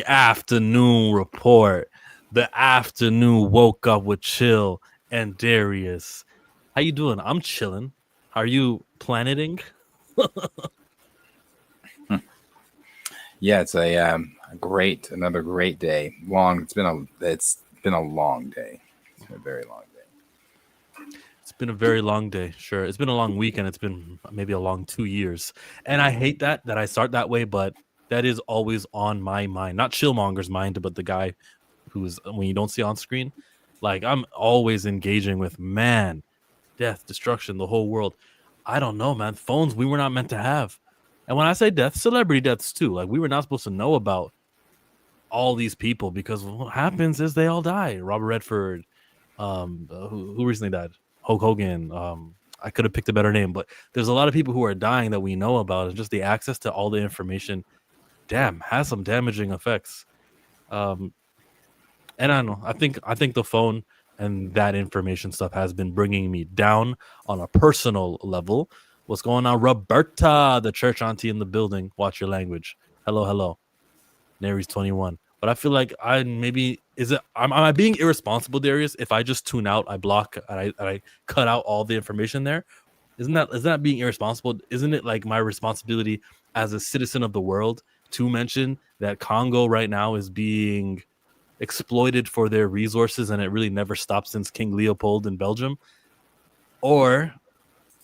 afternoon report. The afternoon woke up with Chill and Darius. How you doing? I'm chilling. Are you planeting? Yeah, it's another great day. It's been a long day. It's been a very long day. It's been a very long day. Sure, it's been a long weekend. It's been maybe a long 2 years, and I hate that I start that way. But that is always on my mind, not Chillmonger's mind, but the guy who's when you don't see on screen. Like I'm always engaging with man, death, destruction, the whole world. I don't know, man. Phones we were not meant to have. And when I say death, celebrity deaths too. Like we were not supposed to know about all these people because what happens is they all die. Robert Redford, who recently died, Hulk Hogan. I could have picked a better name, but there's a lot of people who are dying that we know about, and just the access to all the information, damn, has some damaging effects. Um, and I don't know. I think the phone and that information stuff has been bringing me down on a personal level. What's going on, Roberta, the church auntie in the building? Watch your language. Hello, hello. Nary's 21. But I feel like I maybe am I being irresponsible, Darius? If I just tune out, I block, and I cut out all the information there. Isn't that being irresponsible? Isn't it like my responsibility as a citizen of the world to mention that Congo right now is being exploited for their resources and it really never stopped since King Leopold in Belgium? Or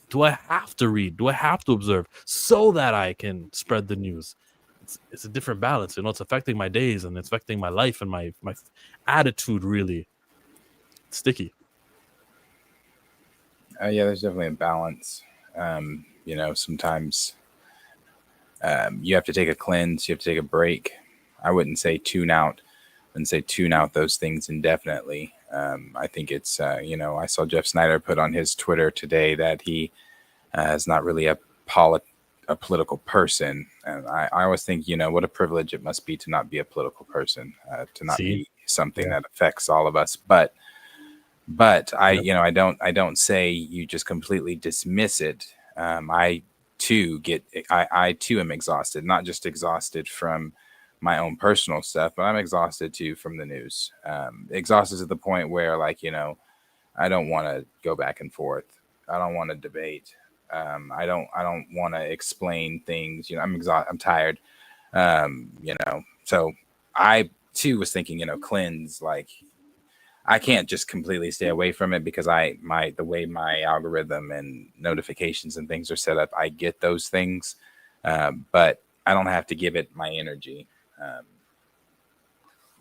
do I have to read? Do I have to observe so that I can spread the news? It's a different balance. It's affecting my days and it's affecting my life and my attitude. Really, it's sticky. Yeah, there's definitely a balance. Sometimes you have to take a cleanse. You have to take a break. I wouldn't say tune out. And say tune out those things indefinitely. I think it's I saw Jeff Snyder put on his Twitter today that he is not really a political person, and I always think what a privilege it must be to not be a political person, to not See, be something yeah, that affects all of us. But yep. I don't say you just completely dismiss it. I too I too am exhausted, not just exhausted from my own personal stuff, but I'm exhausted too from the news. Exhausted to the point where I don't want to go back and forth. I don't want to debate. I don't want to explain things. I'm exhausted. I'm tired. So I too was thinking, cleanse. Like I can't just completely stay away from it because the way my algorithm and notifications and things are set up, I get those things, but I don't have to give it my energy. Um,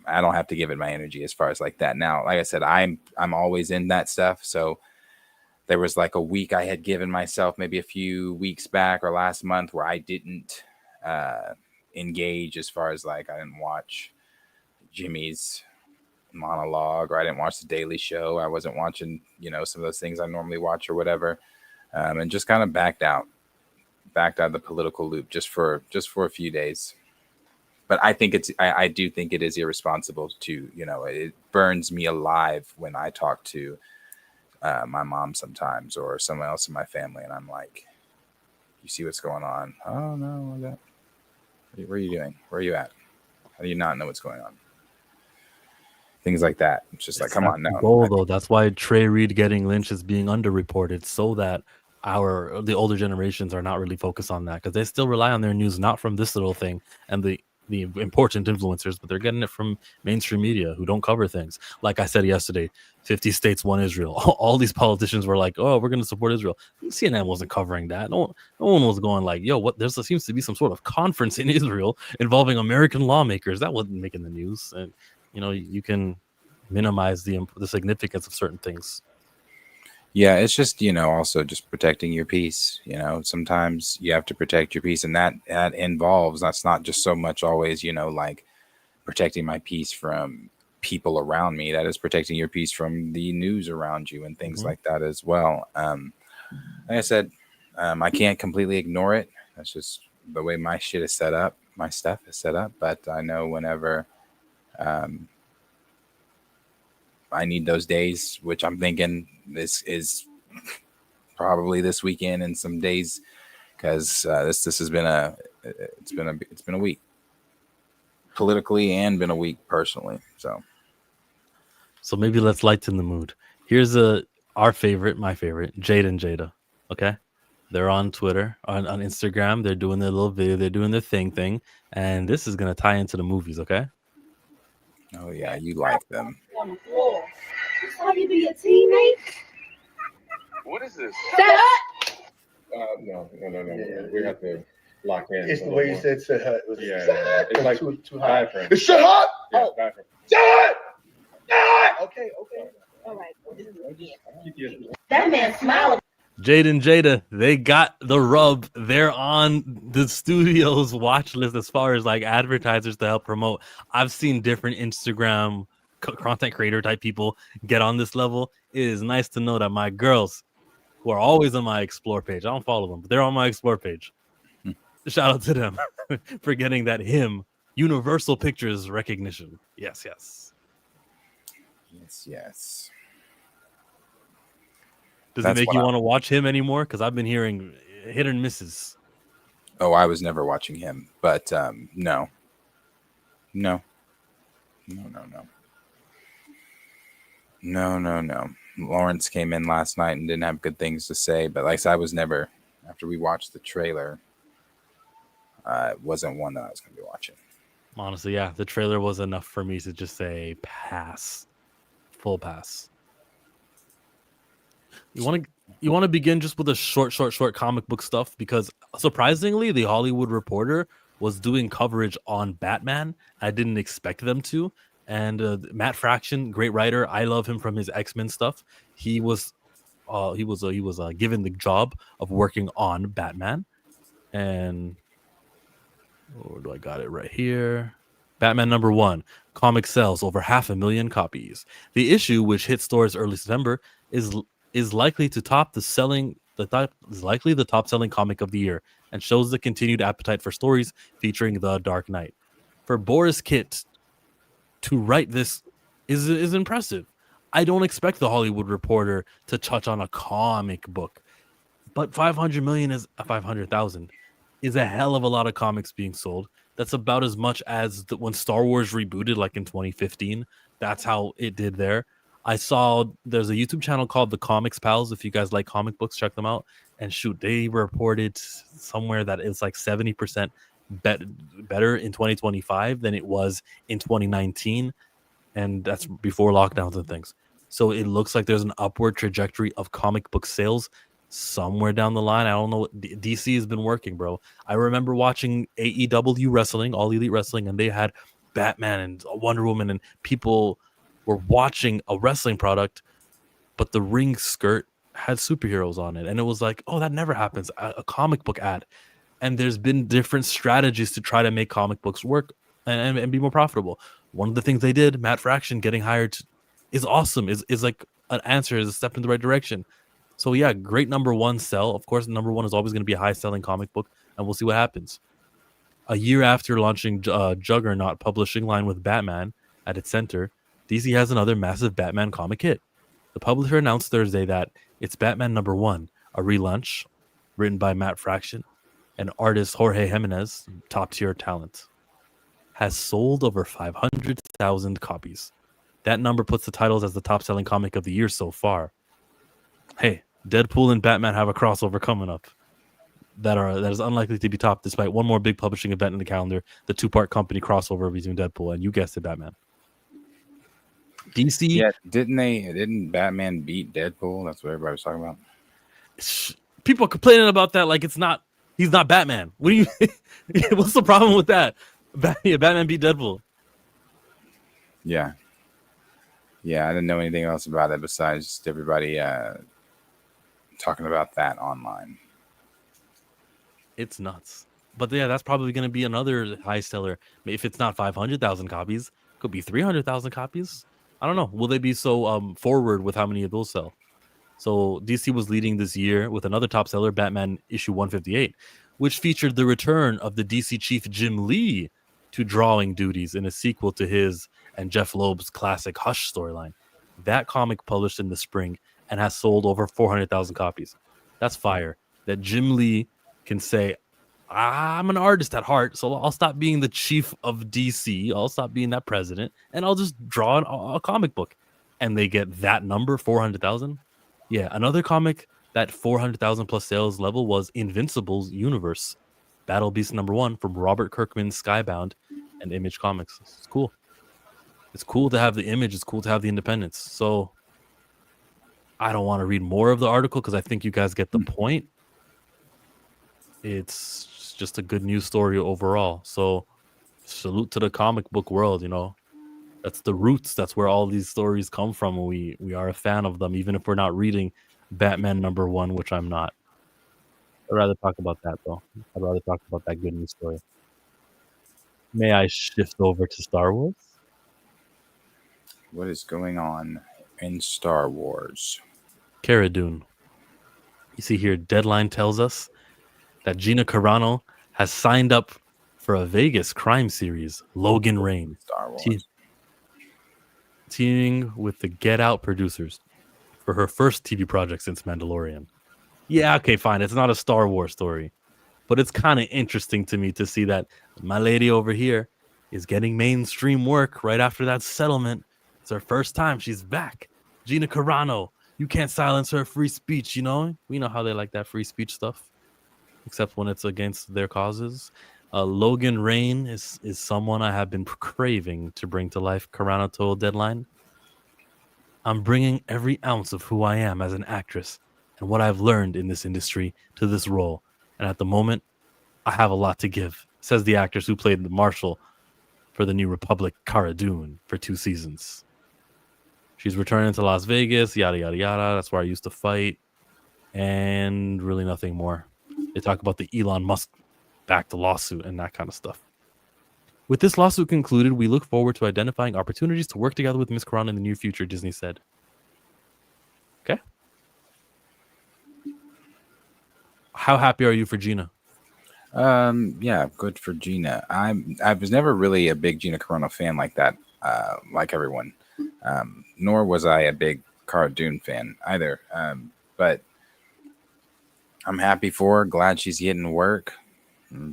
I don't have to give it my energy as far as like that. Now, like I said, I'm always in that stuff. So there was like a week I had given myself maybe a few weeks back or last month where I didn't engage as far as like I didn't watch Jimmy's monologue or I didn't watch the Daily Show. I wasn't watching, some of those things I normally watch or whatever, and just kind of backed out of the political loop just for a few days. But I do think it is irresponsible to, it burns me alive when I talk to my mom sometimes or someone else in my family, and I'm like, you see what's going on? Oh no, what are you doing? Where are you at? How do you not know what's going on? Things like that. It's just like, come That's on, the no. goal, though. That's why Trey Reed getting lynched is being underreported, so that the older generations are not really focused on that because they still rely on their news not from this little thing and the important influencers, but they're getting it from mainstream media who don't cover things. Like I said yesterday, 50 states, one Israel. All these politicians were like, "Oh, we're going to support Israel." CNN wasn't covering that. No one was going like, "Yo, what?" There seems to be some sort of conference in Israel involving American lawmakers. That wasn't making the news, and you can minimize the significance of certain things. Yeah, it's just, also just protecting your peace. Sometimes you have to protect your peace, and that involves, that's not just so much always, like protecting my peace from people around me. That is protecting your peace from the news around you and things Mhm. like that as well. Like I said, I can't completely ignore it. That's just the way my shit is set up. My stuff is set up. But I know whenever um, I need those days, which I'm thinking this is probably this weekend and some days, because this has been it's been a week. politically and been a week personally. So maybe let's lighten the mood. Here's my favorite, Jade and Jada. Okay, they're on Twitter, on Instagram. They're doing their little video. They're doing their thing, and this is gonna tie into the movies. Okay. Oh yeah, you like them. On the floor. That's how you do your teammate. What is this? Shut up! No. We have to lock in. It's the way you said shut up. Yeah. It's like too high. diaphragm. Shut up! Yeah, Oh. diaphragm. Shut up! Okay. All right. That man smiling. Jade and Jada, they got the rub. They're on the studio's watch list as far as like advertisers to help promote. I've seen different Instagram content creator type people get on this level. It is nice to know that my girls, who are always on my explore page, I don't follow them, but they're on my explore page. Shout out to them for getting that Universal Pictures recognition. Yes. Does That's it make what you want to watch him anymore? Because I've been hearing hit and misses. Oh, I was never watching him, but no. Lawrence came in last night and didn't have good things to say, but like I said, I was never, after we watched the trailer, it wasn't one that I was going to be watching. Honestly, yeah, the trailer was enough for me to just say pass, full pass. You want to begin just with the short comic book stuff, because surprisingly, the Hollywood Reporter was doing coverage on Batman. I didn't expect them to. And Matt Fraction, great writer. I love him from his X-Men stuff. He was given the job of working on Batman. And I got it right here. Batman #1 comic sells over 500,000 copies. The issue, which hit stores early September, is likely to top the top selling comic of the year, and shows the continued appetite for stories featuring the Dark Knight. For Boris Kitt to write this is impressive. I don't expect the Hollywood Reporter to touch on a comic book, but 500,000 is a hell of a lot of comics being sold. That's about as much as when Star Wars rebooted, like in 2015. That's how it did there. I saw there's a YouTube channel called The Comics Pals. If you guys like comic books, check them out. And shoot, they reported somewhere that it's like 70% better in 2025 than it was in 2019. And that's before lockdowns and things. So it looks like there's an upward trajectory of comic book sales somewhere down the line. I don't know what DC has been working, bro. I remember watching AEW wrestling, All Elite Wrestling, and they had Batman and Wonder Woman, and people were watching a wrestling product, but the ring skirt had superheroes on it. And it was like, oh, that never happens. A comic book ad. And there's been different strategies to try to make comic books work and be more profitable. One of the things they did, Matt Fraction getting hired, is awesome. Is like an answer, is a step in the right direction. So yeah, great #1 sell. Of course, #1 is always going to be a high-selling comic book, and we'll see what happens. A year after launching Juggernaut publishing line with Batman at its center, DC has another massive Batman comic hit. The publisher announced Thursday that its Batman #1, a relaunch written by Matt Fraction and artist Jorge Jimenez, top-tier talent, has sold over 500,000 copies. That number puts the titles as the top-selling comic of the year so far. Hey, Deadpool and Batman have a crossover coming up that is unlikely to be topped despite one more big publishing event in the calendar, the 2-part company crossover between Deadpool and, you guessed it, Batman. DC. Yeah, didn't Batman beat Deadpool? That's what everybody was talking about. People are complaining about that like he's not Batman. What do you what's the problem with that? Batman beat Deadpool. Yeah, I didn't know anything else about it besides just everybody talking about that online. It's nuts. But yeah, that's probably going to be another high seller. If it's not 500,000 copies, it could be 300,000 copies. I don't know. Will they be so forward with how many of those sell? So DC was leading this year with another top seller, Batman issue 158, which featured the return of the DC chief Jim Lee to drawing duties in a sequel to his and Jeff Loeb's classic Hush storyline. That comic published in the spring and has sold over 400,000 copies. That's fire. That Jim Lee can say, I'm an artist at heart, so I'll stop being the chief of DC. I'll stop being that president, and I'll just draw a comic book. And they get that number, 400,000. Yeah, another comic that 400,000 plus sales level was Invincible's Universe, Battle Beast #1 from Robert Kirkman's Skybound and Image Comics. It's cool. It's cool to have the image. It's cool to have the independence. So I don't want to read more of the article because I think you guys get the point. It's just a good news story overall. So salute to the comic book world, you know. That's the roots. That's where all these stories come from. We are a fan of them, even if we're not reading Batman #1, which I'm not. I'd rather talk about that, though. I'd rather talk about that good news story. May I shift over to Star Wars? What is going on in Star Wars? Cara Dune. You see here, Deadline tells us that Gina Carano has signed up for a Vegas crime series, Logan Rain, Star Wars. teaming with the Get Out producers for her first TV project since Mandalorian. Yeah, okay, fine. It's not a Star Wars story, but it's kind of interesting to me to see that my lady over here is getting mainstream work right after that settlement. It's her first time. She's back. Gina Carano. You can't silence her free speech, you know? We know how they like that free speech stuff, except when it's against their causes. Logan Rain is someone I have been craving to bring to life. Carano told Deadline. I'm bringing every ounce of who I am as an actress and what I've learned in this industry to this role. And at the moment, I have a lot to give, says the actress who played the Marshal for the New Republic, Cara Dune, for 2 seasons. She's returning to Las Vegas, yada, yada, yada. That's where I used to fight. And really nothing more. They talk about the Elon Musk-backed lawsuit and that kind of stuff. With this lawsuit concluded, we look forward to identifying opportunities to work together with Ms. Carano in the near future, Disney said. Okay. How happy are you for Gina? Yeah, good for Gina. I was never really a big Gina Carano fan like that, like everyone. Nor was I a big Cara Dune fan either. But I'm happy for her. Glad she's getting work.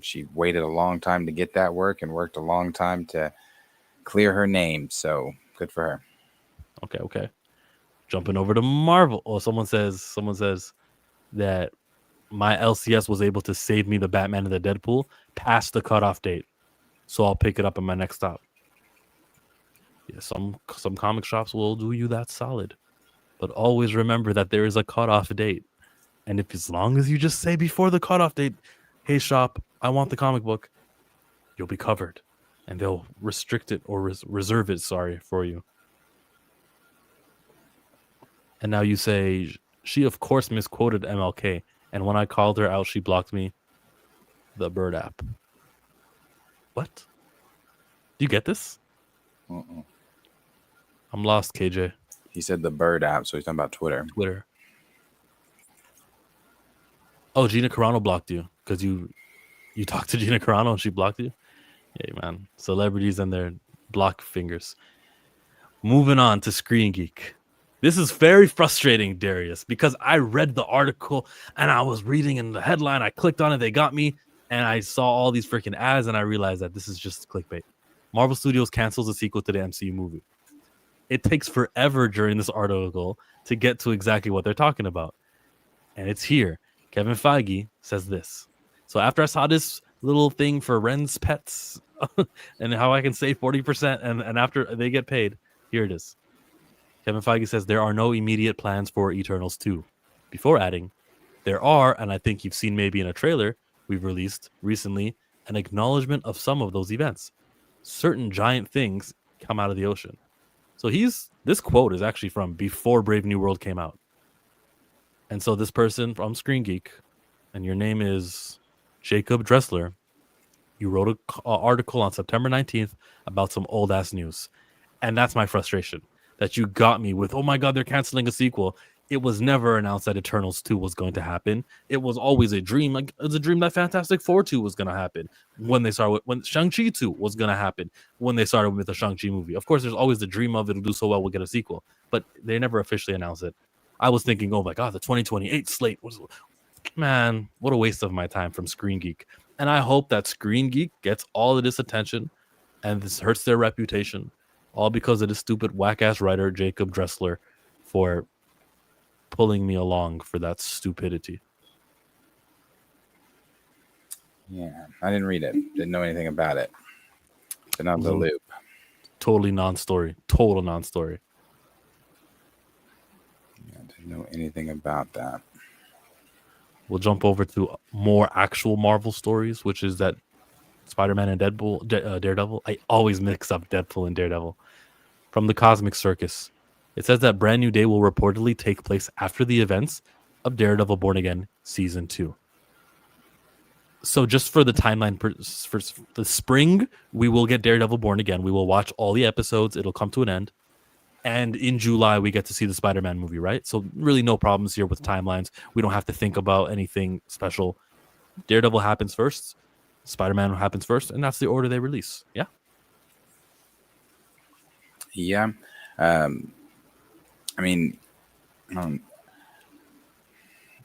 She waited a long time to get that work and worked a long time to clear her name. So good for her. Okay. Jumping over to Marvel. Oh, someone says that my LCS was able to save me the Batman and the Deadpool past the cutoff date. So I'll pick it up at my next stop. Yeah, some comic shops will do you that solid. But always remember that there is a cutoff date. And if as long as you just say before the cutoff date, hey shop, I want the comic book, you'll be covered. And they'll restrict it or reserve it, for you. And now you say, she of course misquoted MLK. And when I called her out, she blocked me. The Bird app. What? Do you get this? Uh-uh. I'm lost, KJ. He said the Bird app, so he's talking about Twitter. Oh, Gina Carano blocked you because you talked to Gina Carano and she blocked you? Yeah, man. Celebrities and their block fingers. Moving on to Screen Geek. This is very frustrating, Darius, because I read the article and I was reading in the headline. I clicked on it. They got me. And I saw all these freaking ads and I realized that this is just clickbait. Marvel Studios cancels a sequel to the MCU movie. It takes forever during this article to get to exactly what they're talking about. And it's here. Kevin Feige says this. So after I saw this little thing for Ren's Pets and how I can save 40% and after they get paid, here it is. Kevin Feige says there are no immediate plans for Eternals 2. Before adding, there are, and I think you've seen maybe in a trailer we've released recently, an acknowledgement of some of those events. Certain giant things come out of the ocean. So this quote is actually from before Brave New World came out. And so this person from Screen Geek, and your name is Jacob Dressler, you wrote an article on September 19th about some old ass news. And that's my frustration, that you got me with, oh my God, they're canceling a sequel. It was never announced that Eternals 2 was going to happen. It was always a dream. Like it was a dream that Fantastic Four 2 was going to happen. When Shang-Chi 2 was going to happen. When they started with the Shang-Chi movie. Of course, there's always the dream of it'll do so well, we'll get a sequel. But they never officially announced it. I was thinking, oh my God, the 2028 slate was... Man, what a waste of my time from Screen Geek. And I hope that Screen Geek gets all of this attention and this hurts their reputation, all because of this stupid whack ass writer Jacob Dressler for pulling me along for that stupidity. Yeah, I didn't read it. Didn't know anything about it. Been out of the Mhm. loop. Totally non-story. Total non-story. Yeah, didn't know anything about that. We'll jump over to more actual Marvel stories, which is that Spider-Man and Daredevil. I always mix up Deadpool and Daredevil. From the Cosmic Circus. It says that Brand New Day will reportedly take place after the events of Daredevil Born Again Season 2. So just for the timeline for the spring, we will get Daredevil Born Again. We will watch all the episodes. It'll come to an end. And in July, we get to see the Spider-Man movie, right? So really no problems here with timelines. We don't have to think about anything special. Daredevil happens first. Spider-Man happens first. And that's the order they release. Yeah. Yeah. I mean, I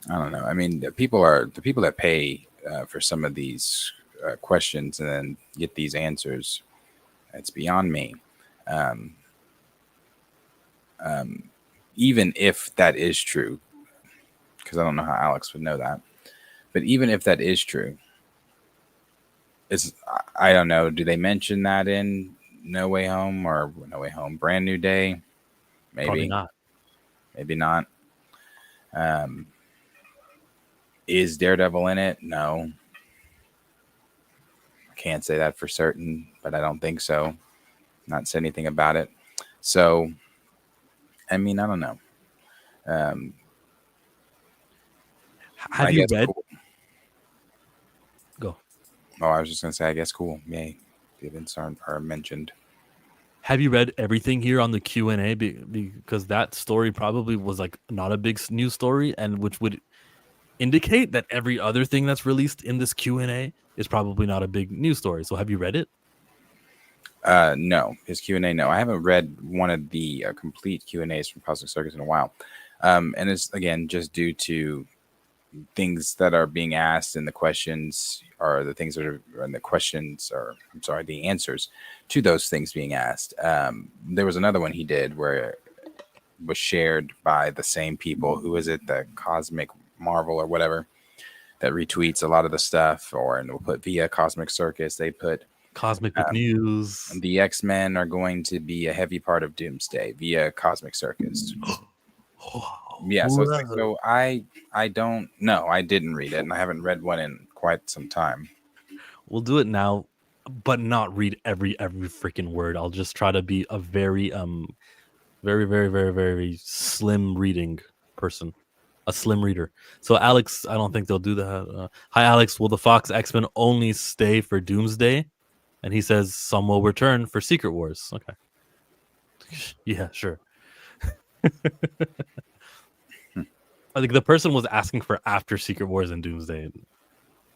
don't know. I mean, the people that pay for some of these questions and then get these answers. It's beyond me. Even if that is true, because I don't know how Alex would know that, but even if that is true, I don't know. Do they mention that in No Way Home or No Way Home Brand New Day? Maybe Probably not. Maybe not. Is Daredevil in it? No. I can't say that for certain, but I don't think so. Not say anything about it. So, I mean, I don't know. Have you read? Cool. Go. Oh, I was just gonna say, I guess cool. Yay, the events are mentioned. Have you read everything here on the Q&A? Because that story probably was like not a big news story, and which would indicate that every other thing that's released in this Q&A is probably not a big news story. So have you read it? No, his Q&A. No, I haven't read one of the complete Q&As from Cosmic Circus in a while, and it's again just due to things that are being asked and the questions are the things that are and the questions are the answers to those things being asked. There was another one he did where it was shared by the same people. Who is it? The Cosmic Marvel or whatever that retweets a lot of the stuff, or and we'll put via Cosmic Circus. They put Cosmic News. The X-Men are going to be a heavy part of Doomsday via Cosmic Circus. Yeah, so it's like, so I don't know. I didn't read it, and I haven't read one in quite some time. We'll do it now, but not read every freaking word. I'll just try to be a very very, very, very, very slim reading person. A slim reader. So Alex, I don't think they'll do that. Hi Alex, will the Fox X-Men only stay for Doomsday? And he says some will return for Secret Wars. Okay. Yeah, sure. I think the person was asking for after Secret Wars and Doomsday.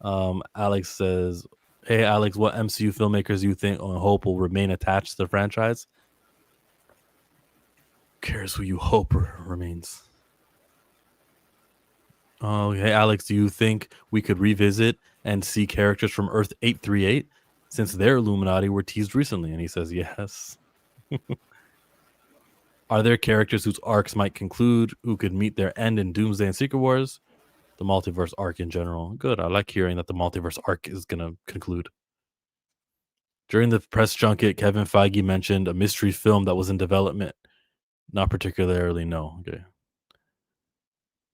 Alex says, hey Alex, what MCU filmmakers do you think or hope will remain attached to the franchise? Who cares who you hope remains? Oh, hey Alex, do you think we could revisit and see characters from Earth 838 since their Illuminati were teased recently? And he says yes. Are there characters whose arcs might conclude who could meet their end in Doomsday and Secret Wars? The multiverse arc in general. Good. I like hearing that the multiverse arc is going to conclude. During the press junket, Kevin Feige mentioned a mystery film that was in development. Not particularly, no. Okay.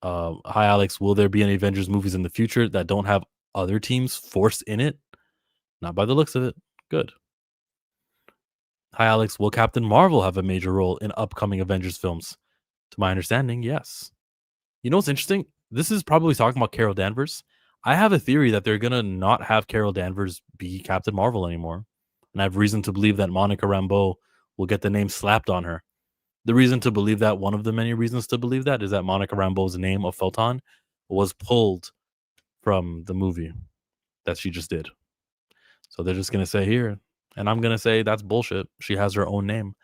Hi, Alex. Will there be any Avengers movies in the future that don't have other teams forced in it? Not by the looks of it. Good. Hi, Alex. Will Captain Marvel have a major role in upcoming Avengers films? To my understanding, yes. You know what's interesting? This is probably talking about Carol Danvers. I have a theory that they're going to not have Carol Danvers be Captain Marvel anymore. And I have reason to believe that Monica Rambeau will get the name slapped on her. The reason to believe that, one of the many reasons to believe that, is that Monica Rambeau's name of Photon was pulled from the movie that she just did. So they're just going to say here, and I'm going to say that's bullshit. She has her own name,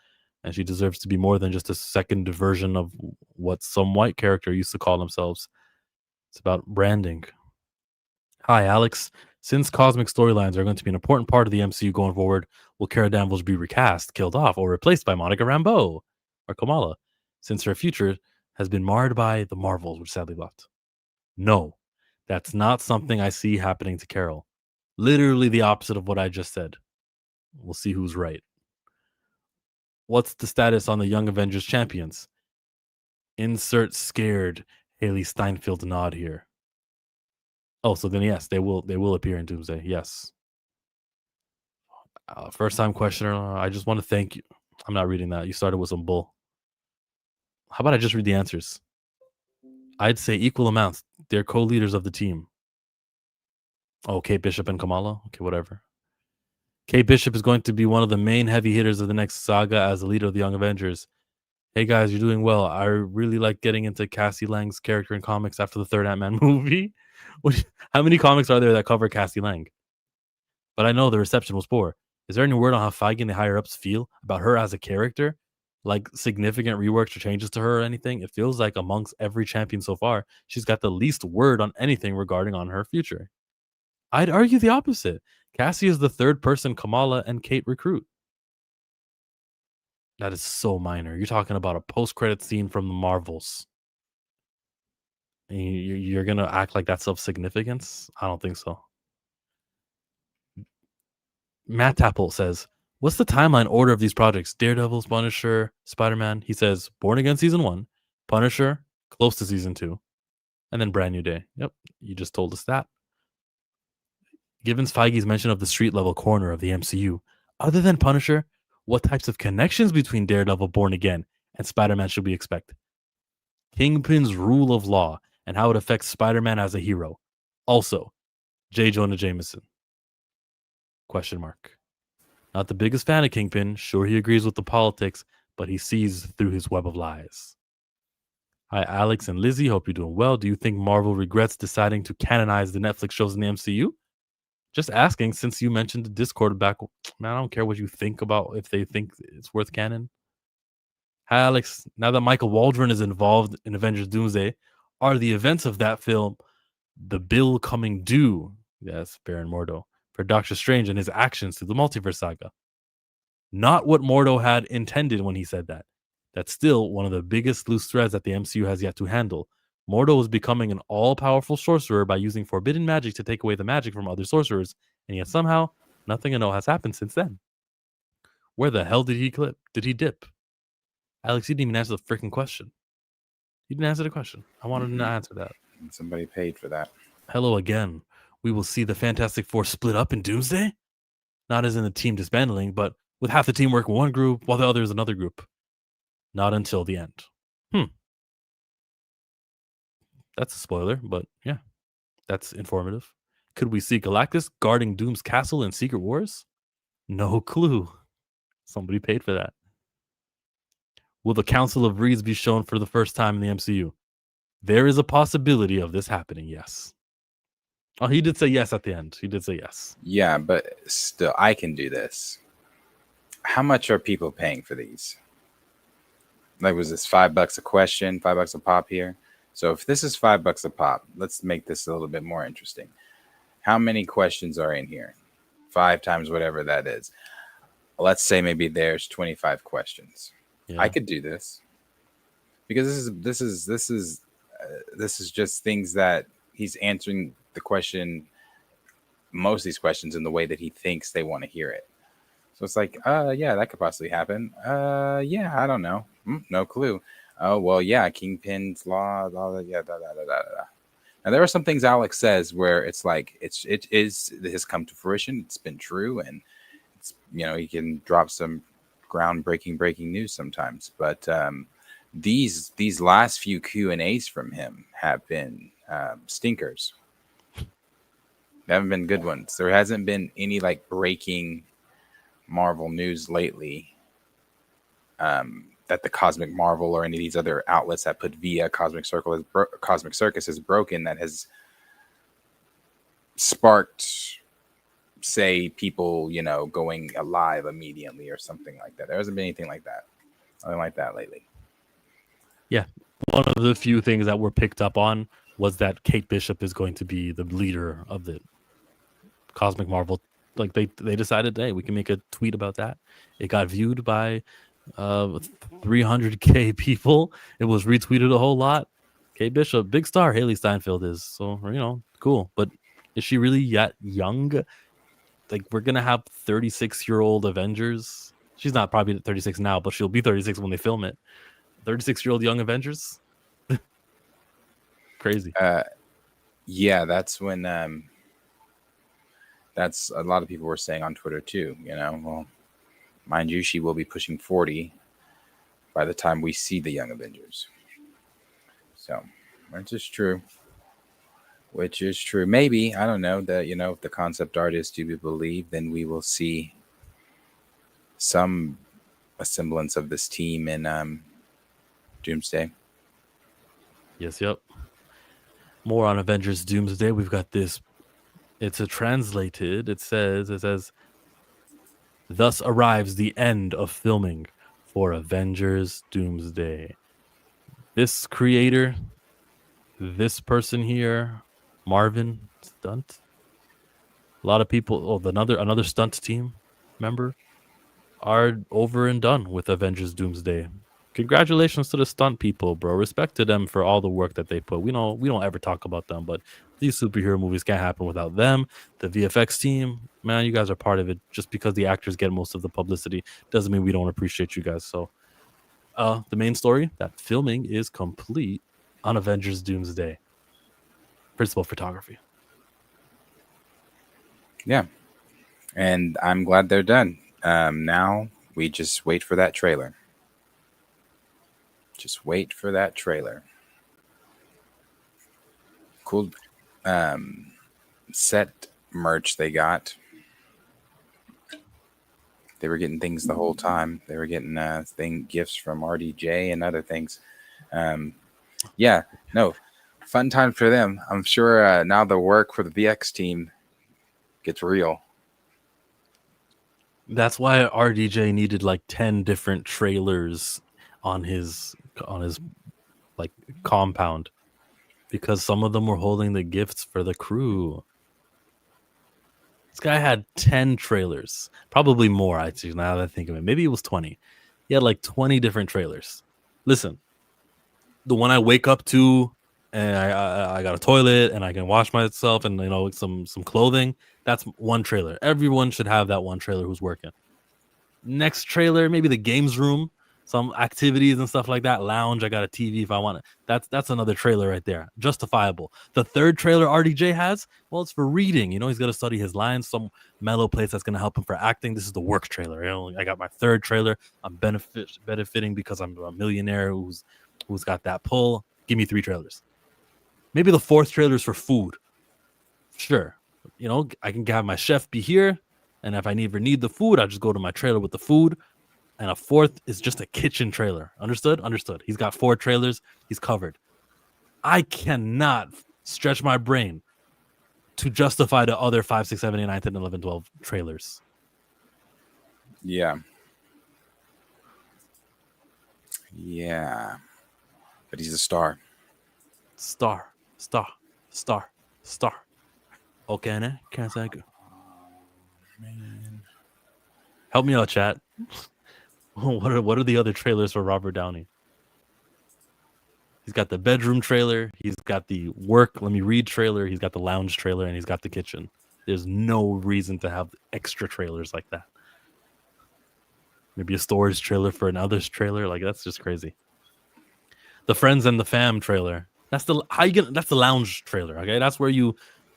and she deserves to be more than just a second version of what some white character used to call themselves. It's about branding. Hi, Alex. Since cosmic storylines are going to be an important part of the MCU going forward, will Kara Danvers be recast, killed off, or replaced by Monica Rambeau or Kamala, since her future has been marred by the Marvels, which sadly left? No, that's not something I see happening to Carol. Literally the opposite of what I just said. We'll see who's right. What's the status on the Young Avengers champions? Insert scared Haley Steinfeld nod here. Oh, so then yes, they will appear in Doomsday. Yes. First time questioner. I just want to thank you. I'm not reading that. You started with some bull. How about I just read the answers? I'd say equal amounts. They're co-leaders of the team. Oh, Kate Bishop and Kamala. Okay, whatever. Kate Bishop is going to be one of the main heavy hitters of the next saga as the leader of the Young Avengers. Hey guys, you're doing well. I really like getting into Cassie Lang's character in comics after the third Ant-Man movie. How many comics are there that cover Cassie Lang? But I know the reception was poor. Is there any word on how Feige and the higher ups feel about her as a character? Like significant reworks or changes to her or anything? It feels like amongst every champion so far, she's got the least word on anything regarding on her future. I'd argue the opposite. Cassie is the third person Kamala and Kate recruit. That is so minor. You're talking about a post-credit scene from the Marvels. And you're going to act like that's of significance? I don't think so. Matt Tapple says, what's the timeline order of these projects? Daredevil, Punisher, Spider-Man. He says, Born Again Season 1, Punisher, close to Season 2, and then Brand New Day. Yep, you just told us that. Given Feige's mention of the street-level corner of the MCU, other than Punisher, what types of connections between Daredevil, Born Again, and Spider-Man should we expect? Kingpin's rule of law and how it affects Spider-Man as a hero. Also, J. Jonah Jameson. Question mark. Not the biggest fan of Kingpin. Sure, he agrees with the politics, but he sees through his web of lies. Hi, Alex and Lizzie. Hope you're doing well. Do you think Marvel regrets deciding to canonize the Netflix shows in the MCU? Just asking, since you mentioned the Discord back. Man, I don't care what you think about if they think it's worth canon. Hi, Alex. Now that Michael Waldron is involved in Avengers Doomsday, are the events of that film the bill coming due? Yes, Baron Mordo. For Doctor Strange and his actions through the multiverse saga. Not what Mordo had intended when he said that. That's still one of the biggest loose threads that the MCU has yet to handle. Mordo is becoming an all-powerful sorcerer by using forbidden magic to take away the magic from other sorcerers, and yet somehow nothing I know has happened since then. Where the hell did he dip? Alex, you didn't even answer the freaking question. You didn't answer the question. I wanted to answer that. Somebody paid for that. Hello again. We will see the Fantastic Four split up in Doomsday? Not as in the team disbanding, but with half the team working one group while the other is another group. Not until the end. That's a spoiler, but yeah, that's informative. Could we see Galactus guarding Doom's castle in Secret Wars? No clue. Somebody paid for that. Will the Council of Reeds be shown for the first time in the MCU? There is a possibility of this happening, yes. Oh, he did say yes at the end. He did say yes. Yeah, but still, I can do this. How much are people paying for these? Like, was this $5 a question, $5 a pop here? So if this is $5 a pop, let's make this a little bit more interesting. How many questions are in here? 5 times whatever that is. Let's say maybe there's 25 questions. Yeah. I could do this because this is just things that he's answering the question, most of these questions in the way that he thinks they want to hear it. So it's like, yeah, that could possibly happen. Yeah, I don't know. No clue. Oh, well, yeah, Kingpin's law, yeah, Now, there are some things Alex says where it's like, it has come to fruition. It's been true. And it's, he can drop some groundbreaking breaking news sometimes. But these last few Q&As from him have been stinkers. They haven't been good ones. There hasn't been any like breaking Marvel news lately that the Cosmic Marvel or any of these other outlets that put via Cosmic Circus is broken, that has sparked, say, people, going alive immediately or something like that. There hasn't been anything like that. Nothing like that lately. Yeah. One of the few things that were picked up on was that Kate Bishop is going to be the leader of it. Cosmic Marvel, like they decided, hey, we can make a tweet about that. It got viewed by 300K people. It was retweeted a whole lot. Kate Bishop, big star. Haley Steinfeld is, so cool. But is she really yet young? Like, we're gonna have 36-year-old Avengers. She's not probably 36 now, but she'll be 36 when they film it. 36-year-old young Avengers. Crazy. Yeah, that's when that's a lot of people were saying on Twitter too. Well, mind you, she will be pushing 40 by the time we see the Young Avengers. So, which is true. Maybe, I don't know, that if the concept art is to be believed, then we will see a semblance of this team in Doomsday. Yes, yep. More on Avengers Doomsday. We've got this. It's translated. It says, thus arrives the end of filming for Avengers Doomsday. This creator, this person here, Marvin Stunt. A lot of people, another stunt team member, are over and done with Avengers Doomsday. Congratulations to the stunt people, bro. Respect to them for all the work that they put. We don't ever talk about them, but these superhero movies can't happen without them. The VFX team, man, you guys are part of it. Just because the actors get most of the publicity doesn't mean we don't appreciate you guys. So, the main story, that filming is complete on Avengers Doomsday. Principal photography. Yeah, and I'm glad they're done. Now we just wait for that trailer. Just wait for that trailer. Cool set merch they got. They were getting things the whole time. They were getting gifts from RDJ and other things. Yeah, no, fun time for them. I'm sure now the work for the VX team gets real. That's why RDJ needed like 10 different trailers on his like compound, because some of them were holding the gifts for the crew. This guy had 10 trailers, probably more. Actually, now that I think of it, maybe it was 20. He had like 20 different trailers. Listen, the one I wake up to, and I got a toilet, and I can wash myself, and some clothing. That's one trailer. Everyone should have that one trailer who's working. Next trailer, maybe the games room, some activities and stuff like that. Lounge, I got a TV if I want it. That's another trailer right there. Justifiable. The third trailer RDJ has, well, it's for reading. He's got to study his lines, some mellow place that's going to help him for acting. This is the work trailer. I got my third trailer. I'm benefiting because I'm a millionaire who's got that pull. Give me 3 trailers. Maybe the fourth trailer is for food. Sure. I can have my chef be here, and if I ever need the food, I just go to my trailer with the food. And a fourth is just a kitchen trailer. Understood? Understood. He's got 4 trailers. He's covered. I cannot stretch my brain to justify the other 5, 6, 7, 8, 9, 10, 11, 12 trailers. Yeah. But he's a star. Star. Okay, ne? Can't say good. Man. Help me out, chat. What are the other trailers for Robert Downey? He's got the bedroom trailer. He's got the work, let me read trailer. He's got the lounge trailer, and he's got the kitchen. There's no reason to have extra trailers like that. Maybe a storage trailer for another's trailer. Like, that's just crazy. The Friends and the Fam trailer. That's the lounge trailer. Okay, that's where you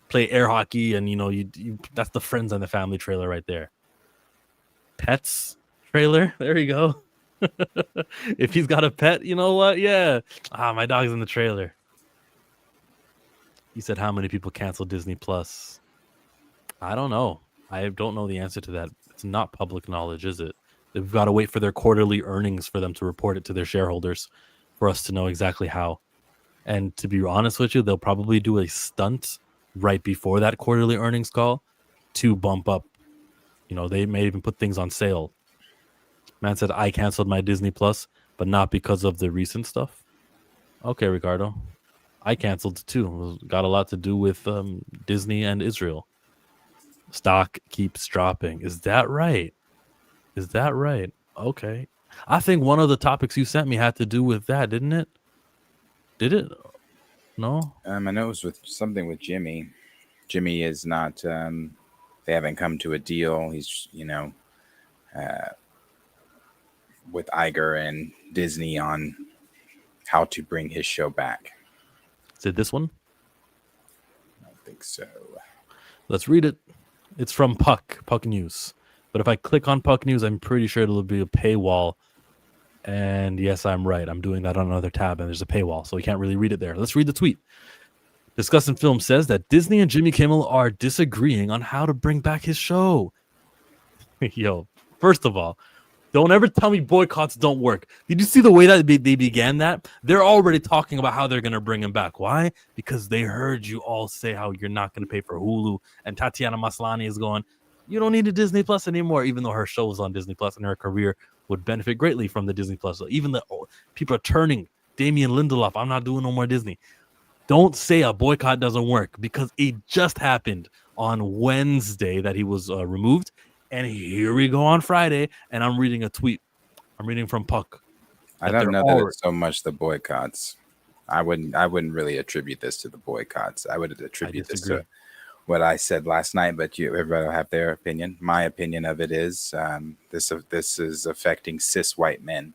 play air hockey, and you that's the Friends and the Family trailer right there. Pets trailer. There you go. If he's got a pet, you know what? Yeah. My dog's in the trailer. He said, how many people canceled Disney Plus? I don't know. I don't know the answer to that. It's not public knowledge, is it? They've got to wait for their quarterly earnings for them to report it to their shareholders for us to know exactly how. And to be honest with you, they'll probably do a stunt right before that quarterly earnings call to bump up. They may even put things on sale. Man said, I canceled my Disney Plus, but not because of the recent stuff. Okay, Ricardo. I canceled too. It got a lot to do with Disney and Israel. Stock keeps dropping. Is that right? Is that right? Okay. I think one of the topics you sent me had to do with that, didn't it? Did it? No? I know it was with something with Jimmy. Jimmy is not. They haven't come to a deal. He's with Iger and Disney on how to bring his show back. Is it this one? I don't think so. Let's read it. It's from Puck News. But if I click on Puck News, I'm pretty sure it'll be a paywall. And yes, I'm right. I'm doing that on another tab, and there's a paywall, so we can't really read it there. Let's read the tweet. Discussing Film says that Disney and Jimmy Kimmel are disagreeing on how to bring back his show. Yo, first of all, don't ever tell me boycotts don't work. Did you see the way that they began that? They're already talking about how they're going to bring him back. Why? Because they heard you all say how you're not going to pay for Hulu. And Tatiana Maslany is going, you don't need a Disney Plus anymore, even though her show was on Disney Plus and her career would benefit greatly from the Disney Plus. So even the people are turning. Damian Lindelof, I'm not doing no more Disney. Don't say a boycott doesn't work, because it just happened on Wednesday that he was removed. And here we go on Friday, and I'm reading a tweet. I'm reading from Puck. I don't know that it's so much the boycotts. I wouldn't really attribute this to the boycotts. I would attribute this to what I said last night, but everybody will have their opinion. My opinion of it is this is affecting cis white men.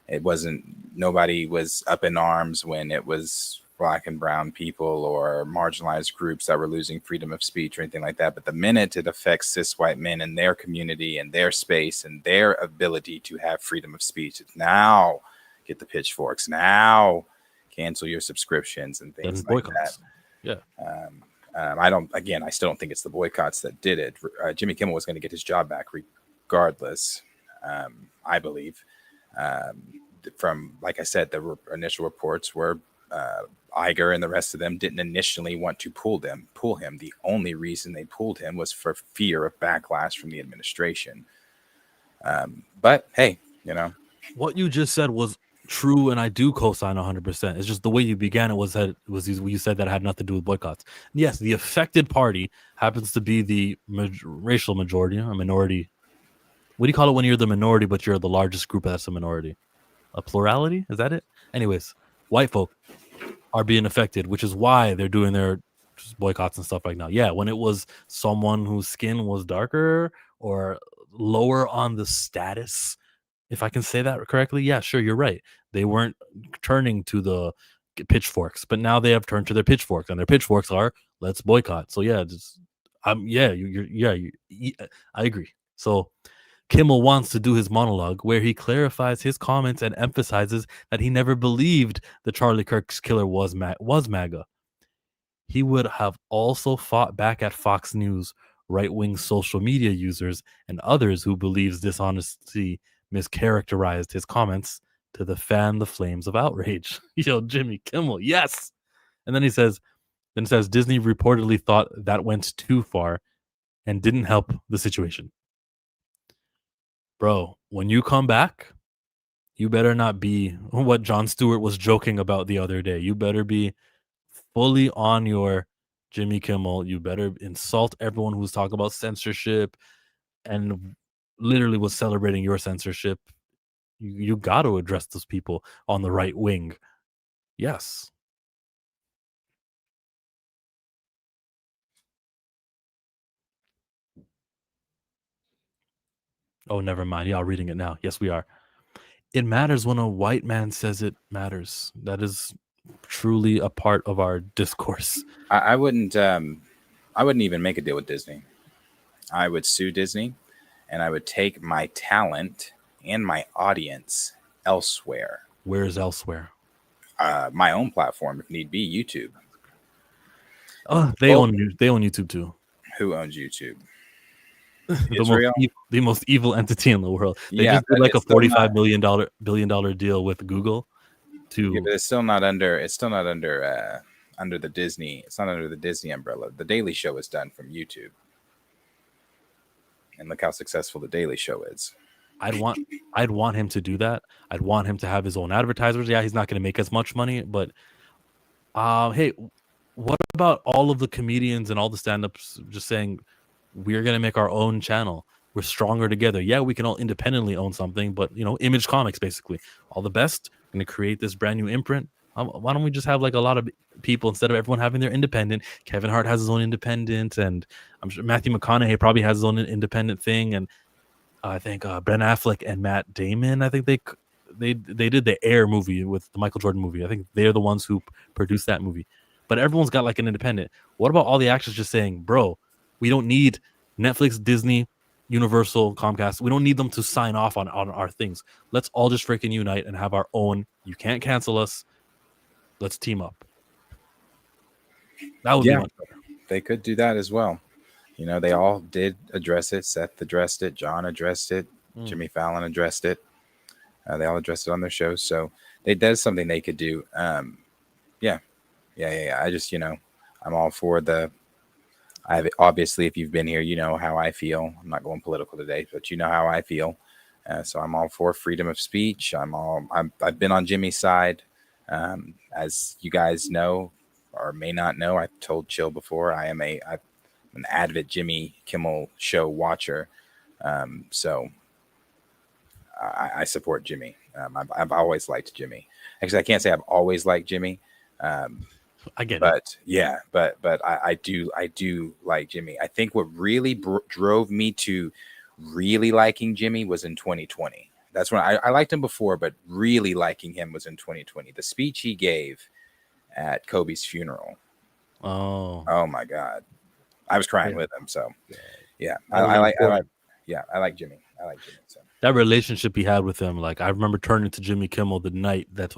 It wasn't, nobody was up in arms when it was Black and brown people or marginalized groups that were losing freedom of speech or anything like that. But the minute it affects cis white men and their community and their space and their ability to have freedom of speech, it's now get the pitchforks, now cancel your subscriptions and things like that. Yeah. I still don't think it's the boycotts that did it. Jimmy Kimmel was going to get his job back regardless, I believe. From, like I said, the initial reports were Iger and the rest of them didn't initially want to pull him. The only reason they pulled him was for fear of backlash from the administration. But hey, what you just said was true, and I do co-sign 100%. It's just the way you began it was you said that it had nothing to do with boycotts. Yes, the affected party happens to be the racial majority, a minority. What do you call it when you're the minority but you're the largest group that's a minority? A plurality? Is that it? Anyways, white folk are being affected, which is why they're doing their boycotts and stuff right now. Yeah, when it was someone whose skin was darker or lower on the status, if I can say that correctly, yeah, sure, you're right. They weren't turning to the pitchforks, but now they have turned to their pitchforks, and their pitchforks are let's boycott. So yeah, I agree. So Kimmel wants to do his monologue where he clarifies his comments and emphasizes that he never believed the Charlie Kirk's killer was MAGA. He would have also fought back at Fox News, right-wing social media users, and others who believes dishonesty mischaracterized his comments to fan the flames of outrage. Yo, Jimmy Kimmel, yes! And then it says Disney reportedly thought that went too far and didn't help the situation. Bro, when you come back, you better not be what Jon Stewart was joking about the other day. You better be fully on your Jimmy Kimmel. You better insult everyone who's talking about censorship and literally was celebrating your censorship. You got to address those people on the right wing. Yes. Oh, never mind. Y'all reading it now. Yes, we are. It matters when a white man says it matters. That is truly a part of our discourse. I wouldn't even make a deal with Disney. I would sue Disney, and I would take my talent and my audience elsewhere. Where is elsewhere? My own platform, if need be, YouTube. Oh, they own YouTube too. Who owns YouTube? The most evil entity in the world. They just did like a $45 billion deal with Google to. But it's still not under. It's still not under the Disney. It's not under the Disney umbrella. The Daily Show is done from YouTube, and look how successful the Daily Show is. I'd want him to do that. I'd want him to have his own advertisers. Yeah, he's not going to make as much money, but hey, what about all of the comedians and all the stand-ups just saying we're gonna make our own channel. We're stronger together. Yeah, we can all independently own something, but Image Comics basically, all the best. Gonna create this brand new imprint. Why don't we just have like a lot of people instead of everyone having their independent? Kevin Hart has his own independent, and I'm sure Matthew McConaughey probably has his own independent thing, and I think Ben Affleck and Matt Damon. I think they did the Air movie with the Michael Jordan movie. I think they're the ones who produced that movie. But everyone's got like an independent. What about all the actors just saying, "Bro, we don't need Netflix, Disney, Universal, Comcast. We don't need them to sign off on our things. Let's all just freaking unite and have our own. You can't cancel us. Let's team up." That would be much better. They could do that as well. They all did address it. Seth addressed it. John addressed it. Jimmy Fallon addressed it. They all addressed it on their shows. So that's something they could do. Yeah. I just, I'm all for obviously, if you've been here, you know how I feel. I'm not going political today, but you know how I feel. So I'm all for freedom of speech. I've been on Jimmy's side. As you guys know, or may not know, I've told Chill before, I'm an avid Jimmy Kimmel show watcher. So I support Jimmy. I've always liked Jimmy. Actually, I can't say I've always liked Jimmy. I get it. Yeah, but I do like Jimmy. I think what really drove me to really liking Jimmy was in 2020. That's when I liked him before, but really liking him was in 2020. The speech he gave at Kobe's funeral. Oh my God. I was crying with him. So yeah, I like Jimmy. I like Jimmy. So that relationship he had with him, like I remember turning to Jimmy Kimmel the night that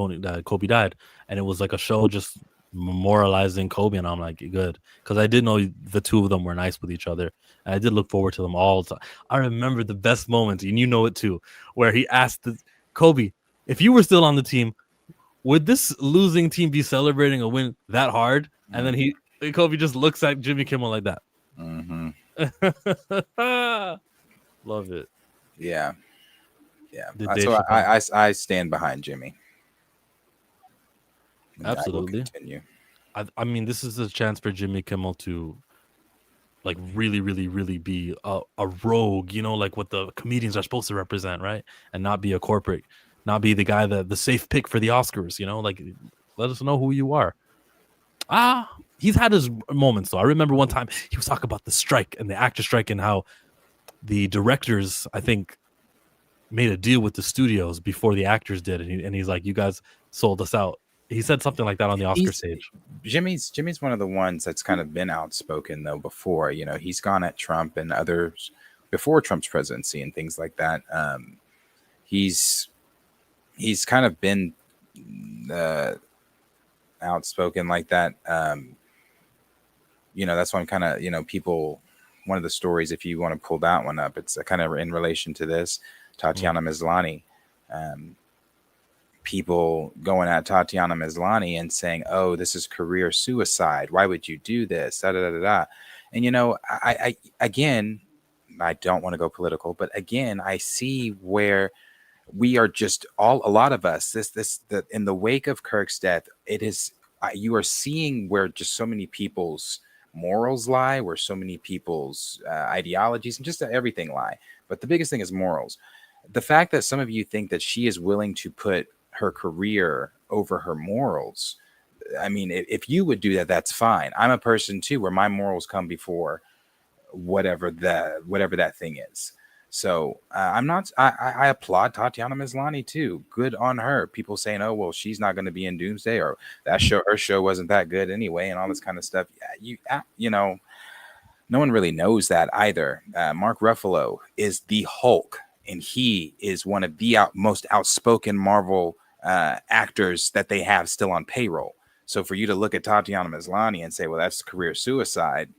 Kobe died, and it was like a show just memorializing Kobe, and I'm like, good, because I did know the two of them were nice with each other, and I did look forward to them all the time. I remember the best moments, and you know it too, where he asked Kobe, if you were still on the team, would this losing team be celebrating a win that hard? And then Kobe just looks at Jimmy Kimmel like that. Love it. Yeah. So I stand behind Jimmy. Absolutely. I mean, this is a chance for Jimmy Kimmel to like really, really, really be a rogue, like what the comedians are supposed to represent, right? And not be a corporate, not be the guy the safe pick for the Oscars, like let us know who you are. He's had his moments though. I remember one time he was talking about the strike and the actor strike and how the directors, I think, made a deal with the studios before the actors did, and he's like, you guys sold us out. He said something like that on the Oscar stage. Jimmy's one of the ones that's kind of been outspoken though before. He's gone at Trump and others before Trump's presidency and things like that. He's kind of been outspoken like that. That's one kind of people. One of the stories, if you want to pull that one up, it's kind of in relation to this. Tatiana Maslany. People going at Tatiana Maslany and saying, "Oh, this is career suicide. Why would you do this?" Da, da, da, da. And I again, I don't want to go political, but again, I see where we are just a lot of us. In the wake of Kirk's death, it is you are seeing where just so many people's morals lie, where so many people's ideologies and just everything lie. But the biggest thing is morals. The fact that some of you think that she is willing to put her career over her morals. I mean, if you would do that, that's fine. I'm a person too, where my morals come before whatever that thing is. So I applaud Tatiana Maslany too. Good on her. People saying, "Oh, well, she's not going to be in Doomsday," or her show wasn't that good anyway, and all this kind of stuff. No one really knows that either. Mark Ruffalo is the Hulk, and he is one of the most outspoken Marvel actors that they have still on payroll. So for you to look at Tatiana Maslany and say, "Well, that's career suicide,"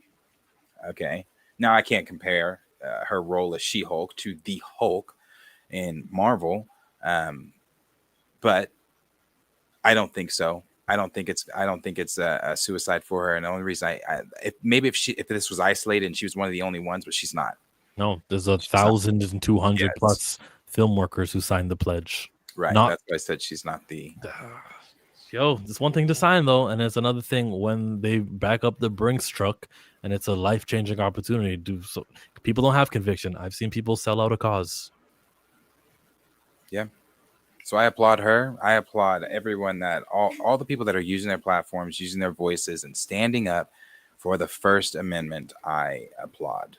okay. Now I can't compare her role as She-Hulk to the Hulk in Marvel, but I don't think so. I don't think it's a suicide for her. And the only reason if this was isolated and she was one of the only ones, but she's not. No, there's 1,200 plus film workers who signed the pledge. Right. That's why I said she's not the. Yo, it's one thing to sign though, and it's another thing when they back up the Brinks truck, and it's a life-changing opportunity. Do so. People don't have conviction. I've seen people sell out a cause. Yeah. So I applaud her. I applaud everyone that all the people that are using their platforms, using their voices, and standing up for the First Amendment. I applaud.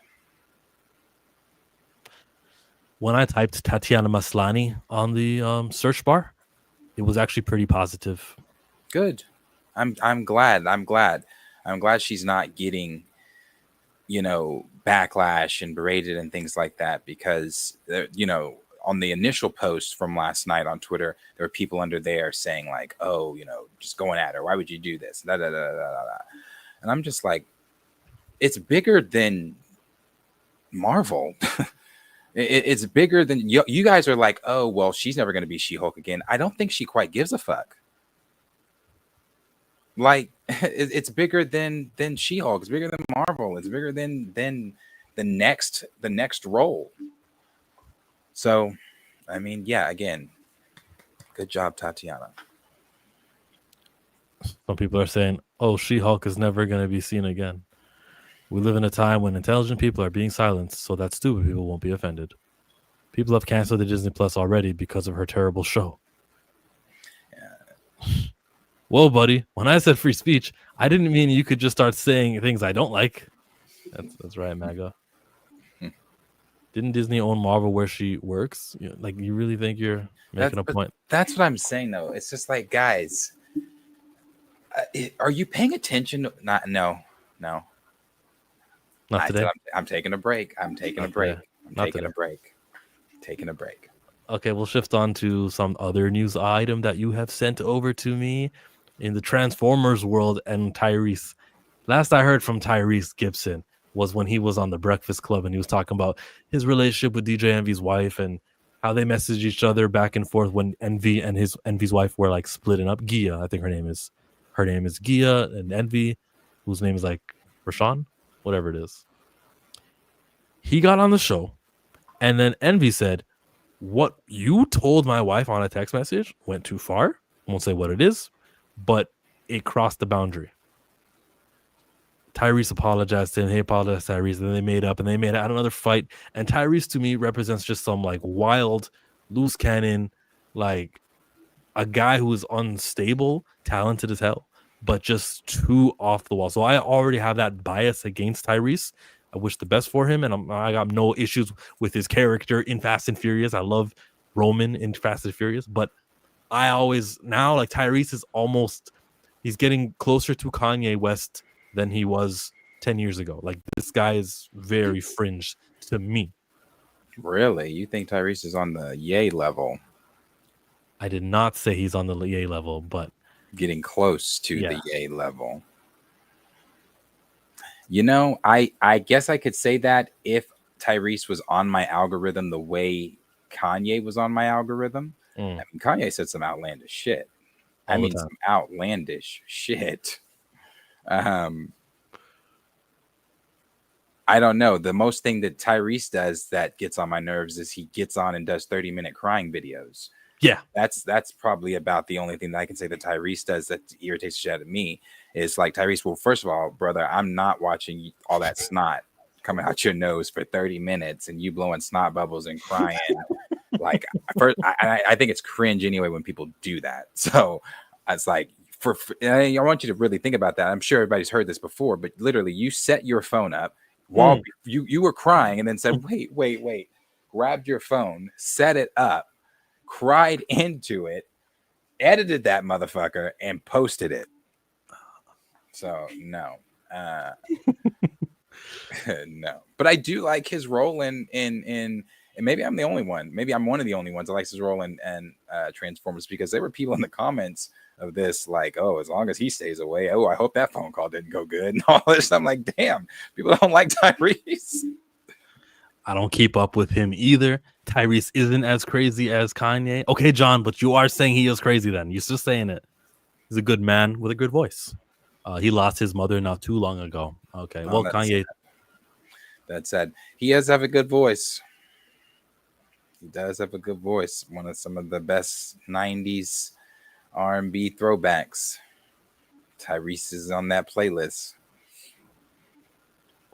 When I typed Tatiana Maslany on the search bar, it was actually pretty positive. Good. I'm glad. I'm glad she's not getting, backlash and berated and things like that, because on the initial post from last night on Twitter, there were people under there saying like, oh, just going at her. Why would you do this? Da, da, da, da, da, da. And I'm just like, it's bigger than Marvel. It's bigger than you guys are like, oh, well, she's never going to be She-Hulk again. I don't think she quite gives a fuck. Like, it's bigger than She-Hulk. It's bigger than Marvel. It's bigger than the next role. So, I mean, yeah, again, good job, Tatiana. Some people are saying, oh, She-Hulk is never going to be seen again. We live in a time when intelligent people are being silenced so that stupid people won't be offended. People have canceled the Disney Plus already because of her terrible show. Yeah. Whoa, buddy. When I said free speech, I didn't mean you could just start saying things I don't like. That's right, MAGA. Didn't Disney own Marvel where she works? You really think you're making a point? That's what I'm saying, though. It's just like, guys, are you paying attention? No. Not today. I'm taking a break. I'm taking a break. Taking a break. Okay, we'll shift on to some other news item that you have sent over to me in the Transformers world. And Tyrese, last I heard from Tyrese Gibson was when he was on the Breakfast Club, and he was talking about his relationship with DJ Envy's wife and how they messaged each other back and forth when Envy and Envy's wife were like splitting up. Gia, I think her name is Gia, and Envy, whose name is like Rashawn, whatever it is. He got on the show, and then Envy said, what you told my wife on a text message went too far. I won't say what it is, but it crossed the boundary. Tyrese apologized to him. He apologized to Tyrese. Then they made up, and they made out another fight. And Tyrese, to me, represents just some like wild, loose cannon, like a guy who is unstable, talented as hell, but just too off the wall. So I already have that bias against Tyrese. I wish the best for him, and I got no issues with his character in Fast and Furious. I love Roman in Fast and Furious, but I always now like Tyrese is he's getting closer to Kanye West than he was 10 years ago. Like, this guy is very fringe to me. Really? You think Tyrese is on the Ye level? I did not say he's on the Ye level, but getting close to the Ye level. I guess I could say that if Tyrese was on my algorithm the way Kanye was on my algorithm. I mean, Kanye said some outlandish shit. Some outlandish shit. I don't know. The most thing that Tyrese does that gets on my nerves is he gets on and does 30-minute crying videos. Yeah, that's probably about the only thing that I can say that Tyrese does that irritates the shit out of me. Is like, Tyrese, well, first of all, brother, I'm not watching all that snot coming out your nose for 30 minutes and you blowing snot bubbles and crying. Like, first, I think it's cringe anyway when people do that. So it's like, I want you to really think about that. I'm sure everybody's heard this before, but literally, you set your phone up while you were crying and then said, wait, grabbed your phone, set it up, cried into it, edited that motherfucker, and posted it. So no, no. But I do like his role in, and maybe I'm the only one. Maybe I'm one of the only ones that likes his role in Transformers, because there were people in the comments of this like, oh, as long as he stays away, oh, I hope that phone call didn't go good and all this. I'm like, damn, people don't like Tyrese. I don't keep up with him either. Tyrese isn't as crazy as Kanye. Okay, John, but you are saying he is crazy then. You're just saying it. He's a good man with a good voice. He lost his mother not too long ago. Okay, well, Kanye. That said, he does have a good voice. He does have a good voice. One of some of the best 90s R&B throwbacks. Tyrese is on that playlist.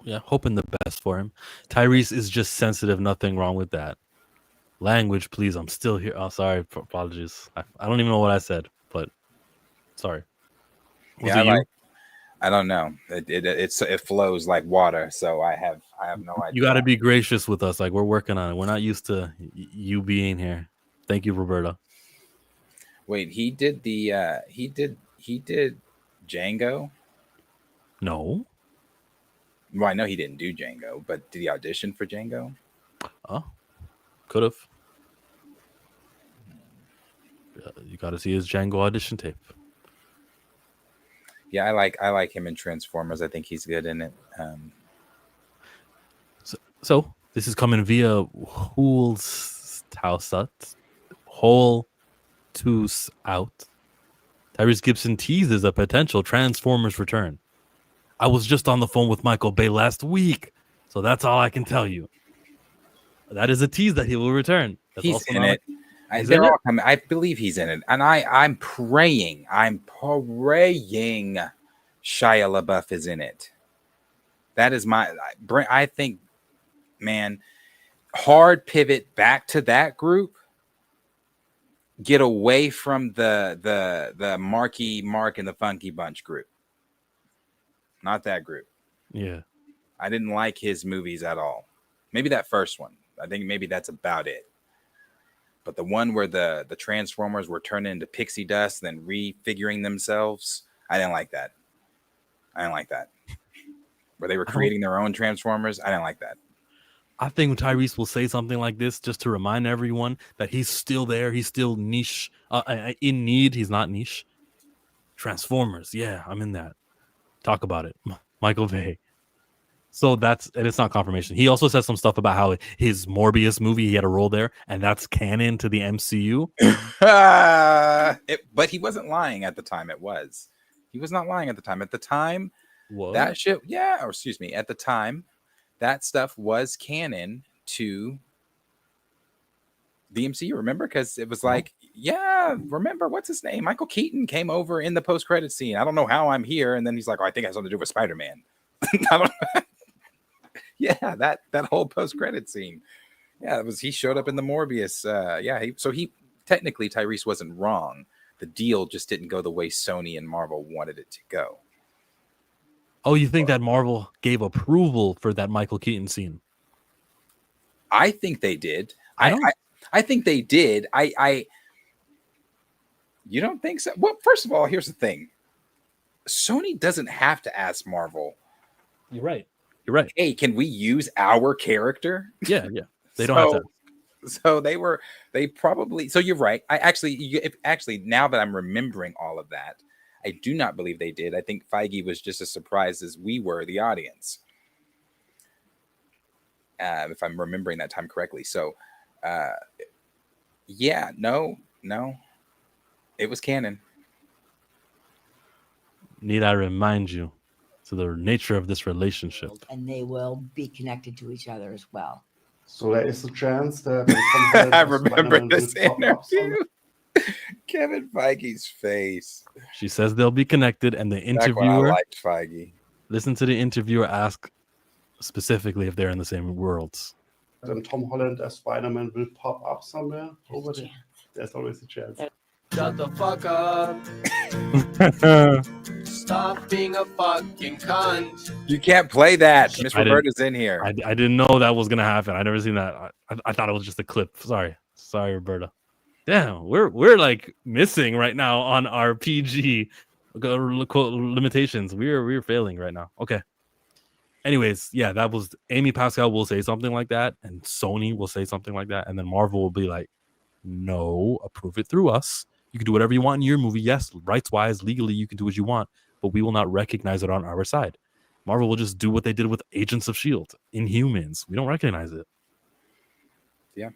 Yeah, hoping the best for him. Tyrese is just sensitive. Nothing wrong with that. Language, please. I'm still here. Oh, sorry. Apologies. I don't even know what I said, but sorry. Was Yeah, it you? I don't know. It flows like water, so I have no idea. You got to be gracious with us. Like, we're working on it. We're not used to you being here. Thank you, Roberta. Wait, he did Django? No. Well, I know he didn't do Django, but did he audition for Django? Oh, could have. You got to see his Django audition tape. Yeah, I like him in Transformers. I think he's good in it. So this is coming via Hulstausat. Whole Toos out. Tyrese Gibson teases a potential Transformers return. I was just on the phone with Michael Bay last week, so that's all I can tell you. That is a tease that he will return. That's He's also in not it. He's They're in it? all coming. I believe he's in it, and I'm praying Shia LaBeouf is in it. That is I think, man, hard pivot back to that group. Get away from the Marky Mark and the Funky Bunch group. Not that group. Yeah. I didn't like his movies at all. Maybe that first one. I think maybe that's about it. But the one where the Transformers were turned into pixie dust and then refiguring themselves, I didn't like that. Where they were creating their own Transformers, I didn't like that. I think Tyrese will say something like this just to remind everyone that he's still there. He's still niche, in need. He's not niche. Transformers. Yeah, I'm in that. Talk about it. Michael Bay. So and it's not confirmation. He also said some stuff about how his Morbius movie, he had a role there, and that's canon to the MCU. But he wasn't lying at the time. He was not lying at the time. At the time, What? that shit, yeah, or excuse me, at the time, that stuff was canon to the MCU. Remember? Because it was like, yeah, remember, what's his name? Michael Keaton came over in the post-credit scene. I don't know how I'm here. And then he's like, oh, I think it has something to do with Spider-Man. Yeah, that whole post-credit scene. Yeah, he showed up in the Morbius. He technically, Tyrese wasn't wrong. The deal just didn't go the way Sony and Marvel wanted it to go. Oh, you think that Marvel gave approval for that Michael Keaton scene? I think they did. I think they did. You don't think so? Well, first of all, here's the thing. Sony doesn't have to ask Marvel. You're right. Hey, can we use our character? Yeah. They don't have to. So they probably. So you're right. Actually, now that I'm remembering all of that, I do not believe they did. I think Feige was just as surprised as we were, the audience. If I'm remembering that time correctly. So, no, it was canon. Need I remind you to the nature of this relationship? And they will be connected to each other as well. So there is a chance that I remember this interview. Kevin Feige's face. She says they'll be connected, and the Back when I interviewer liked Feige. listen to the interviewer ask specifically if they're in the same worlds. then Tom Holland as Spider-Man will pop up somewhere over there. There's always a chance. Shut the fuck up. Stop being a fucking cunt. You can't play that. Miss I didn't- Roberta's in here. I didn't know that was gonna happen. I never seen that. I thought it was just a clip. Sorry, Roberta. Damn, we're like missing right now on our PG limitations. We're failing right now. Okay. Anyways, yeah, that was Amy Pascal will say something like that, and Sony will say something like that, and then Marvel will be like, "No, approve it through us. You can do whatever you want in your movie. Yes, rights wise, legally, you can do what you want, but we will not recognize it on our side." Marvel will just do what they did with Agents of S.H.I.E.L.D. Inhumans. We don't recognize it. Yeah.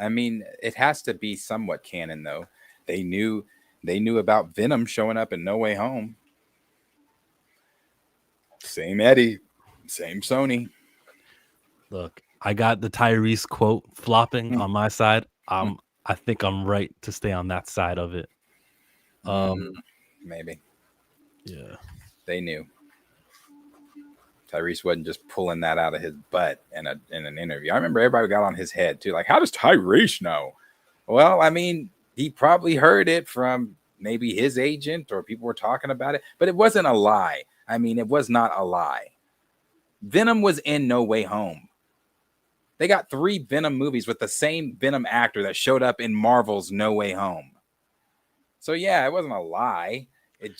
I mean, it has to be somewhat canon, though. They knew about Venom showing up in No Way Home. Same Eddie, same Sony. Look, I got the Tyrese quote flopping on my side. I I think I'm right to stay on that side of it. Maybe Yeah. they knew. Tyrese wasn't just pulling that out of his butt in an interview. I remember everybody got on his head too. Like, how does Tyrese know? Well, I mean, he probably heard it from maybe his agent or people were talking about it, but it wasn't a lie. I mean, it was not a lie. Venom was in No Way Home. They got 3 Venom movies with the same Venom actor that showed up in Marvel's No Way Home. So yeah, it wasn't a lie. It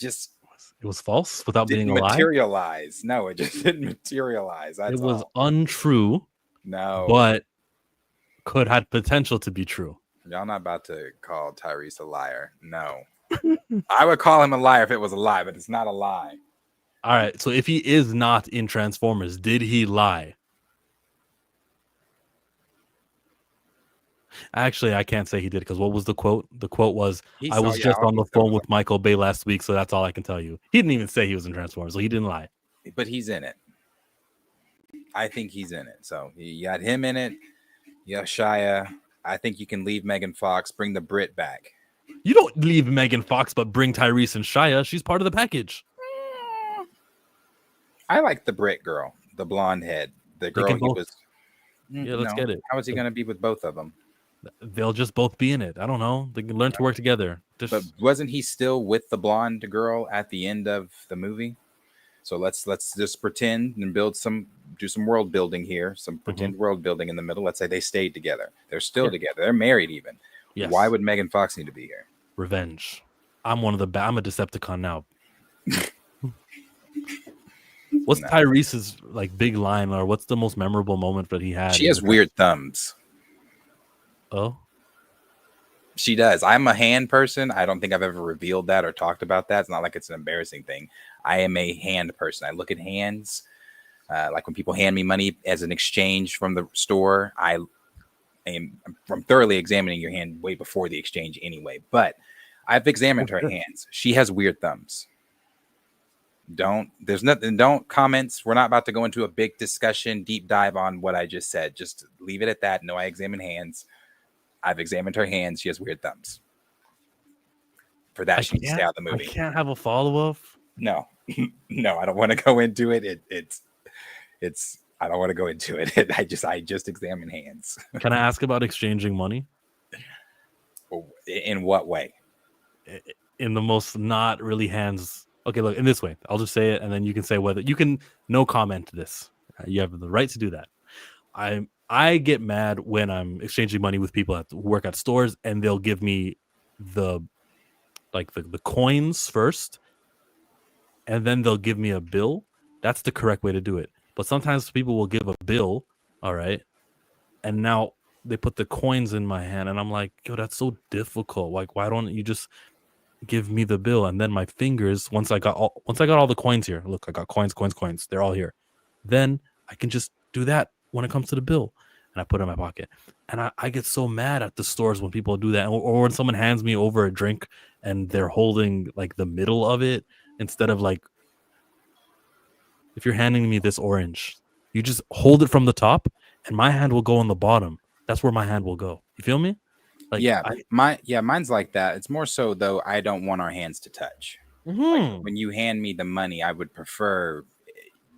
was false without didn't being a lie. materialize. No, it just didn't materialize. That's It was all. untrue, No, but could had potential to be true. y'all not about to call Tyrese a liar. No. I would call him a liar if it was a lie, but it's not a lie. All right. So if he is not in Transformers, did he lie? Actually, I can't say he did because what was the quote? The quote was, I was just on the phone with Michael Bay last week, so that's all I can tell you. He didn't even say he was in Transformers, so he didn't lie. But he's in it. I think he's in it. So you got him in it. Yeah, Shia. I think you can leave Megan Fox, bring the Brit back. You don't leave Megan Fox, but bring Tyrese and Shia. She's part of the package. I like the Brit girl, the blonde head, the girl he was. Yeah, let's get it. How is he going to be with both of them? They'll just both be in it. I don't know. They can learn to work together. But wasn't he still with the blonde girl at the end of the movie? So let's just pretend and do some world building here, some pretend world building in the middle. Let's say they stayed together. They're still together. They're married even. Yes. Why would Megan Fox need to be here? Revenge. I'm I'm a Decepticon now. What's Tyrese's like big line, or what's the most memorable moment that he had? She has weird thumbs. Oh, she does. I'm a hand person. I don't think I've ever revealed that or talked about that. It's not like it's an embarrassing thing. I am a hand person. I look at hands. Like when people hand me money as an exchange from the store, I'm thoroughly examining your hand way before the exchange anyway. But I've examined her hands. She has weird thumbs. Don't comments. We're not about to go into a big discussion, deep dive on what I just said. Just leave it at that. No, I examine hands. I've examined her hands. She has weird thumbs. For that, she needs to stay out of the movie. I can't have a follow-up. No, no, I don't want to go into it. It's. I don't want to go into it. I just examine hands. Can I ask about exchanging money? In what way? In the most not really hands. Okay, look, in this way. I'll just say it, and then you can say whether you can no comment to this. You have the right to do that. I get mad when I'm exchanging money with people who work at stores, and they'll give me the coins first, and then they'll give me a bill. That's the correct way to do it. But sometimes people will give a bill, all right, and now they put the coins in my hand, and I'm like, yo, that's so difficult. Like, why don't you just give me the bill? And then my fingers, once I got all the coins here, look, I got coins, they're all here. Then I can just do that when it comes to the bill, and I put it in my pocket. And I get so mad at the stores when people do that, or when someone hands me over a drink and they're holding like the middle of it instead of like, if you're handing me this orange, you just hold it from the top, and my hand will go on the bottom. That's where my hand will go. You feel me? Like, mine's like that. It's more so though. I don't want our hands to touch. Like, when you hand me the money, I would prefer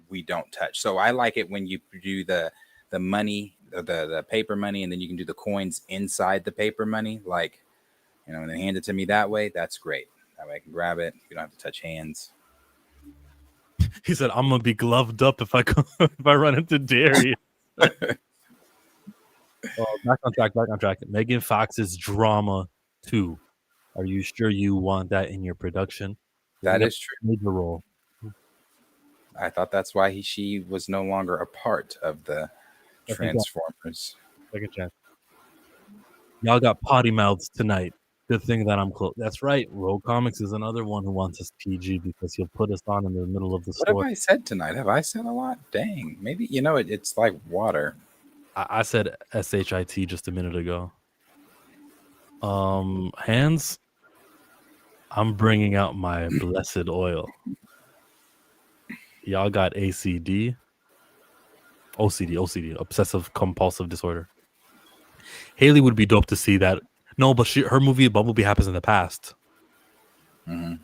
we don't touch. So I like it when you do the money, the paper money, and then you can do the coins inside the paper money. Like, and then hand it to me that way. That's great. That way I can grab it. You don't have to touch hands. He said, "I'm gonna be gloved up if I run into Dairy." Back on track. Megan Fox's drama 2. Are you sure you want that in your production? That is true. Major role. I thought that's why she was no longer a part of the Transformers. Second chance. Y'all got potty mouths tonight. Good thing that I'm close. That's right. Rogue Comics is another one who wants us PG because he'll put us on in the middle of the store. What have I said tonight? Have I said a lot? Dang. Maybe, it's like water. I said SHIT just a minute ago. Hands. I'm bringing out my blessed oil. Y'all got OCD, obsessive compulsive disorder. Haley would be dope to see that No, but her movie Bumblebee happens in the past. Mhm.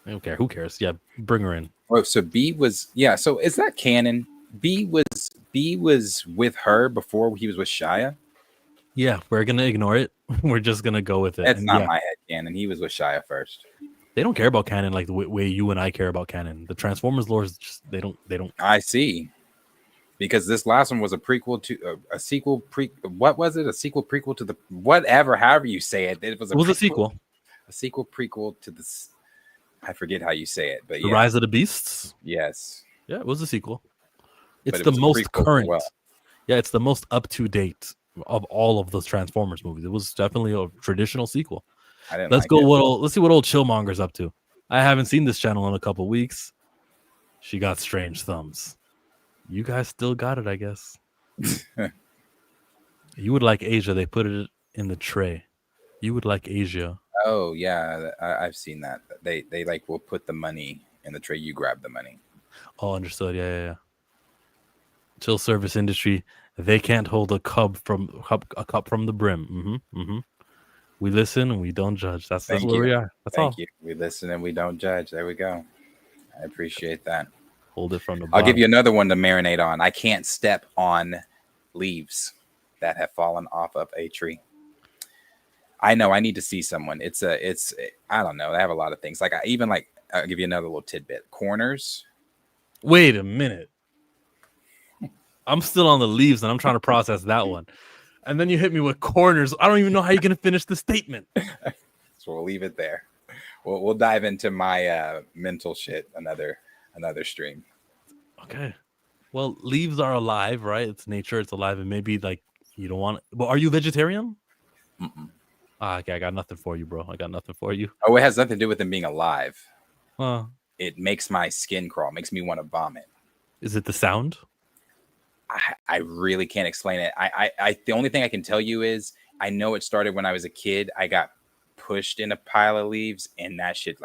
I don't care. Who cares? Yeah, bring her in. Oh, so B was So is that canon? B was with her before he was with Shia. Yeah, we're gonna ignore it. We're just gonna go with it. That's And not yeah, my head canon. He was with Shia first. they don't care about canon like the way you and I care about canon. The Transformers lore is just they don't. I see. Because this last one was a prequel to a sequel. What was it? A sequel prequel to the whatever, however you say it. It was It was a sequel. A sequel prequel to this. I forget how you say it, but The yeah. Rise of the Beasts. Yes. Yeah, it was a sequel. It's But it the was a most prequel as current. well. Yeah, it's the most up to date of all of those Transformers movies. It was definitely a traditional sequel. I didn't Let's like go. it. Let's see what old Chillmonger's up to. I haven't seen this channel in a couple weeks. She got strange thumbs. You guys still got it, I guess. You would like Asia. They put it in the tray. You would like Asia. Oh yeah, I've seen that. They like will put the money in the tray. You grab the money. Oh, understood. Yeah. Chill service industry. They can't hold a cup from the brim. We listen and we don't judge. That's Thank where you. we are. That's all. Thank you. We listen and we don't judge. There we go. I appreciate that. Hold it from the I'll bottom. give you another one to marinate on. I can't step on leaves that have fallen off of a tree. I know I need to see someone. I don't know. I have a lot of things. I'll give you another little tidbit. Corners. Wait a minute. I'm still on the leaves and I'm trying to process that one. And then you hit me with corners. I don't even know how you're gonna finish the statement. So we'll leave it there. We'll dive into my mental shit another stream. Okay. Well, leaves are alive, right? It's nature, it's alive, and maybe like you don't want it. Well, are you vegetarian? Mm-mm. Okay, I got nothing for you, bro. I got nothing for you. Oh, it has nothing to do with them being alive. It makes my skin crawl, makes me want to vomit. Is it the sound? I really can't explain it. I the only thing I can tell you is I know it started when I was a kid. I got pushed in a pile of leaves, and that shit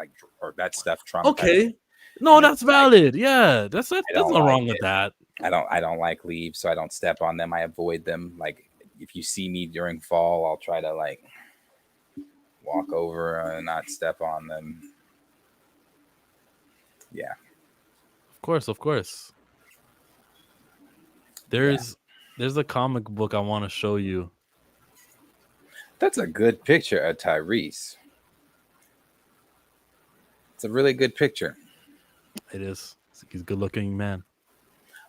that stuff traumatized. Okay, no, that's valid. Yeah, that's nothing wrong with that. I don't like leaves, so I don't step on them. I avoid them. Like if you see me during fall, I'll try to like walk over and not step on them. Yeah, Of course. There's a comic book I want to show you. That's a good picture of Tyrese. It's a really good picture. It is. He's a good looking man.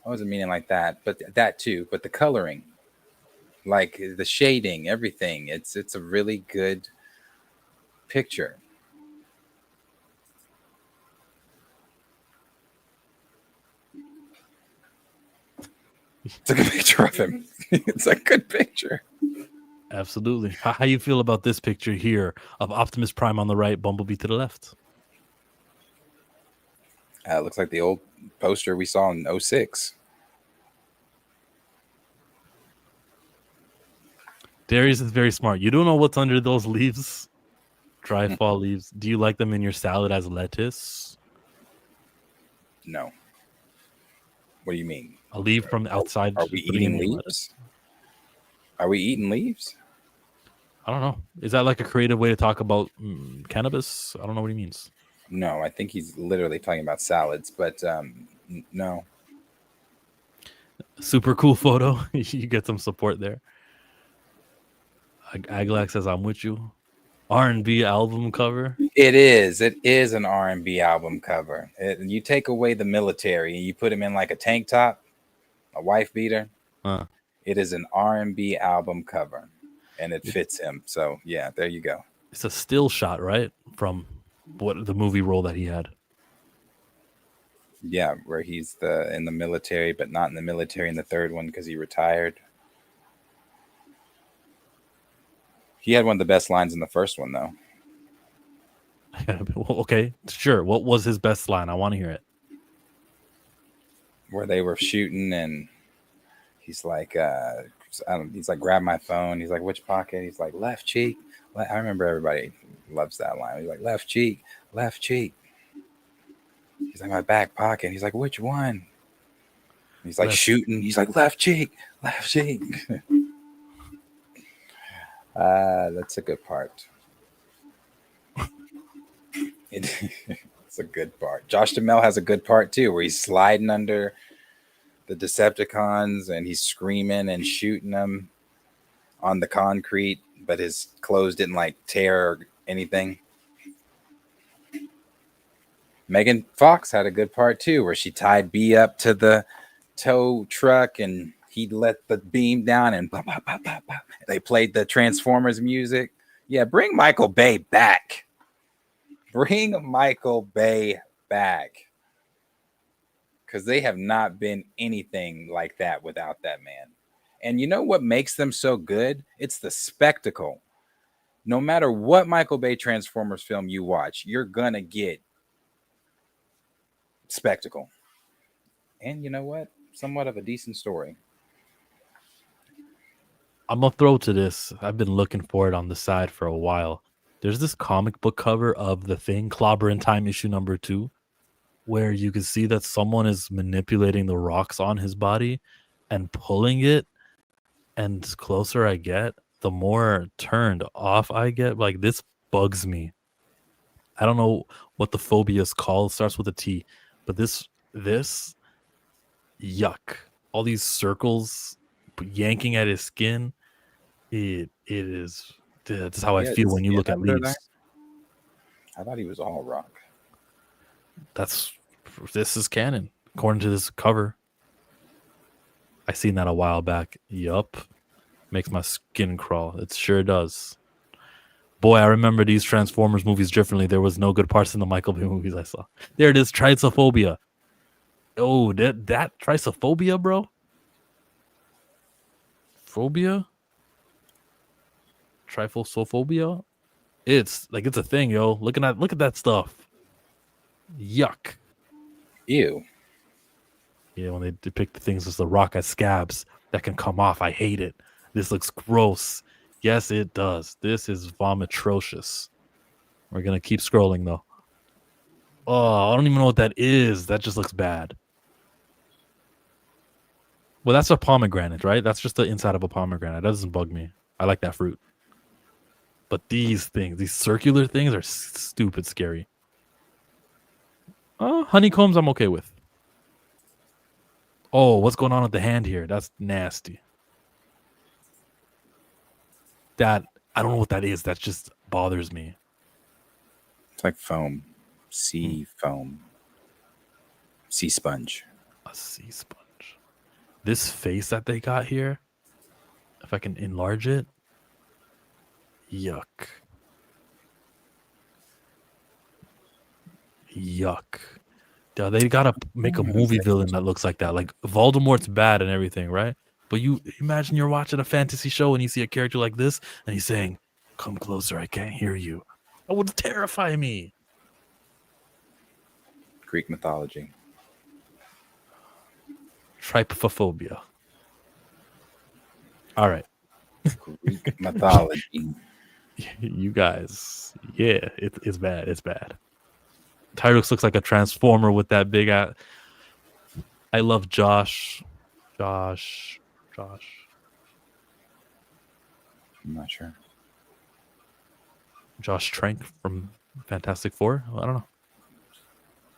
I wasn't meaning like that, but that too. But the coloring, like the shading, everything. It's a really good picture. It's a good picture of him. It's a good picture. Absolutely. How you feel about this picture here of Optimus Prime on the right, Bumblebee to the left? It looks like the old poster we saw in 06. Darius is very smart. You don't know what's under those leaves? Dry fall leaves. Do you like them in your salad as lettuce? No. What do you mean? A leaf from the outside. Are we eating leaves? Are we eating leaves? I don't know. Is that like a creative way to talk about cannabis? I don't know what he means. No, I think he's literally talking about salads, but no. Super cool photo. You get some support there. Aglax says, I'm with you. R&B album cover. It is an R&B album cover. You take away the military and you put him in like a tank top, a wife beater. It is an R&B album cover, and it fits him. So yeah, there you go. It's a still shot, right, from what the movie role that he had. Yeah, where he's in the military, but not in the military in the third one because he retired. He had one of the best lines in the first one, though. Okay, sure. What was his best line? I want to hear it. Where they were shooting, and he's like, he's like, grab my phone. He's like, which pocket? He's like, left cheek. I remember everybody loves that line. He's like, left cheek, left cheek. He's like, my back pocket. He's like, which one? He's like, shooting. He's like, left cheek, left cheek. That's a good part. It's a good part. Josh Duhamel has a good part too, where he's sliding under the Decepticons and he's screaming and shooting them on the concrete, but his clothes didn't like tear or anything. Megan Fox had a good part too, where she tied B up to the tow truck and he let the beam down and pop, pop, pop, pop, pop. They played the Transformers music. Yeah, bring Michael Bay back. Bring Michael Bay back. Because they have not been anything like that without that man. And you know what makes them so good? It's the spectacle. No matter what Michael Bay Transformers film you watch, you're going to get spectacle. And you know what? Somewhat of a decent story. I'm gonna throw to this. I've been looking for it on the side for a while. There's this comic book cover of The Thing, Clobber in Time issue number 2, where you can see that someone is manipulating the rocks on his body and pulling it. And the closer I get, the more turned off I get. Like, this bugs me. I don't know what the phobia is called. It starts with a T, but this yuck. All these circles yanking at his skin. It is. That's how I Yeah, feel when you skin look at under leaves. there. I thought he was all rock. This is canon according to this cover. I seen that a while back. Yup. Makes my skin crawl. It sure does. Boy, I remember these Transformers movies differently. There was no good parts in the Michael Bay movies I saw. There it is, Trisophobia. Oh, that Trisophobia, bro? Phobia? Tryphosophobia? It's a thing, yo. Look at that stuff. Yuck. Ew. Yeah, when they depict the things as the rock as scabs that can come off, I hate it. This looks gross. Yes, it does. This is vomitrocious. We're gonna keep scrolling though. Oh, I don't even know what that is. That just looks bad. Well, that's a pomegranate, right? That's just the inside of a pomegranate. That doesn't bug me. I like that fruit. But these things, these circular things, are stupid scary. Honeycombs, I'm okay with. Oh, what's going on with the hand here? That's nasty. That, I don't know what that is. That just bothers me. It's like foam. Sea foam. Sea sponge. A sea sponge. This face that they got here, if I can enlarge it, yuck. Yuck. Yeah, they gotta make a movie villain that looks like that. Like, Voldemort's bad and everything, right? But you imagine you're watching a fantasy show and you see a character like this and he's saying, "Come closer, I can't hear you." That would terrify me. Greek mythology. Trypophobia. All right. Greek mythology. You guys, yeah, it's bad. It's bad. Tyrux looks like a transformer with that big ass. I love Josh. I'm not sure. Josh Trank from Fantastic Four. I don't know.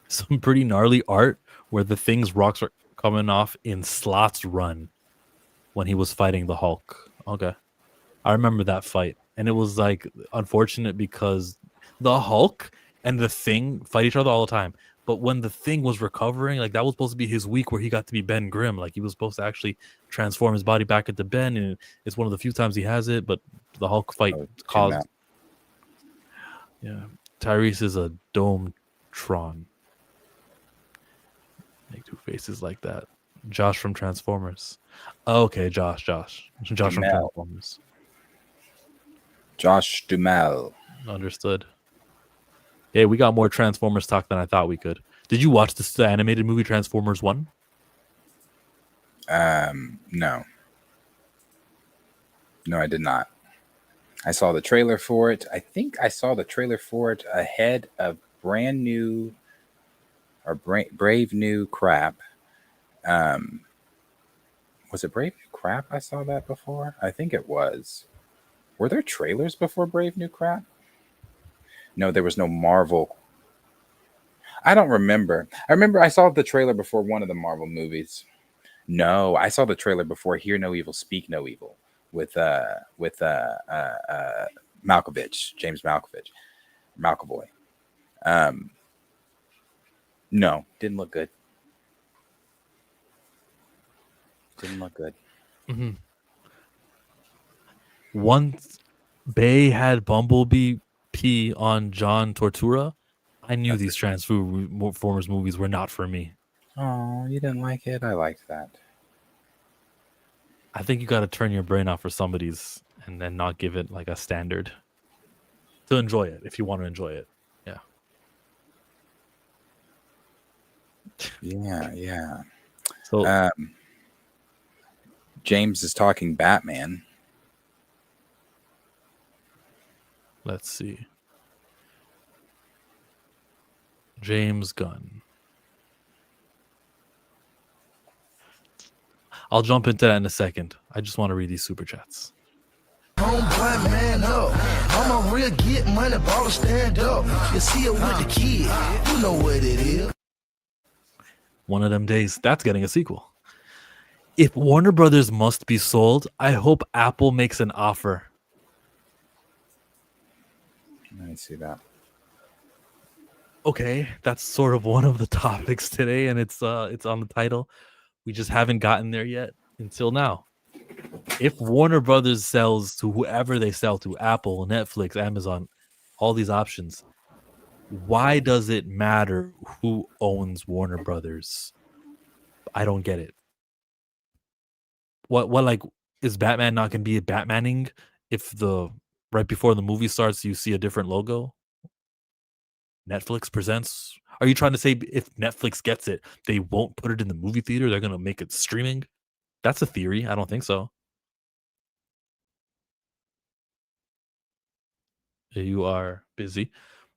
Some pretty gnarly art where the thing's rocks are coming off in Slot's run when he was fighting the Hulk. Okay. I remember that fight. And it was like unfortunate because the Hulk and the Thing fight each other all the time. But when the Thing was recovering, like, that was supposed to be his week where he got to be Ben Grimm. Like, he was supposed to actually transform his body back into Ben, and it's one of the few times he has it. But the Hulk fight caused. Yeah, Tyrese is a Dometron. Make two faces like that. Josh from Transformers. Okay, Josh from Transformers. Josh Duhamel. Understood. Hey, we got more Transformers talk than I thought we could. Did you watch the animated movie Transformers 1? No. No, I did not. I saw the trailer for it. I think I saw the trailer for it ahead of brand new or Brave New Crap. Was it Brave New Crap? I saw that before. I think it was. Were there trailers before Brave New Crap? No, there was no Marvel. I don't remember. I remember I saw the trailer before one of the Marvel movies. No, I saw the trailer before Hear No Evil, Speak No Evil with Malkovich, James Malkovich, Malcovoy. No, didn't look good. Didn't look good. Mm-hmm. Once Bay had Bumblebee pee on John Tortura, I knew these Transformers movies were not for me. Oh, you didn't like it? I liked that. I think you got to turn your brain off for some of these and then not give it like a standard to enjoy it if you want to enjoy it. Yeah. Yeah. So James is talking Batman. let's see. James Gunn. I'll jump into that in a second. I just want to read these super chats. Homeboy, man up. I'm a real get money, baller, stand up. You see it with the kid. You know what it is. One of them days, that's getting a sequel. If Warner Brothers must be sold, I hope Apple makes an offer. Let me see that. Okay, that's sort of one of the topics today, and it's on the title. We just haven't gotten there yet until now. If Warner Brothers sells to whoever they sell to, Apple, Netflix, Amazon, all these options, why does it matter who owns Warner Brothers? I don't get it. What like is Batman not going to be a Batmaning if the right before the movie starts you see a different logo? Netflix presents. Are you trying to say if Netflix gets it, they won't put it in the movie theater? They're going to make it streaming? That's a theory. I don't think so. You are busy.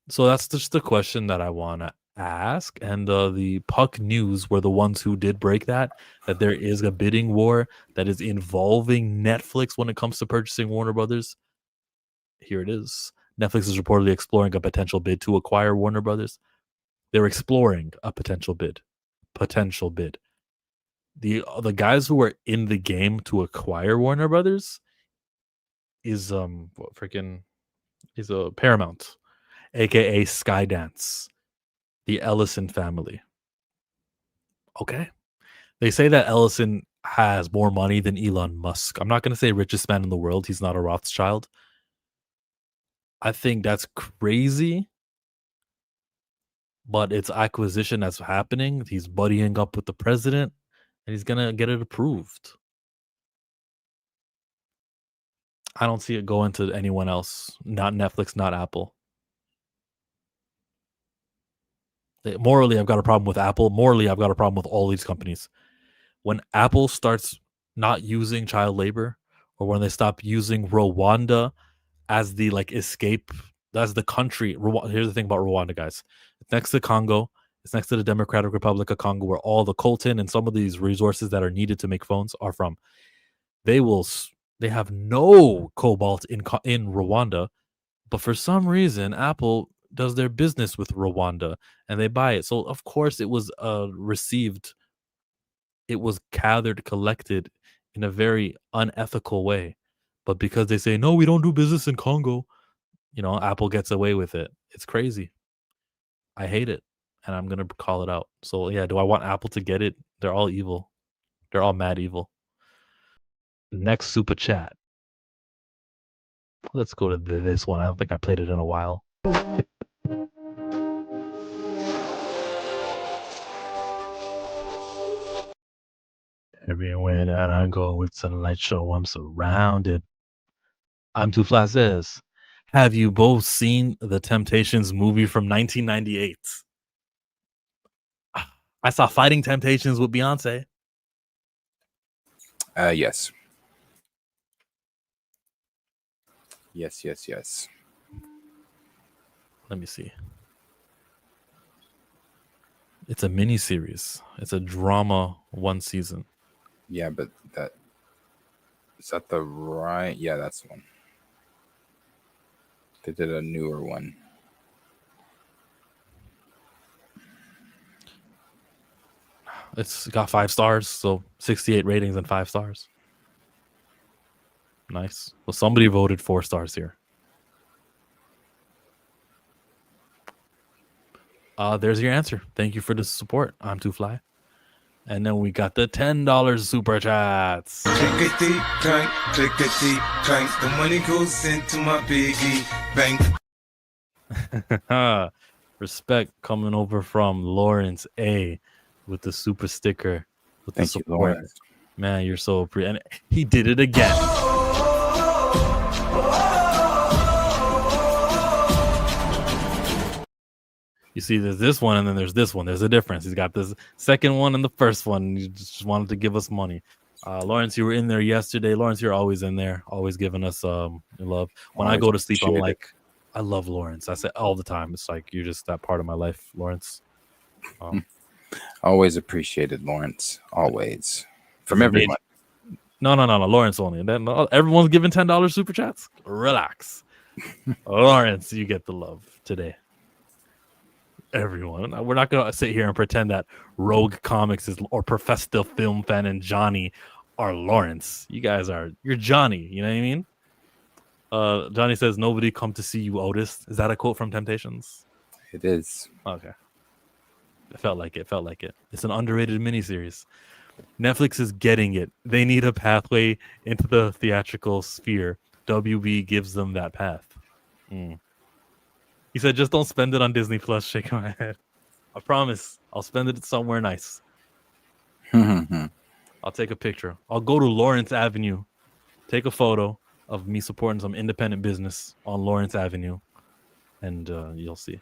So that's just the question that I want to ask. And the Puck News were the ones who did break that there is a bidding war that is involving Netflix when it comes to purchasing Warner Brothers. Here it is. Netflix is reportedly exploring a potential bid to acquire Warner Brothers. They're exploring a potential bid. The guys who are in the game to acquire Warner Brothers is Paramount, aka Skydance, the Ellison family. Okay. They say that Ellison has more money than Elon Musk. I'm not going to say richest man in the world. He's not a Rothschild. I think that's crazy. But it's acquisition that's happening. He's buddying up with the president and he's going to get it approved. I don't see it going to anyone else. Not Netflix, not Apple. Morally, I've got a problem with Apple. Morally, I've got a problem with all these companies. When Apple starts not using child labor, or when they stop using Rwanda as the escape, that's the country. Here's the thing about Rwanda, guys. It's next to Congo. It's next to the Democratic Republic of Congo, where all the coltan and some of these resources that are needed to make phones are from. They have no cobalt in Rwanda, but for some reason, Apple does their business with Rwanda and they buy it. So of course it was received. It was collected in a very unethical way. But because they say, no, we don't do business in Congo, Apple gets away with it. It's crazy. I hate it. And I'm going to call it out. So yeah, do I want Apple to get it? They're all evil. They're all mad evil. Next super chat. Let's go to this one. I don't think I played it in a while. Everywhere that I go, it's a light show. I'm surrounded. I'm Two Flazes. Have you both seen the Temptations movie from 1998? I saw Fighting Temptations with Beyonce. Yes. Yes. Let me see. It's a mini series. It's a drama, one season. Yeah, but is that the right? Yeah, that's the one. They did a newer one. It's got 5 stars, so 68 ratings and 5 stars. Nice. Well, somebody voted 4 stars here. There's your answer. Thank you for the support. I'm Too Fly. And then we got the $10 super chats. Clickety clank, clickety clank. The money goes into my piggy bank. Respect coming over from Lawrence A with the super sticker. With Thank the you, support. Lawrence. Man, you're so and he did it again. You see, there's this one and then there's this one. There's a difference. He's got this second one and the first one. He just wanted to give us money. Lawrence, you were in there yesterday. Lawrence, you're always in there, always giving us your love. When I go to sleep, I'm like, I love Lawrence. I say all the time. It's like you're just that part of my life, Lawrence. Always appreciated, Lawrence. Always. From everyone. No. Lawrence only. And then everyone's giving $10 super chats. Relax. Lawrence, you get the love today. Everyone. We're not going to sit here and pretend that Rogue Comics is or Professor the Film Fan and Johnny are Lawrence. You guys are, you're Johnny. You know what I mean? Johnny says, nobody come to see you, Otis. Is that a quote from Temptations? It is. Okay. It felt like it. It's an underrated miniseries. Netflix is getting it. They need a pathway into the theatrical sphere. WB gives them that path. He said, just don't spend it on Disney Plus. Shaking my head. I promise. I'll spend it somewhere nice. I'll take a picture. I'll go to Lawrence Avenue, take a photo of me supporting some independent business on Lawrence Avenue, and you'll see.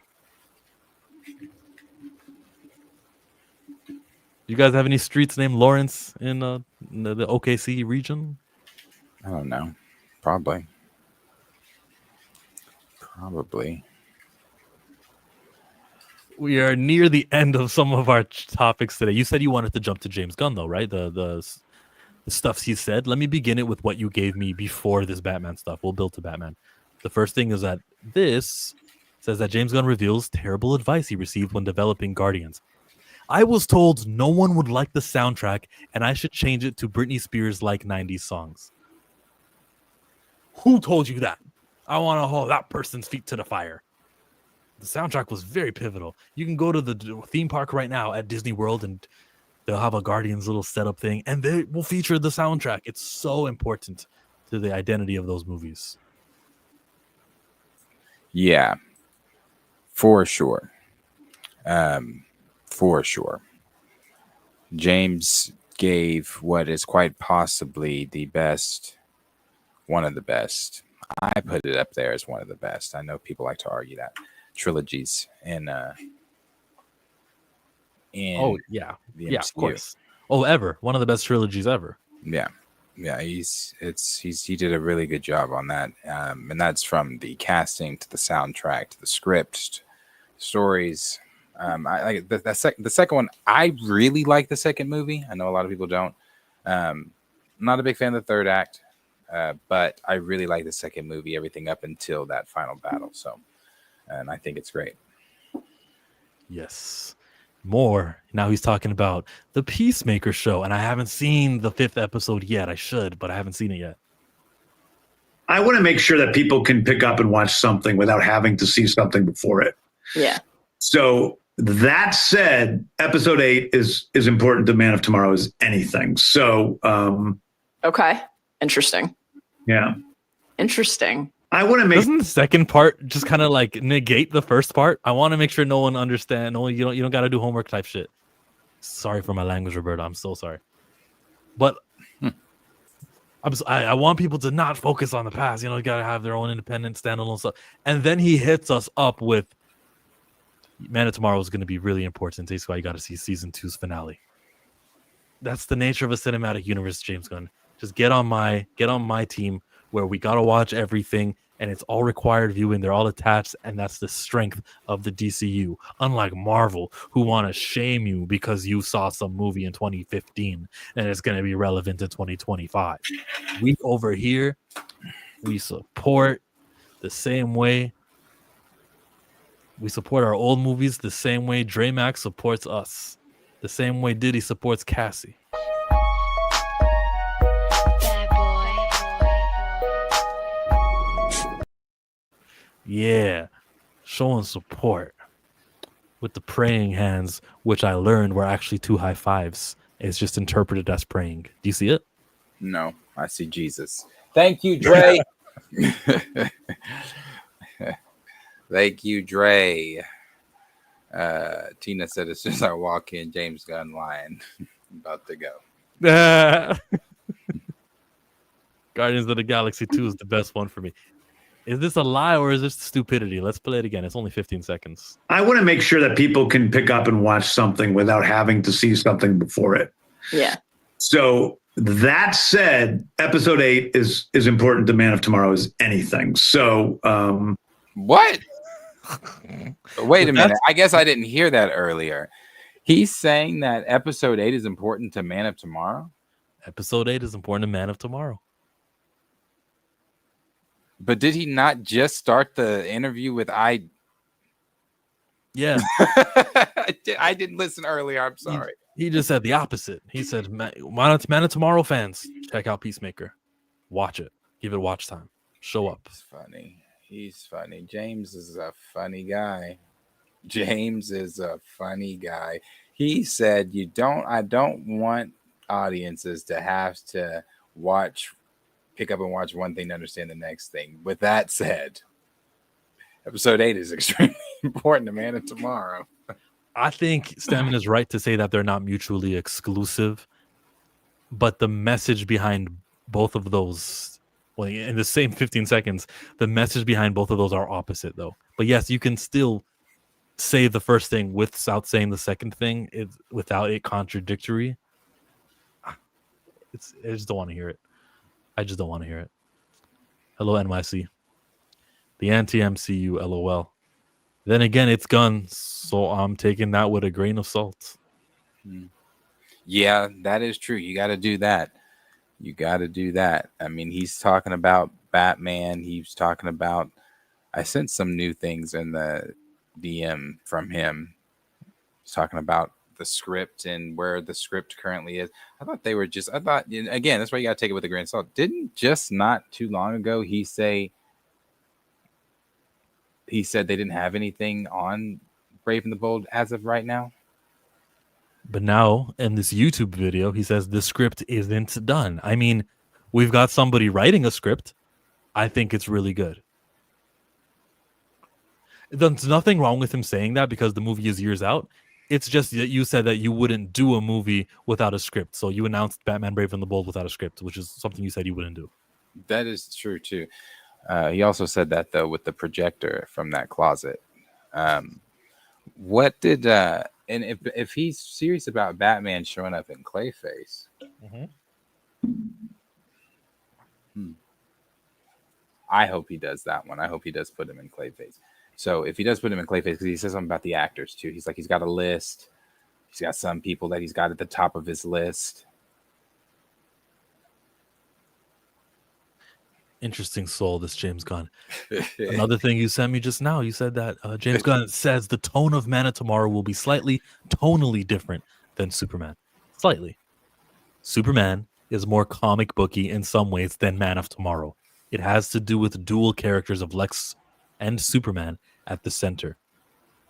You guys have any streets named Lawrence in the OKC region? I don't know. Probably. We are near the end of some of our topics today. You said you wanted to jump to James Gunn, though, right? The stuff he said. Let me begin it with what you gave me before this Batman stuff. We'll build to Batman. The first thing is that this says that James Gunn reveals terrible advice he received when developing Guardians. I was told no one would like the soundtrack and I should change it to Britney Spears like 90s songs. Who told you that? I want to hold that person's feet to the fire. The soundtrack was very pivotal. You can go to the theme park right now at Disney World and they'll have a Guardians little setup thing and they will feature the soundtrack. It's so important to the identity of those movies. Yeah, for sure. For sure. James gave what is quite possibly the best, one of the best. I put it up there as one of the best. I know people like to argue that. Trilogies in oh yeah, yeah, of course. Oh, ever one of the best trilogies ever. Yeah, he did a really good job on that, and that's from the casting to the soundtrack to the script, stories. I like the second one. I really like the second movie. I know a lot of people don't. I'm not a big fan of the third act, but I really like the second movie. Everything up until that final battle. So. And I think it's great. Yes. More. Now he's talking about the Peacemaker show. And I haven't seen the 5th episode yet. I should, but I haven't seen it yet. I want to make sure that people can pick up and watch something without having to see something before it. Yeah. So that said, episode 8 is important to Man of Tomorrow as anything. So okay. Interesting. Yeah. Interesting. I want to make. Doesn't the second part just kind of like negate the first part? I want to make sure no one understands. No, you don't got to do homework type shit. Sorry for my language, Roberto. I'm so sorry. But I want people to not focus on the past. You got to have their own independent, standalone stuff. And then he hits us up with Man of Tomorrow is going to be really important. That's why you got to see season 2's finale. That's the nature of a cinematic universe, James Gunn. Just get on my team. Where we got to watch everything and it's all required viewing. They're all attached, and that's the strength of the DCU. Unlike Marvel, who want to shame you because you saw some movie in 2015 and it's going to be relevant in 2025. We over here, we support the same way We support our old movies the same way Dramax supports us, the same way Diddy supports Cassie. Yeah, showing support with the praying hands, which I learned were actually 2 high fives. It's just interpreted as praying. Do you see it? No, I see Jesus. Thank you, Dre. Thank you, Dre. Tina said as soon as I walk in, James Gunn line. About to go. Guardians of the Galaxy 2 is the best one for me. Is this a lie or is this stupidity? Let's play it again. It's only 15 seconds. I want to make sure that people can pick up and watch something without having to see something before it. Yeah. So that said, episode 8 is important to Man of Tomorrow as anything. So what? Wait a minute. I guess I didn't hear that earlier. He's saying that episode 8 is important to Man of Tomorrow? Episode 8 is important to Man of Tomorrow. But did he not just start the interview with Yeah. I didn't listen earlier. I'm sorry. He just said the opposite. He said, Man of Tomorrow fans, check out Peacemaker. Watch it. Give it watch time. Show up. It's funny. He's funny. James is a funny guy. James is a funny guy. He said, I don't want audiences to have to pick up and watch one thing to understand the next thing. With that said, episode 8 is extremely important to Man of Tomorrow. I think Stammen is right to say that they're not mutually exclusive, but the message behind both of those, well, in the same 15 seconds, the message behind both of those are opposite, though. But yes, you can still say the first thing without saying the second thing, without it contradictory. I just don't want to hear it. I just don't want to hear it. Hello, NYC. The anti-MCU, LOL. Then again, it's Gunn, so I'm taking that with a grain of salt. Yeah, that is true. You got to do that. I mean, he's talking about Batman. He's talking about... I sent some new things in the DM from him. He's talking about the script and where the script currently is. I thought, again, that's why you got to take it with a grain of salt. Didn't just not too long ago he said they didn't have anything on Brave and the Bold as of right now? But now in this YouTube video, he says the script isn't done. I mean, we've got somebody writing a script. I think it's really good. There's nothing wrong with him saying that because the movie is years out. It's just that you said that you wouldn't do a movie without a script. So you announced Batman Brave and the Bold without a script, which is something you said you wouldn't do. That is true, too. He also said that, though, with the projector from that closet. What did... and if he's serious about Batman showing up in Clayface... I hope he does that one. I hope he does put him in Clayface. So if he does put him in Clayface, because he says something about the actors too. He's like, he's got a list. He's got some people that he's got at the top of his list. Interesting soul, this James Gunn. Another thing you sent me just now, you said that James Gunn says the tone of Man of Tomorrow will be slightly tonally different than Superman. Slightly. Superman is more comic booky in some ways than Man of Tomorrow. It has to do with dual characters of Lex and Superman at the center.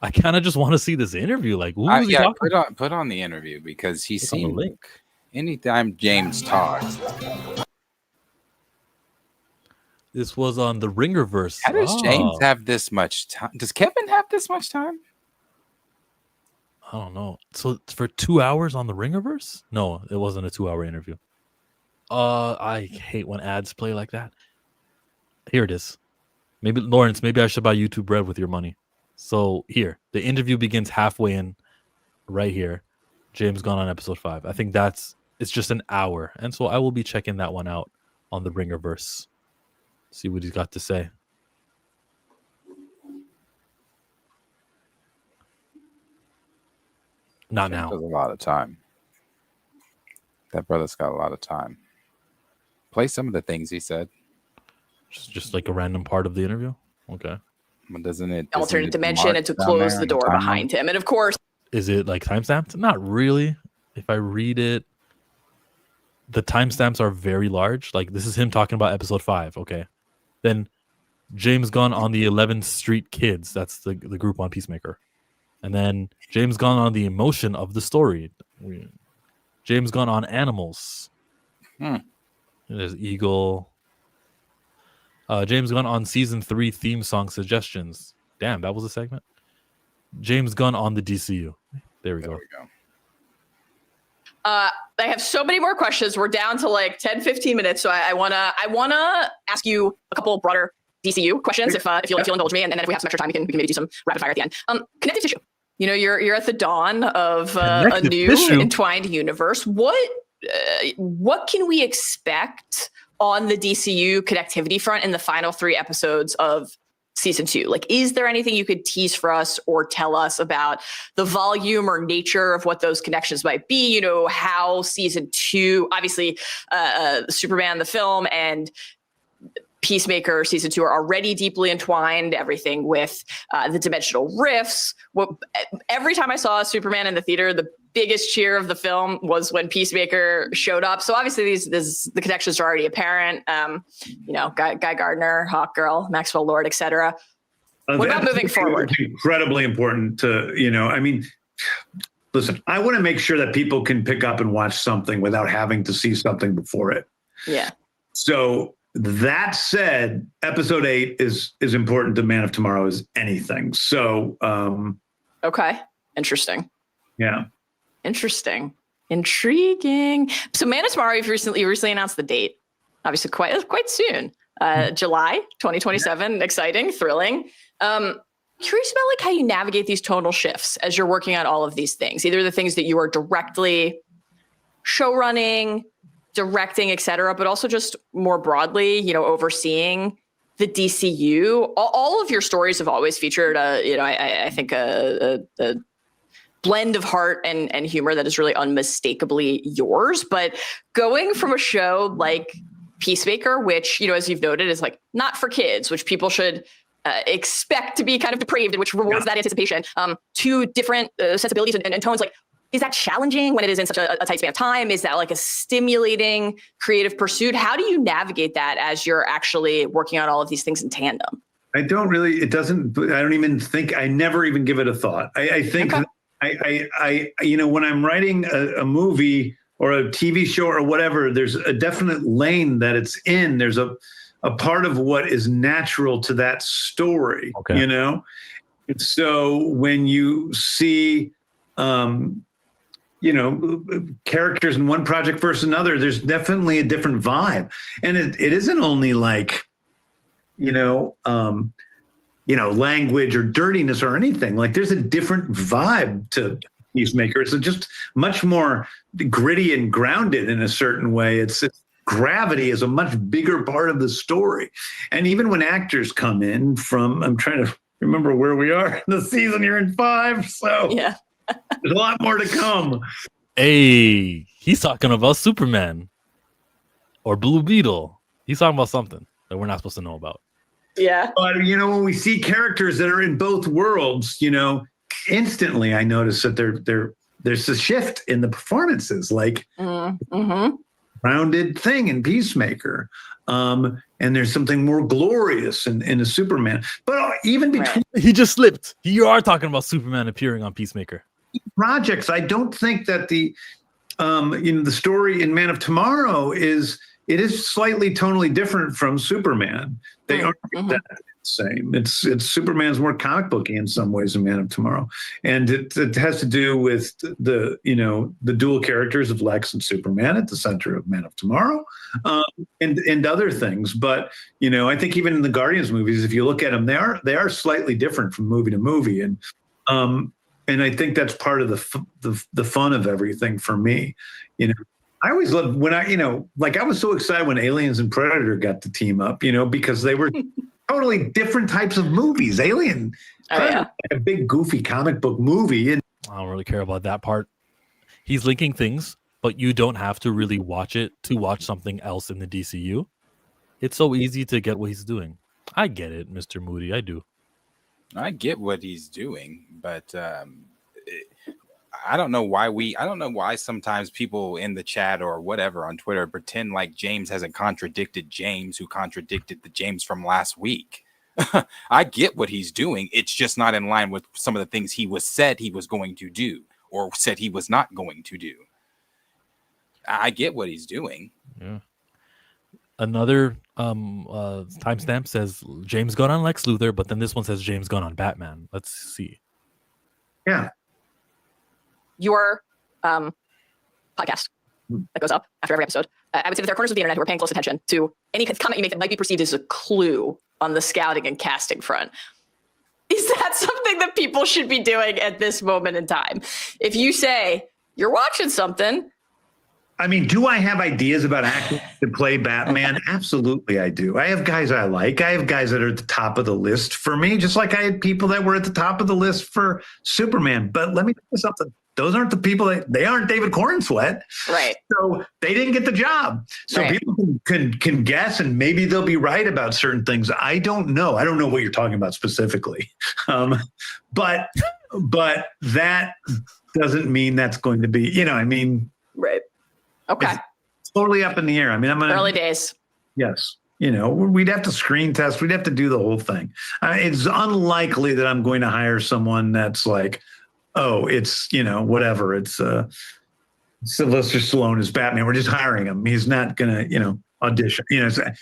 I kind of just want to see this interview. Like, who is he talking? Put on the interview because he seemed anytime James talks. This was on the Ringerverse. How does James have this much time? Does Kevin have this much time? I don't know. So for 2 hours on the Ringerverse? No, it wasn't a 2-hour interview. I hate when ads play like that. Here it is. Maybe Lawrence, maybe I should buy YouTube Red with your money. So here, the interview begins halfway in, right here. James Gunn on episode 5. I think it's just an hour, and so I will be checking that one out on the Ringerverse. See what he's got to say. Not now. There's a lot of time. That brother's got a lot of time. Play some of the things he said. Just like a random part of the interview? Okay. But doesn't it alternate isn't it dimension marked and to down close there the in door timeline? behind him. And of course, Is it like timestamped? Not really. If I read it, the timestamps are very large. Like this is him talking about episode 5. Okay. Then James Gunn on the 11th Street Kids. That's the group on Peacemaker. And then James Gunn on the emotion of the story. James Gunn on animals. There's Eagle. James Gunn on season 3 theme song suggestions. Damn, that was a segment. James Gunn on the DCU. There we go. I have so many more questions. We're down to like 10, 15 minutes. So I wanna ask you a couple broader DCU questions if you'll indulge me, and then if we have some extra time, we can maybe do some rapid fire at the end. Connective tissue. You know, you're at the dawn of a new entwined universe. What can we expect on the DCU connectivity front in the final 3 episodes of season 2? Like, is there anything you could tease for us or tell us about the volume or nature of what those connections might be? You know, how season 2, obviously, Superman, the film, and Peacemaker season 2 are already deeply entwined, everything with the dimensional rifts. Every time I saw Superman in the theater, the biggest cheer of the film was when Peacemaker showed up. So obviously the connections are already apparent. You know, Guy Gardner, Hawkgirl, Maxwell Lord, etc. What about moving forward? Incredibly important to, you know, I mean, listen, I want to make sure that people can pick up and watch something without having to see something before it. Yeah. So that said, episode 8 is important to Man of Tomorrow as anything. So, okay. Interesting. Yeah. Interesting. Intriguing. So Man of Tomorrow, you recently announced the date. Obviously quite soon. July 2027. Exciting, thrilling. Curious about like how you navigate these tonal shifts as you're working on all of these things, either the things that you are directly show running, directing, etc., but also just more broadly, you know, overseeing the DCU. All of your stories have always featured I think a blend of heart and humor that is really unmistakably yours. But going from a show like Peacemaker, which, you know, as you've noted, is like not for kids, which people should expect to be kind of depraved, and which rewards that anticipation, to different sensibilities and tones. Like, is that challenging when it is in such a tight span of time? Is that like a stimulating creative pursuit? How do you navigate that as you're actually working on all of these things in tandem? I don't even think, I never even give it a thought. I think, okay. You know, when I'm writing a movie or a TV show or whatever, there's a definite lane that it's in. There's a part of what is natural to that story, okay. You know? And so when you see, you know, characters in one project versus another, there's definitely a different vibe. And it isn't only like, you know, language or dirtiness or anything. Like, there's a different vibe to Peacemaker. It's just much more gritty and grounded in a certain way. It's gravity is a much bigger part of the story. And even when actors come in from, I'm trying to remember where we are in the season, you're in 5. So yeah. There's a lot more to come. Hey, he's talking about Superman or Blue Beetle. He's talking about something that we're not supposed to know about. Yeah. But, you know, when we see characters that are in both worlds, you know, instantly I notice that there's a shift in the performances, like rounded thing in Peacemaker. And there's something more glorious in a Superman. But even between... He just slipped. You are talking about Superman appearing on Peacemaker. Projects, I don't think that the story in Man of Tomorrow is slightly tonally different from Superman. They aren't that same. It's Superman's more comic booky in some ways than Man of Tomorrow, and it has to do with the dual characters of Lex and Superman at the center of Man of Tomorrow, and other things. But you know, I think even in the Guardians movies, if you look at them, they are slightly different from movie to movie, and I think that's part of the fun of everything for me. You know, I always loved when I was so excited when Aliens and Predator got to team up, you know, because they were totally different types of movies. Alien, a big goofy comic book movie. And I don't really care about that part. He's linking things, but you don't have to really watch it to watch something else in the DCU. It's so easy to get what he's doing. I get it, Mr. Moody. I do. I get what he's doing, but I don't know why sometimes people in the chat or whatever on Twitter pretend like James hasn't contradicted James, who contradicted the James from last week. I get what he's doing. It's just not in line with some of the things he said he was going to do or said he was not going to do. I get what he's doing. Yeah. Another timestamp says James Gunn on Lex Luthor, but then this one says James Gunn on Batman. Let's see. Yeah. Your podcast that goes up after every episode. I would say that there are corners of the internet who are paying close attention to any comment you make that might be perceived as a clue on the scouting and casting front. Is that something that people should be doing at this moment in time? If you say you're watching something. I mean, do I have ideas about actors to play Batman? Absolutely, I do. I have guys I like. I have guys that are at the top of the list for me, just like I had people that were at the top of the list for Superman. But let me tell you something. Those aren't the people they aren't David Cornsweet. Right. So they didn't get the job. So right. People can guess, and maybe they'll be right about certain things. I don't know. I don't know what you're talking about specifically. But that doesn't mean that's going to be, I mean. Right. Okay. It's totally up in the air. I mean, early days. Yes. We'd have to screen test. We'd have to do the whole thing. It's unlikely that I'm going to hire someone that's like, oh, it's, whatever. It's Sylvester Stallone as Batman. We're just hiring him. He's not going to, audition.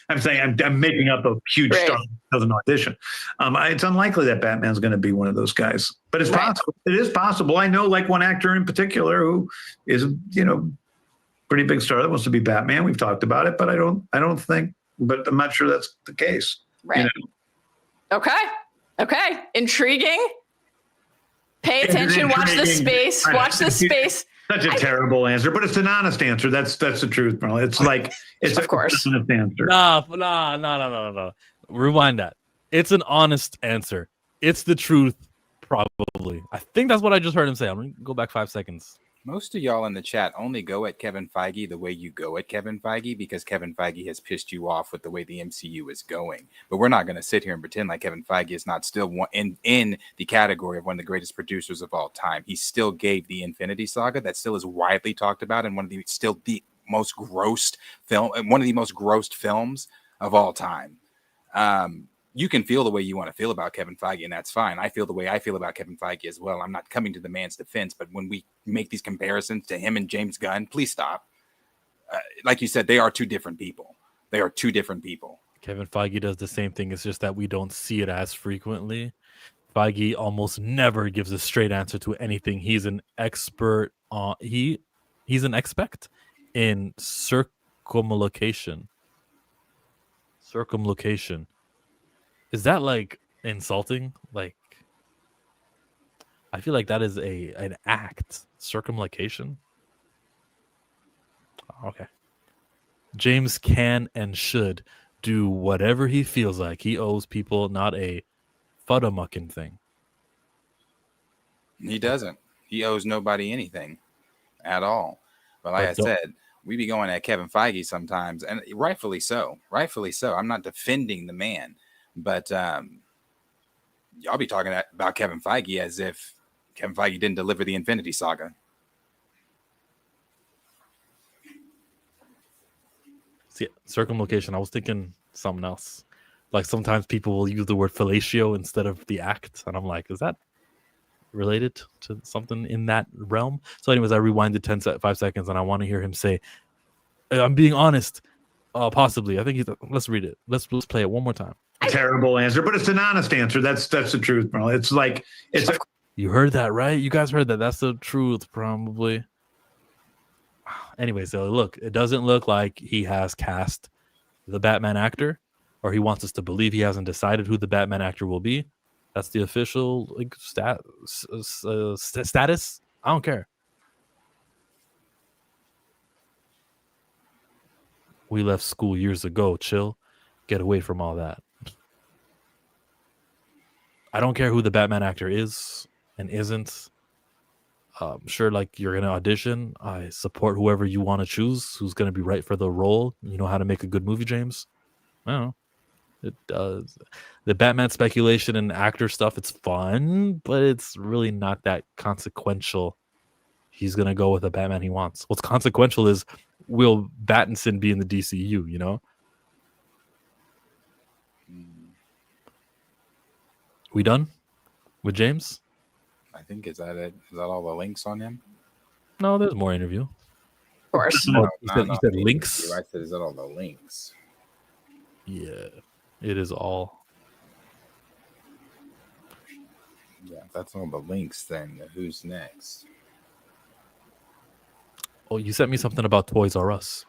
I'm saying I'm making up a huge star that doesn't audition. It's unlikely that Batman's going to be one of those guys, but it's possible. It is possible. I know like one actor in particular who is, pretty big star that wants to be Batman. We've talked about it, but I don't think, but I'm not sure that's the case. Right. Okay. Intriguing. Pay attention. Watch this space. Watch this space. Such a terrible answer, but it's an honest answer. That's the truth, bro. It's like it's of course an honest answer. No. Rewind that. It's an honest answer. It's the truth, probably. I think that's what I just heard him say. I'm gonna go back 5 seconds. Most of y'all in the chat only go at Kevin Feige the way you go at Kevin Feige because Kevin Feige has pissed you off with the way the MCU is going. But we're not going to sit here and pretend like Kevin Feige is not still in the category of one of the greatest producers of all time. He still gave the Infinity Saga that still is widely talked about and one of the most grossed films of all time. You can feel the way you want to feel about Kevin Feige, and that's fine. I feel the way I feel about Kevin Feige as well. I'm not coming to the man's defense, but when we make these comparisons to him and James Gunn, please stop. Like you said, they are two different people. Kevin Feige does the same thing. It's just that we don't see it as frequently. Feige almost never gives a straight answer to anything. He's an expert on he's an expert in circumlocution. Is that like insulting? Like, I feel like that is an act. Circumlocution. Okay. James can and should do whatever he feels like. He owes people not a fuddamucking thing. He doesn't. He owes nobody anything at all. But like I said, we be going at Kevin Feige sometimes, and rightfully so. I'm not defending the man. But y'all be talking about Kevin Feige as if Kevin Feige didn't deliver the Infinity Saga. See, circumlocution. I was thinking something else. Like sometimes people will use the word fellatio instead of the act. And I'm like, is that related to something in that realm? So anyways, I rewinded 5 seconds and I want to hear him say, I'm being honest. Possibly. I think let's read it. Let's play it one more time. Terrible answer, but it's an honest answer. That's the truth, bro. It's like you heard that, right? You guys heard that. That's the truth, probably. Anyway, so look, it doesn't look like he has cast the Batman actor, or he wants us to believe he hasn't decided who the Batman actor will be. That's the official status. I don't care. We left school years ago. Chill. Get away from all that. I don't care who the Batman actor is and isn't. Sure, like you're going to audition. I support whoever you want to choose, who's going to be right for the role. You know how to make a good movie, James? I don't know. It does. The Batman speculation and actor stuff, it's fun, but it's really not that consequential. He's gonna go with the Batman he wants. What's consequential is, will Battinson be in the DCU? You know, we done with James? I think is that it? Is that all the links on him? No, there's more interview. Of course. Oh, you said the links? interview. I said, is that all the links? Yeah, it is all. Yeah, if that's all the links, then who's next? Oh, you sent me something about Toys R Us,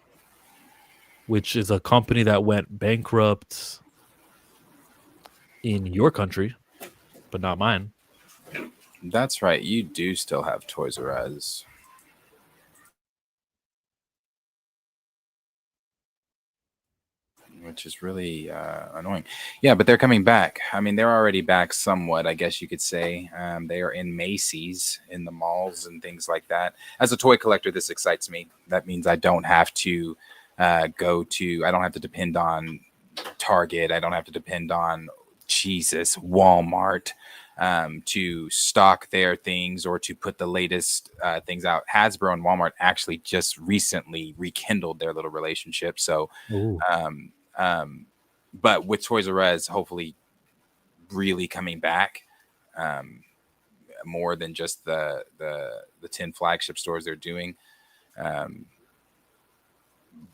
which is a company that went bankrupt in your country, but not mine. That's right. You do still have Toys R Us. Which is really annoying. Yeah, but they're coming back. I mean, they're already back somewhat, I guess you could say. They are in Macy's, in the malls and things like that. As a toy collector, this excites me. That means I don't have to I don't have to depend on Target. I don't have to depend on, Walmart to stock their things or to put the latest things out. Hasbro and Walmart actually just recently rekindled their little relationship. So, but with Toys R Us, hopefully really coming back, more than just the 10 flagship stores they're doing.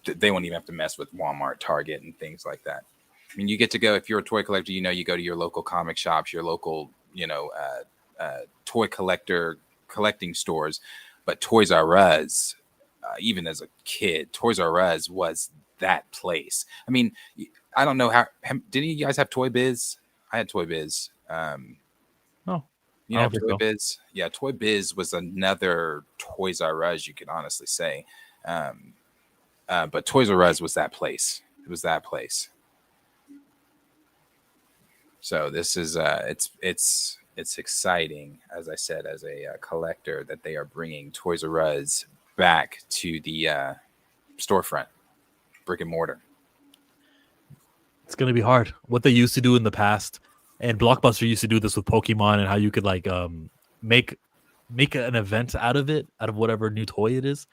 They won't even have to mess with Walmart, Target, and things like that. I mean, you get to go, if you're a toy collector, you go to your local comic shops, your local, toy collecting stores. But Toys R Us, even as a kid, Toys R Us was that place. I mean, I don't know how did you guys have Toy Biz? I had Toy Biz. No. You know, Toy Biz? Yeah, Toy Biz was another Toys R Us, you could honestly say. But Toys R Us was that place. It was that place. So this is it's exciting, as I said, as a collector, that they are bringing Toys R Us back to the storefront, brick and mortar. It's gonna be hard. What they used to do in the past, and Blockbuster used to do this with Pokemon, and how you could like make an event out of it, out of whatever new toy it is.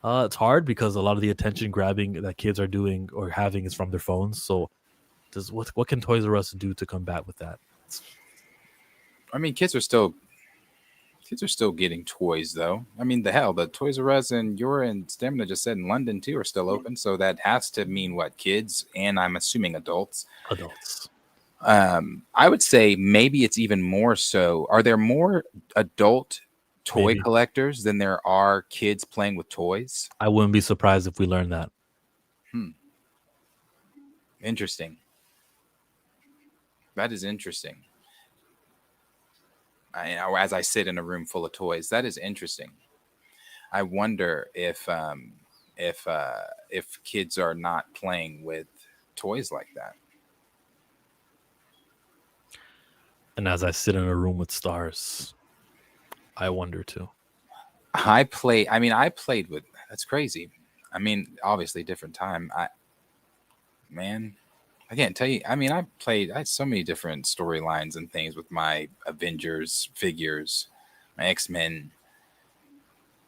It's hard because a lot of the attention grabbing that kids are doing or having is from their phones. So, what can Toys R Us do to combat with that? I mean, kids are still getting toys, though. I mean, the Toys R Us and Stamina just said in London too are still open. So that has to mean what, kids, and I'm assuming adults. Adults. I would say maybe it's even more so. Are there more adult toy collectors than there are kids playing with toys? I wouldn't be surprised if we learned that. Interesting. That is interesting. As I sit in a room full of toys, that is interesting. I wonder if kids are not playing with toys like that. And as I sit in a room with stars, I wonder too. I played with, that's crazy. I mean, obviously different time. I can't tell you. I mean, I had so many different storylines and things with my Avengers figures, my X-Men.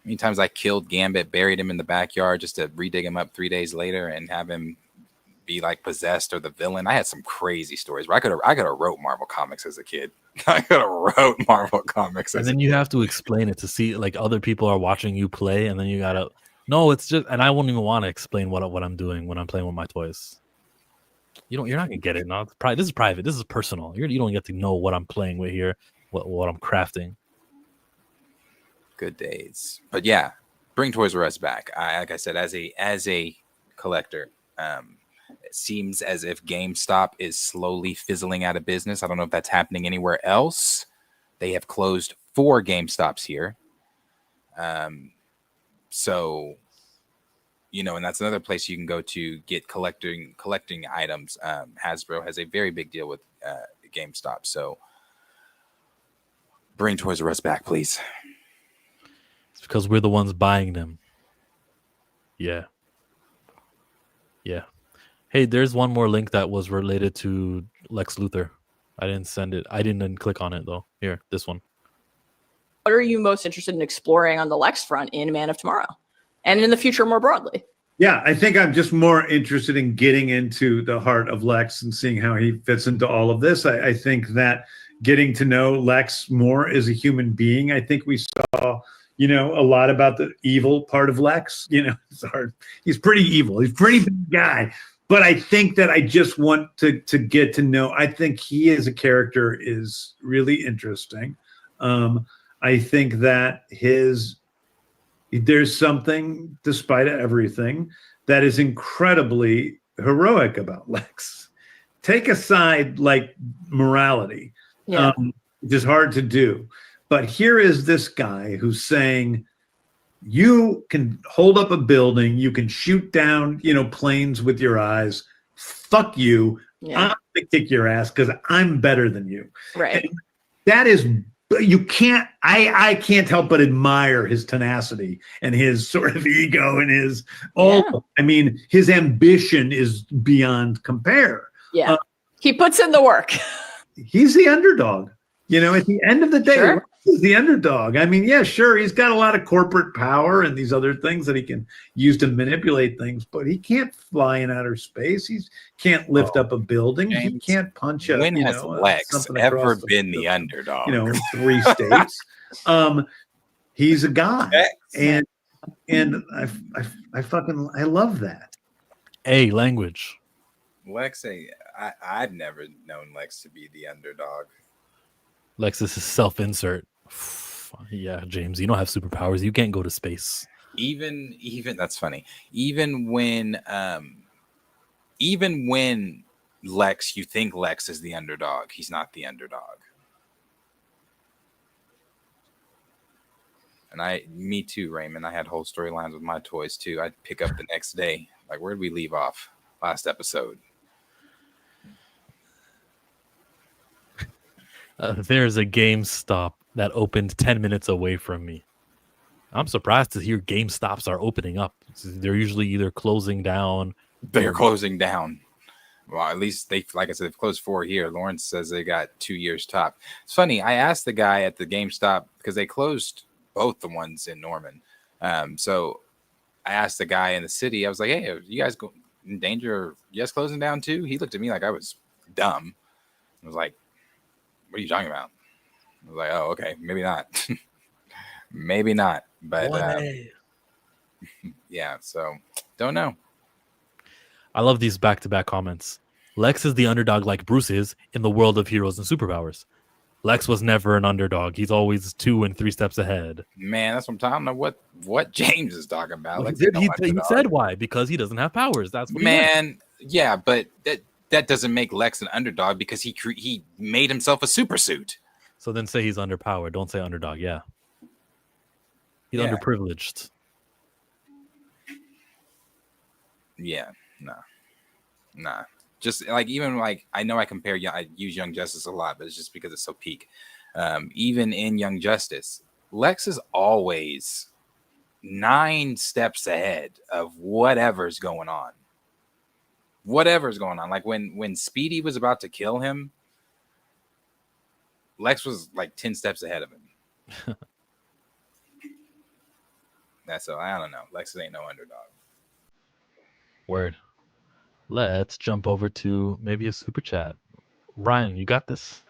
Many times I killed Gambit, buried him in the backyard just to redig him up 3 days later and have him be like possessed or the villain. I had some crazy stories where I could have wrote Marvel comics as a kid. I could have wrote Marvel comics. And then you have to explain it to see, like, other people are watching you play, and then you gotta. No, it's just, and I won't even want to explain what I'm doing when I'm playing with my toys. You're not gonna get it. No, this is private. This is personal. You don't get to know what I'm playing with here, what I'm crafting. Good days. But yeah, bring Toys R Us back. Like I said, as a collector, it seems as if GameStop is slowly fizzling out of business. I don't know if that's happening anywhere else. They have closed 4 GameStops here. So, and that's another place you can go to get collecting items. Hasbro has a very big deal with GameStop. So bring Toys R Us back, please. It's because we're the ones buying them. Yeah. Hey, there's one more link that was related to Lex Luthor. I didn't send it. I didn't click on it though. Here, this one. What are you most interested in exploring on the Lex front in Man of Tomorrow, and in the future more broadly? Yeah, I think I'm just more interested in getting into the heart of Lex and seeing how he fits into all of this. I think that getting to know Lex more as a human being, I think we saw, a lot about the evil part of Lex. It's hard. He's pretty evil. He's a pretty big guy. But I think that I just want to get to know. I think he as a character is really interesting. I think that there's something, despite everything, that is incredibly heroic about Lex. Take aside like morality, which is hard to do. But here is this guy who's saying, you can hold up a building, you can shoot down, planes with your eyes. Fuck you. Yeah. I'm gonna kick your ass because I'm better than you. Right. And that is, you can't, I can't help but admire his tenacity and his sort of ego and his his ambition is beyond compare. Yeah. He puts in the work. He's the underdog. At the end of the day, Sure. He's the underdog. I mean, yeah, sure, he's got a lot of corporate power and these other things that he can use to manipulate things, but he can't fly in outer space. He can't lift up a building. James, he can't punch a. When has Lex something ever across been the underdog? 3 states. He's a guy, and I love that. A language. Lex, I've never known Lex to be the underdog. Lex is self-insert. Yeah, James, you don't have superpowers. You can't go to space. Even that's funny. Even when Lex, you think Lex is the underdog, he's not the underdog. And me too, Raymond. I had whole storylines with my toys too. I'd pick up the next day. Like, where did we leave off last episode? There's a GameStop that opened 10 minutes away from me. I'm surprised to hear GameStops are opening up. They're usually either closing down. They're closing down. Well, at least like I said, they've closed 4 here. Lawrence says they got 2 years top. It's funny. I asked the guy at the GameStop because they closed both the ones in Norman. So I asked the guy in the city. I was like, "Hey, are you guys in danger? Are you guys closing down too?" He looked at me like I was dumb. I was like, "What are you talking about?" I was like, "Oh, okay, maybe not, maybe not." But yeah, so don't know. I love these back-to-back comments. Lex is the underdog like Bruce is in the world of heroes and superpowers. Lex was never an underdog. He's always 2 and 3 steps ahead. Man, that's what I'm talking. I don't know what James is talking about. Lex He said why? Because he doesn't have powers. That's what yeah, but that doesn't make Lex an underdog because he made himself a super suit. So then say he's underpowered. Don't say underdog. Yeah. He's underprivileged. Yeah, nah. Just like even like I know I use Young Justice a lot, but it's just because it's so peak. Even in Young Justice, Lex is always 9 steps ahead of whatever's going on. Like when Speedy was about to kill him, Lex was like 10 steps ahead of him. That's so I don't know. Lex ain't no underdog. Word. Let's jump over to maybe a super chat. Ryan, you got this?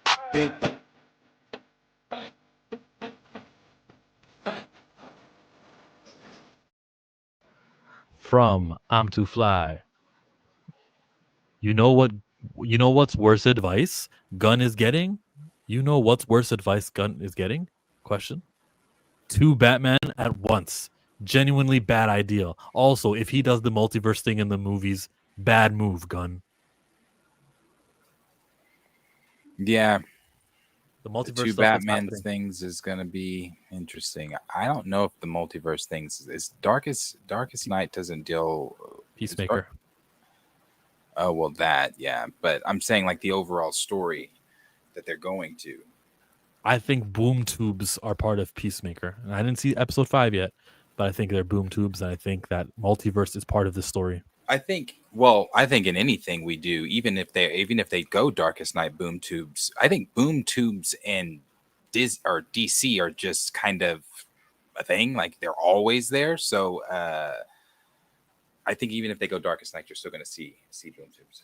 From I'm Too Fly. You know what's worse advice Gunn is getting? You know what's worse advice Gunn is getting? Question. 2 Batman at once. Genuinely bad idea. Also, if he does the multiverse thing in the movies, bad move, Gunn. Yeah. The multiverse the 2 stuff Batman things is gonna be interesting. I don't know if the multiverse things is Darkest Night doesn't deal Peacemaker. Oh well, that yeah, but I'm saying like the overall story that they're going to. I think boom tubes are part of Peacemaker. And I didn't see episode 5 yet, but I think they're boom tubes, and I think that multiverse is part of the story. I think in anything we do, even if they go Darkest Night boom tubes, I think boom tubes and DC are just kind of a thing. Like they're always there. So I think even if they go Darkest Night, you're still going to see boom tubes.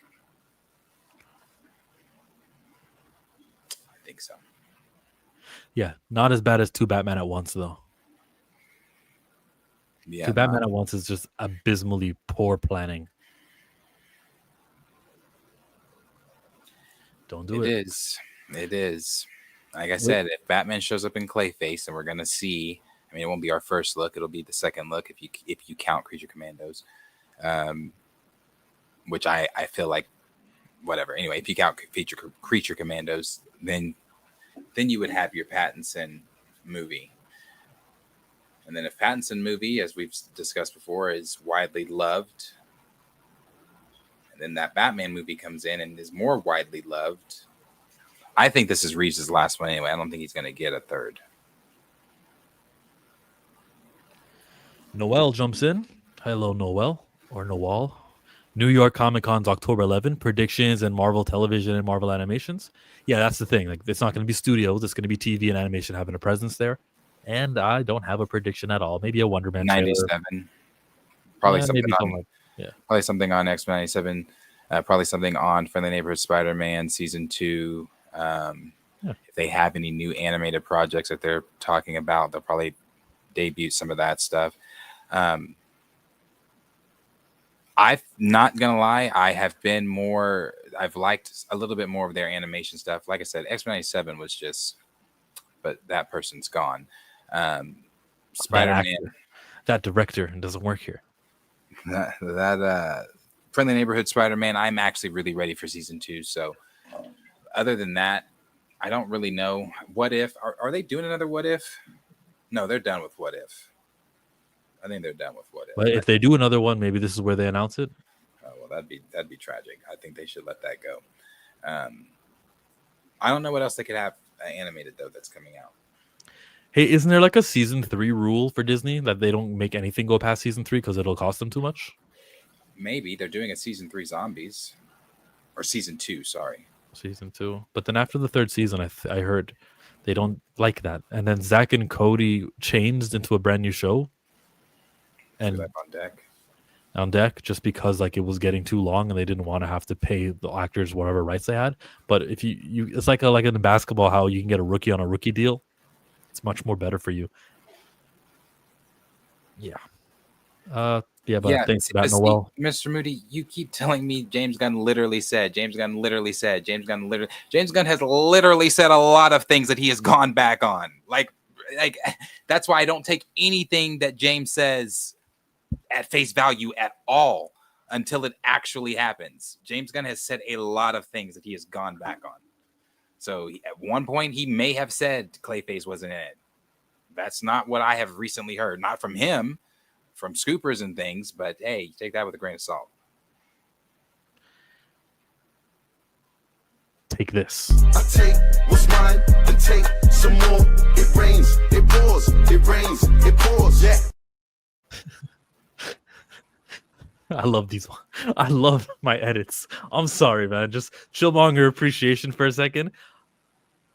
I think so. Yeah, not as bad as Two Batman at Once though. Yeah, Two Batman at Once is just abysmally poor planning. Don't do it. It is. Like I said, if Batman shows up in Clayface, and we're gonna see, I mean, it won't be our first look; it'll be the second look if you count Creature Commandos, which I feel like whatever. Anyway, if you count Creature Commandos, then you would have your Pattinson movie. And then if Pattinson movie, as we've discussed before, is widely loved, and then that Batman movie comes in and is more widely loved, I think this is Reeves' last one anyway. I don't think he's going to get a third. Noel jumps in. Hello, Noel or Noel. New York Comic Con's October 11 predictions and Marvel Television and Marvel Animations. Yeah, that's the thing. Like, it's not going to be studios. It's going to be TV and animation having a presence there. And I don't have a prediction at all. Maybe a Wonder Man 97. Trailer. Probably Yeah, something maybe on probably something on X-Men 97. Probably something on Friendly Neighborhood Spider-Man Season 2. If they have any new animated projects that they're talking about, they'll probably debut some of that stuff. I'm not gonna lie, I've liked a little bit more of their animation stuff. Like I said, X-Men 97 was just, but that person's gone. Spider-Man, that director doesn't work here. That Friendly Neighborhood Spider-Man, I'm actually really ready for Season 2. So other than that, I don't really know. What If? Are they doing another What If? No, they're done with What If. I think they're done with What If. But if they do another one, maybe this is where they announce it. Oh, well, that'd be tragic. I think they should let that go. I don't know what else they could have animated though that's coming out. Hey, isn't there like a season 3 rule for Disney that they don't make anything go past season 3 because it'll cost them too much? Maybe they're doing a season 3 Zombies, or season 2. Sorry, season 2. But then after the third season, I heard they don't like that. And then Zach and Cody changed into a brand new show. And on deck, just because like it was getting too long and they didn't want to have to pay the actors whatever rights they had. But if you it's like in basketball, how you can get a rookie on a rookie deal. It's much more better for you. Yeah. But thanks for that, Noel. Mr. Moody, you keep telling me James Gunn literally said. James Gunn has literally said a lot of things that he has gone back on. Like that's why I don't take anything that James says at face value at all until it actually happens. James Gunn has said a lot of things that he has gone back on. So at one point he may have said Clayface wasn't in it. That's not what I have recently heard. Not from him, from scoopers and things, but hey, take that with a grain of salt. Take this. I take what's mine and take some more. It rains, it pours, it rains, it pours. Yeah. I love these. I love my edits. I'm sorry, man. Just Chillmonger appreciation for a second.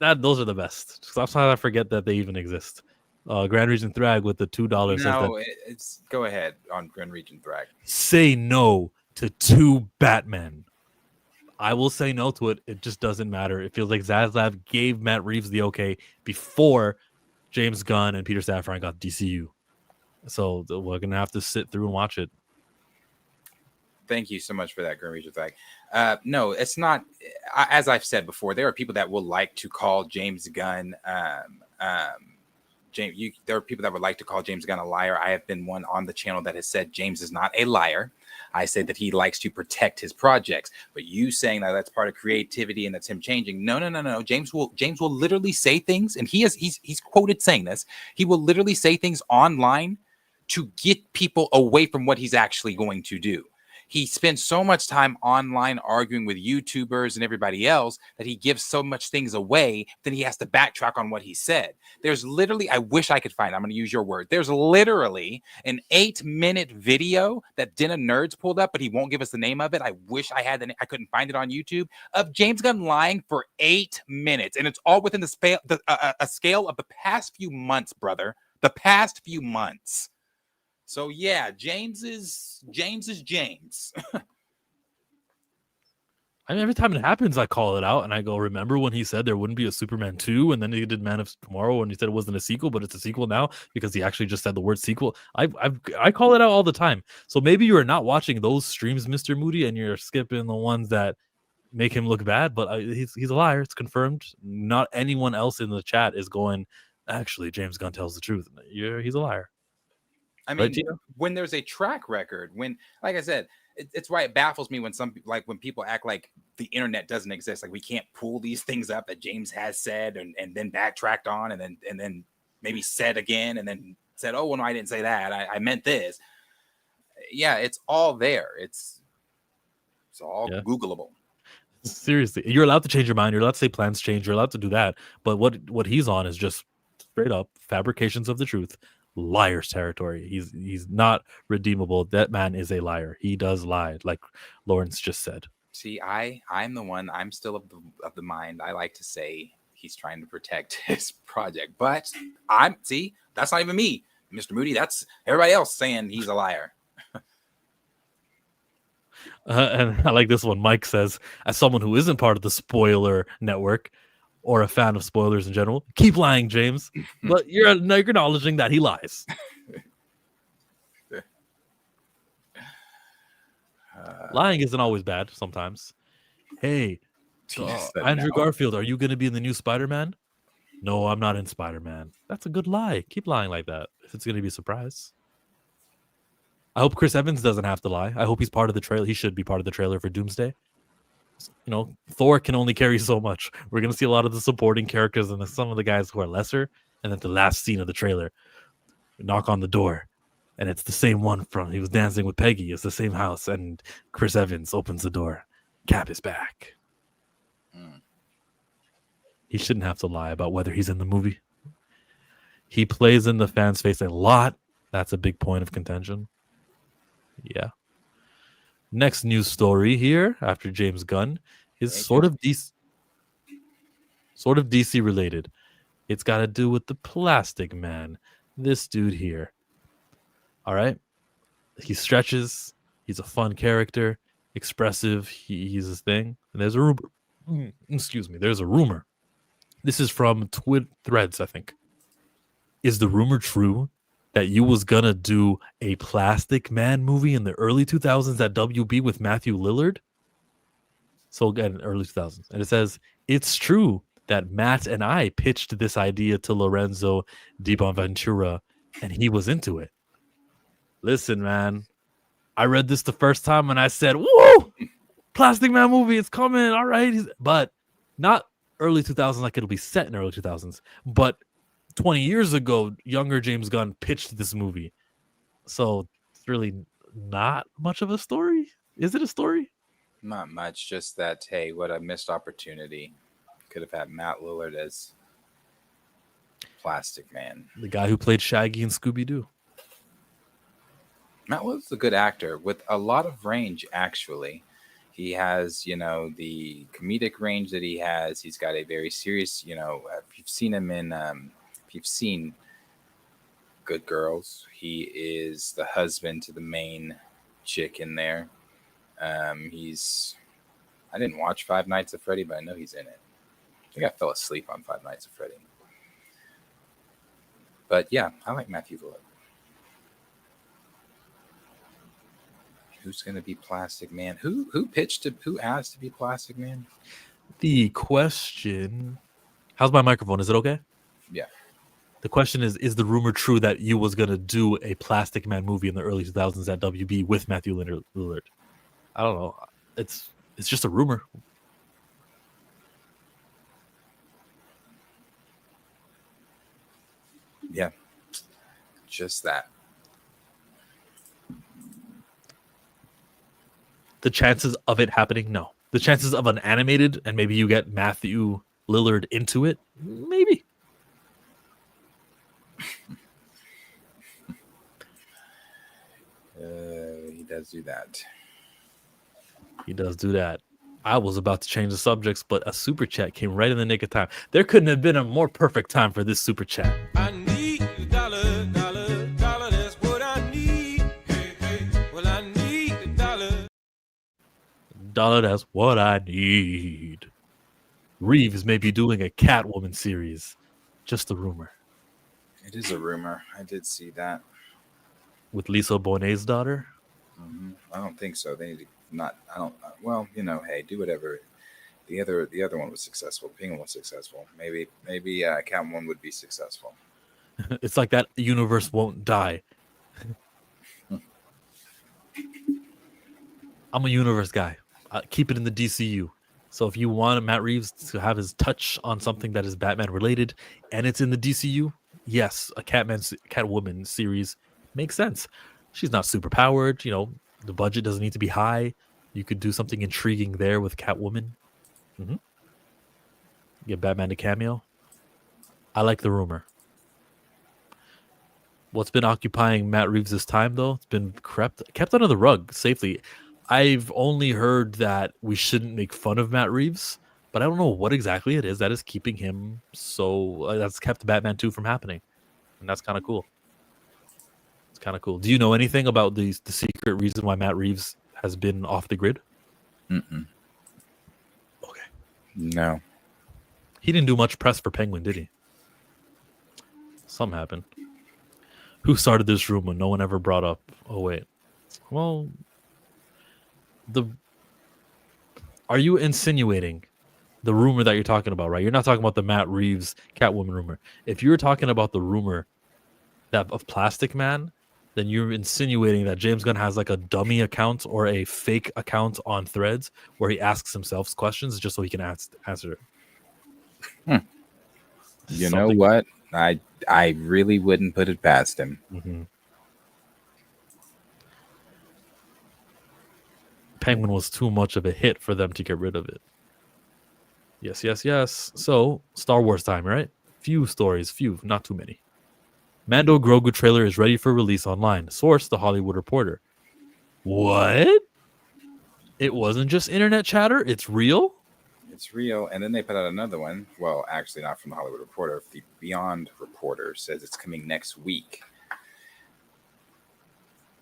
Those are the best. Sometimes I forget that they even exist. Grand Region Thrag with the $2. No, it's go ahead on Grand Region Thrag. Say no to 2 Batmen. I will say no to it. It just doesn't matter. It feels like Zaslav gave Matt Reeves the okay before James Gunn and Peter Safran got DCU. So we're gonna have to sit through and watch it. Thank you so much for that, Grand Region Flag. No, it's not. As I've said before, there are people that will like to call James Gunn. There are people that would like to call James Gunn a liar. I have been one on the channel that has said James is not a liar. I say that he likes to protect his projects. But you saying that that's part of creativity and that's him changing. No. James will literally say things, and he's quoted saying this. He will literally say things online to get people away from what he's actually going to do. he spends so much time online arguing with YouTubers and everybody else that he gives so much things away, then he has to backtrack on what he said. There's literally, I wish I could find, I'm going to use your word. There's literally an 8-minute video that Den of Nerds pulled up, but he won't give us the name of it. I wish I had I couldn't find it on YouTube, of James Gunn lying for 8 minutes. And it's all within a scale of the past few months, brother. The past few months. So yeah, James is James. I mean, every time it happens, I call it out and I go, remember when he said there wouldn't be a Superman 2? And then he did Man of Tomorrow and he said it wasn't a sequel, but it's a sequel now because he actually just said the word sequel. I call it out all the time. So maybe you are not watching those streams, Mr. Moody, and you're skipping the ones that make him look bad, but he's a liar. It's confirmed. Not anyone else in the chat is going, actually, James Gunn tells the truth. He's a liar. I mean, Right, when there's a track record, when, like I said, it's why it baffles me when when people act like the internet doesn't exist. Like we can't pull these things up that James has said and then backtracked on and then maybe said again and then said, oh, well, no, I didn't say that. I meant this. Yeah, it's all there. It's all Googleable. Seriously, you're allowed to change your mind. You're allowed to say plans change. You're allowed to do that. But what he's on is just straight up fabrications of the truth. Liar's territory. He's not redeemable. That man is a liar. He does lie, like Lawrence just said. See, I'm the one. I'm still of the mind. I like to say he's trying to protect his project, but that's not even me, Mr. Moody. That's everybody else saying he's a liar. And I like this one. Mike says, as someone who isn't part of the spoiler network or a fan of spoilers in general, keep lying, James. But you're acknowledging that he lies. Lying isn't always bad. Sometimes. Hey, Andrew Garfield, are you going to be in the new Spider-Man? No, I'm not in Spider-Man. That's a good lie. Keep lying like that if it's going to be a surprise. I hope Chris Evans doesn't have to lie. I hope he's part of the trailer. He should be part of the trailer for Doomsday. You know, Thor can only carry so much. We're going to see a lot of the supporting characters and some of the guys who are lesser. And then the last scene of the trailer, knock on the door. And it's the same one from he was dancing with Peggy. It's the same house. And Chris Evans opens the door. Cap is back. He shouldn't have to lie about whether he's in the movie. He plays in the fans' face a lot. That's a big point of contention. Yeah. Next news story here after James Gunn is sort of DC related. It's got to do with the Plastic Man. This dude here. All right. He stretches. He's a fun character, expressive. He's his thing. And there's a rumor. Excuse me. There's a rumor. This is from Threads, I think. Is the rumor true that you was gonna do a Plastic Man movie in the early 2000s at WB with Matthew Lillard? So again, early 2000s. And it says, it's true that Matt and I pitched this idea to Lorenzo Di Bonaventura and he was into it. Listen, man, I read this the first time and I said, whoa, Plastic Man movie, it's coming. All right. But not early 2000s like it'll be set in early 2000s, but 20 years ago, younger James Gunn pitched this movie. So it's really not much of a story. Is it a story? Not much. Just that, hey, what a missed opportunity. Could have had Matt Lillard as Plastic Man. The guy who played Shaggy in Scooby-Doo. Matt Lillard's a good actor with a lot of range, actually. He has, the comedic range that he has. He's got a very serious, if you've seen him in... If you've seen Good Girls, he is the husband to the main chick in there. I didn't watch Five Nights at Freddy, but I know he's in it. I think I fell asleep on Five Nights at Freddy. But yeah, I like Matthew Lillard. Who's going to be Plastic Man? Who asked to be Plastic Man? The question... How's my microphone? Is it okay? Yeah. The question is the rumor true that you was going to do a Plastic Man movie in the early 2000s at WB with Matthew Lillard? I don't know. It's just a rumor. Yeah. Just that. The chances of it happening, no. The chances of an animated and maybe you get Matthew Lillard into it, maybe. He does do that. He does do that. I was about to change the subjects, but a super chat came right in the nick of time. There couldn't have been a more perfect time for this super chat. I need a dollar, dollar, dollar, that's what I need. Hey, hey, well, I need a dollar. Dollar, that's what I need. Reeves may be doing a Catwoman series. Just a rumor. It is a rumor. I did see that. With Lisa Bonet's daughter? I don't think so. They need to not. I don't. Well, hey, do whatever. The other one was successful. The Penguin was successful. Maybe Catwoman would be successful. It's like that universe won't die. I'm a universe guy. I keep it in the DCU. So if you want Matt Reeves to have his touch on something that is Batman related and it's in the DCU, yes, a Catwoman series makes sense. She's not super powered. The budget doesn't need to be high. You could do something intriguing there with Catwoman. Get Batman to cameo. I like the rumor. What's been occupying Matt Reeves' time, though, it's been kept under the rug safely. I've only heard that we shouldn't make fun of Matt Reeves, but I don't know what exactly it is that is keeping him that's kept Batman 2 from happening. And that's kind of cool. It's kind of cool. Do you know anything about the secret reason why Matt Reeves has been off the grid? Mm-mm. Okay. No. He didn't do much press for Penguin, did he? Something happened. Who started this rumor? No one ever brought up. Oh, wait. Well, are you insinuating the rumor that you're talking about, right? You're not talking about the Matt Reeves Catwoman rumor. If you're talking about the rumor of Plastic Man, then you're insinuating that James Gunn has like a dummy account or a fake account on Threads where he asks himself questions just so he can answer it. You know what? I really wouldn't put it past him. Mm-hmm. Penguin was too much of a hit for them to get rid of it. Yes. So, Star Wars time, right? Few stories, not too many. Mando Grogu trailer is ready for release online. Source, The Hollywood Reporter. What? It wasn't just internet chatter? It's real? It's real. And then they put out another one. Well, actually not from The Hollywood Reporter. The Beyond Reporter says it's coming next week.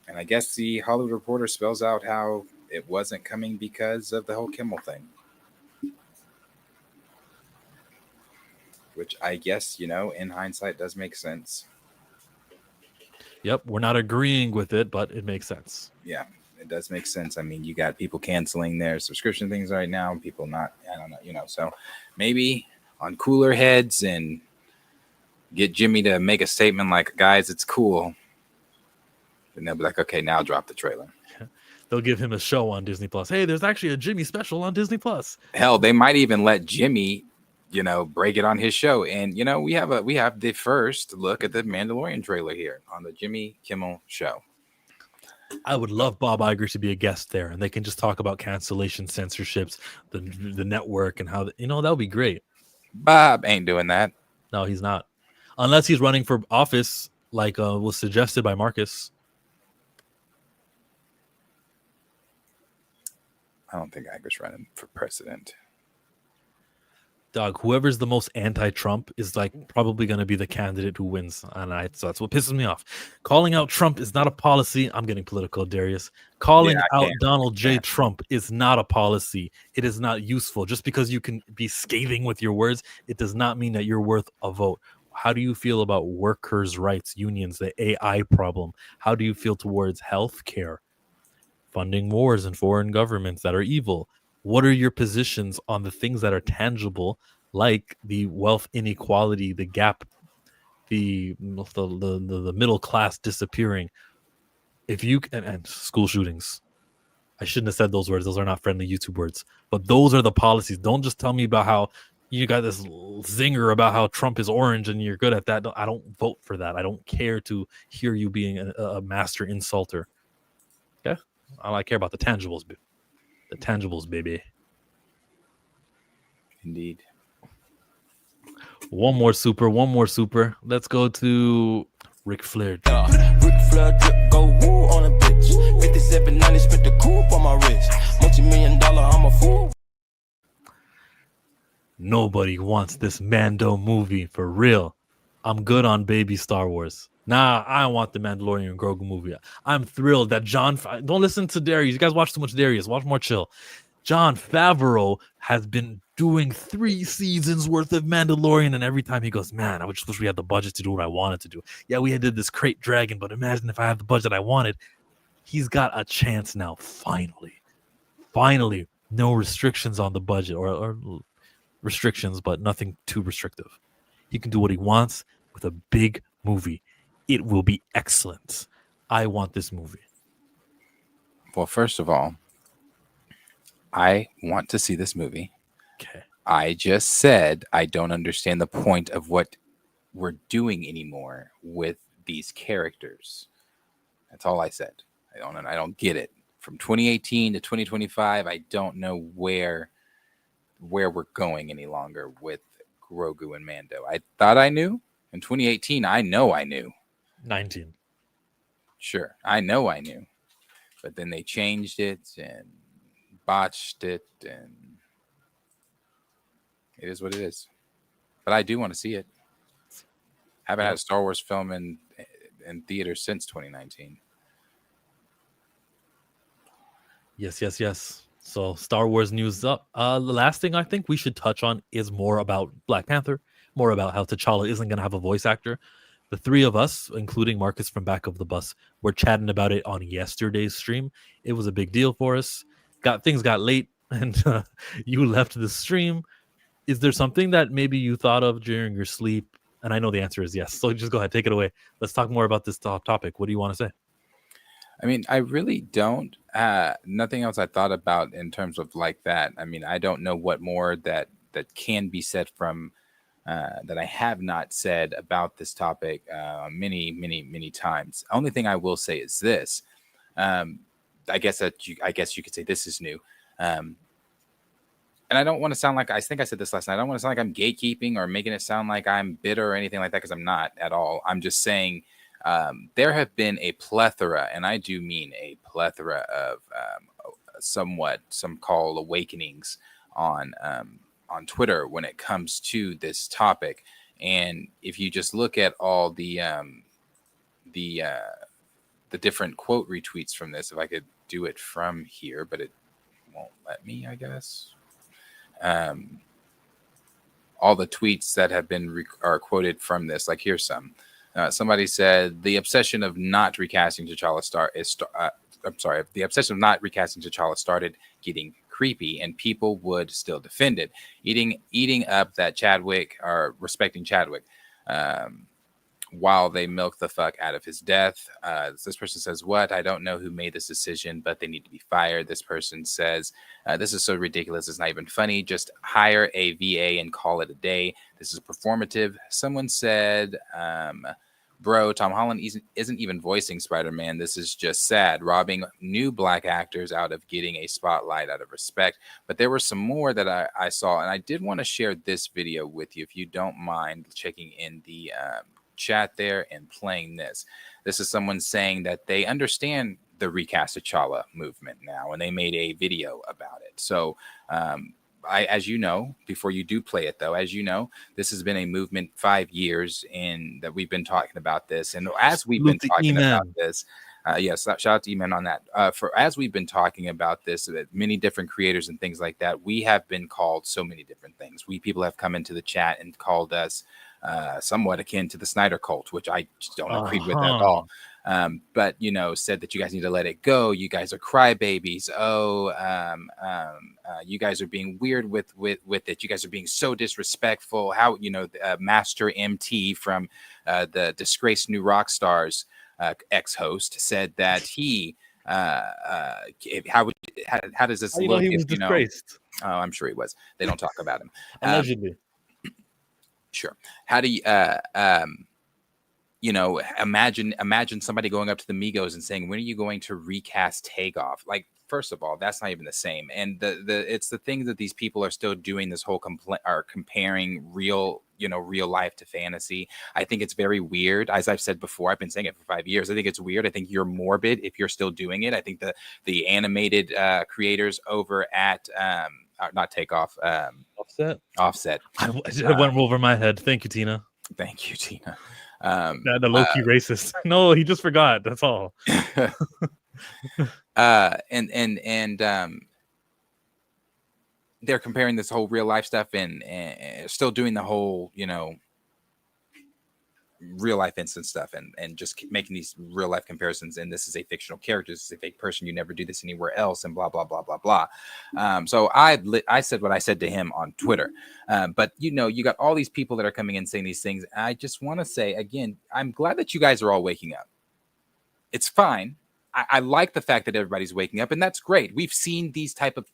And I guess the Hollywood Reporter spells out how it wasn't coming because of the whole Kimmel thing. Which I guess, in hindsight does make sense. Yep, we're not agreeing with it, but it makes sense. Yeah, it does make sense. I mean, you got people canceling their subscription things right now, people not, I don't know, so maybe on cooler heads and get Jimmy to make a statement like, guys, it's cool. And they'll be like, okay, now drop the trailer. They'll give him a show on Disney Plus. Hey, there's actually a Jimmy special on Disney Plus. Hell, they might even let Jimmy, break it on his show. And, we have the first look at the Mandalorian trailer here on the Jimmy Kimmel show. I would love Bob Iger to be a guest there, and they can just talk about cancellation, censorships, the network, and how that would be great. Bob ain't doing that. No, he's not, unless he's running for office, like was suggested by Marcus. I don't think Iger's running for president. Dog, whoever's the most anti-Trump is probably going to be the candidate who wins, and so that's what pisses me off. Calling out Trump is not a policy. I'm getting political, Darius. Calling out Donald J. Trump is not a policy. It is not useful. Just because you can be scathing with your words, it does not mean that you're worth a vote. How do you feel about workers' rights, unions, the AI problem? How do you feel towards health care, funding wars and foreign governments that are evil? What are your positions on the things that are tangible, like the wealth inequality, the gap, the middle class disappearing? If you and school shootings, I shouldn't have said those words. Those are not friendly YouTube words. But those are the policies. Don't just tell me about how you got this zinger about how Trump is orange and you're good at that. I don't vote for that. I don't care to hear you being a master insulter. Okay, all I care about the tangibles. The tangibles, baby. Indeed. One more super. Let's go to Ric Flair. Ric Flair drip go woo on a bitch. 5790 spent the coupe on my wrist. Multi-million-dollar, I'm a fool. Nobody wants this Mando movie for real. I'm good on baby Star Wars. Nah, I want the Mandalorian and Grogu movie. I'm thrilled that don't listen to Darius. You guys watch too much Darius. Watch more chill. Jon Favreau has been doing 3 seasons worth of Mandalorian, and every time he goes, man, I just wish we had the budget to do what I wanted to do. Yeah, we did this Crate Dragon, but imagine if I had the budget I wanted. He's got a chance now, finally. No restrictions on the budget, or restrictions, but nothing too restrictive. He can do what he wants with a big movie. It will be excellent. I want this movie. Well, first of all, I want to see this movie. Okay. I just said I don't understand the point of what we're doing anymore with these characters. That's all I said. I don't get it. From 2018 to 2025, I don't know where we're going any longer with Grogu and Mando. I thought I knew. In 2018, I know I knew. 19. Sure, I know I knew. But then they changed it and botched it, and it is what it is. But I do want to see it. Haven't had a Star Wars film in theaters since 2019. Yes. So Star Wars news up. The last thing I think we should touch on is more about Black Panther, more about how T'Challa isn't going to have a voice actor. The 3 of us, including Marcus from Back of the Bus, were chatting about it on yesterday's stream. It was a big deal for us. Things got late, and you left the stream. Is there something that maybe you thought of during your sleep? And I know the answer is yes. So just go ahead, take it away. Let's talk more about this topic. What do you want to say? I mean, I really don't. Nothing else I thought about in terms of like that. I mean, I don't know what more that can be said from that I have not said about this topic many times. Only thing I will say is this. I guess you could say this is new. And I don't want to sound like, I think I said this last night, I don't want to sound like I'm gatekeeping or making it sound like I'm bitter or anything like that, because I'm not at all. I'm just saying there have been a plethora, and I do mean a plethora of some call awakenings on Twitter when it comes to this topic. And if you just look at all the different quote retweets from this, if I could do it from here, but it won't let me, I guess. All the tweets that have been are quoted from this, like here's some. Somebody said the obsession of not recasting T'Challa the obsession of not recasting T'Challa started getting creepy, and people would still defend it, eating up that Chadwick, or respecting Chadwick, while they milk the fuck out of his death. This person says, what? I don't know who made this decision, but they need to be fired. This person says, this is so ridiculous. It's not even funny. Just hire a VA and call it a day. This is performative. Someone said, bro, Tom Holland isn't even voicing Spider-Man. This is just sad, robbing new black actors out of getting a spotlight out of respect. But there were some more that I saw, and I did want to share this video with you, if you don't mind checking in the chat there and playing this. This is someone saying that they understand the recast T'Challa movement now, and they made a video about it. So as you know, before you do play it though, as you know, this has been a movement 5 years in that we've been talking about this. And as we've been talking about this, yes, shout out to E-Man on that. As we've been talking about this, many different creators and things like that, we have been called so many different things. People have come into the chat and called us somewhat akin to the Snyder cult, which I just don't agree with at all. But said that you guys need to let it go. You guys are crybabies. You guys are being weird with it. You guys are being so disrespectful. How Master MT from the disgraced New Rock Stars ex-host said that he how does this look? He was disgraced. I'm sure he was. They don't talk about him allegedly. Sure. How do you you know, imagine somebody going up to the Migos and saying, when are you going to recast Takeoff? Like, first of all, that's not even the same. And it's the thing that these people are still doing, this whole are comparing real life to fantasy. I think it's very weird. As I've said before, I've been saying it for 5 years. I think it's weird. I think you're morbid if you're still doing it. I think the animated creators over at not Takeoff, Offset. It went over my head. Thank you, Tina. Thank you, Tina. The low-key racist. No, he just forgot. That's all. And they're comparing this whole real life stuff and still doing the whole, you know, real life instant stuff and just making these real life comparisons. And this is a fictional character. This is a fake person. You never do this anywhere else, and blah, blah, blah, blah, blah. So I said what I said to him on Twitter. But, you know, you got all these people that are coming in saying these things. I just want to say, again, I'm glad that you guys are all waking up. It's fine. I like the fact that everybody's waking up, and that's great. We've seen these type of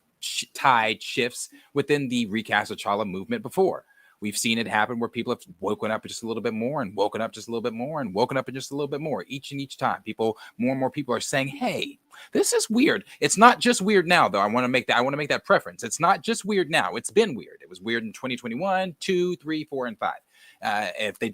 tide shifts within the recast T'Challa movement before. We've seen it happen where people have woken up just a little bit more and woken up just a little bit more and woken up just a little bit more. Each time, more and more people are saying, hey, this is weird. It's not just weird now, though. I want to make that preference. It's not just weird now. It's been weird. It was weird in 2021, 2, 3, 4, and 5. If they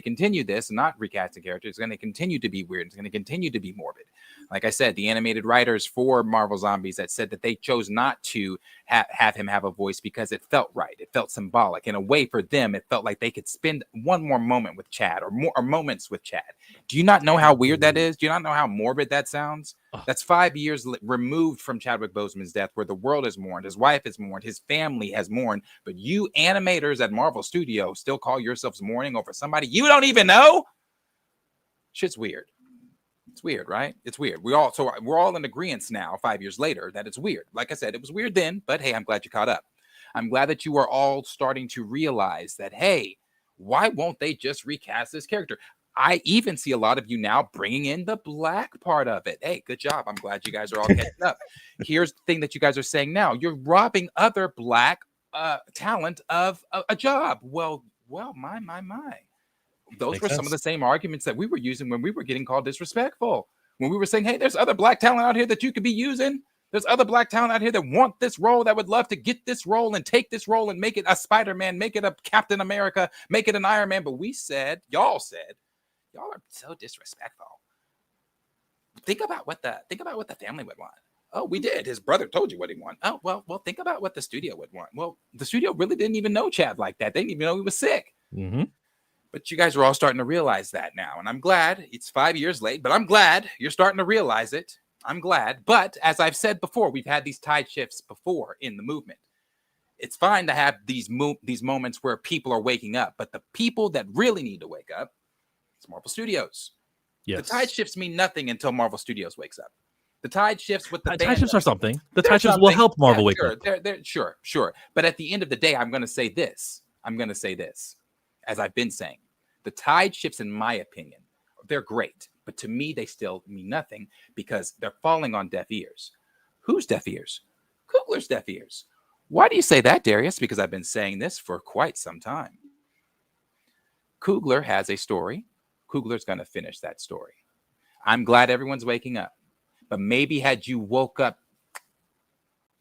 continue this and not recasting characters, it's going to continue to be weird. It's going to continue to be morbid. Like I said, the animated writers for Marvel Zombies that said that they chose not to have him have a voice because it felt right. It felt symbolic. In a way, for them, it felt like they could spend one more moment with Chad or moments with Chad. Do you not know how weird that is? Do you not know how morbid that sounds? That's 5 years removed from Chadwick Boseman's death, where the world is mourned, his wife is mourned, his family has mourned, but you animators at Marvel Studios still call yourselves mourning over somebody you don't even know? Shit's weird. It's weird, right? It's weird. We're all in agreement now, 5 years later, that it's weird. Like I said, it was weird then, but hey, I'm glad you caught up. I'm glad that you are all starting to realize that, hey, why won't they just recast this character? I even see a lot of you now bringing in the black part of it. Hey, good job. I'm glad you guys are all catching up. Here's the thing that you guys are saying now. You're robbing other black talent of a job. Well, my. Those Makes were sense. some of the same arguments that we were using when we were getting called disrespectful. When we were saying, hey, there's other black talent out here that you could be using. There's other black talent out here that want this role, that would love to get this role and take this role and make it a Spider-Man, make it a Captain America, make it an Iron Man. But y'all are so disrespectful. Think about what the family would want. Oh, we did. His brother told you what he wanted. Oh, well, think about what the studio would want. Well, the studio really didn't even know Chad like that. They didn't even know he was sick. Mm-hmm. But you guys are all starting to realize that now. And I'm glad it's 5 years late, but I'm glad you're starting to realize it. I'm glad. But as I've said before, we've had these tide shifts before in the movement. It's fine to have these moments where people are waking up, but the people that really need to wake up, it's Marvel Studios. Yes. The tide shifts mean nothing until Marvel Studios wakes up. The tide shifts with the tide shifts are something. The tide shifts will help Marvel wake up. Sure. But at the end of the day, I'm going to say this. As I've been saying, the tide shifts, in my opinion, they're great. But to me, they still mean nothing because they're falling on deaf ears. Whose deaf ears? Coogler's deaf ears. Why do you say that, Darius? Because I've been saying this for quite some time. Coogler has a story. Coogler's going to finish that story. I'm glad everyone's waking up. But maybe had you woke up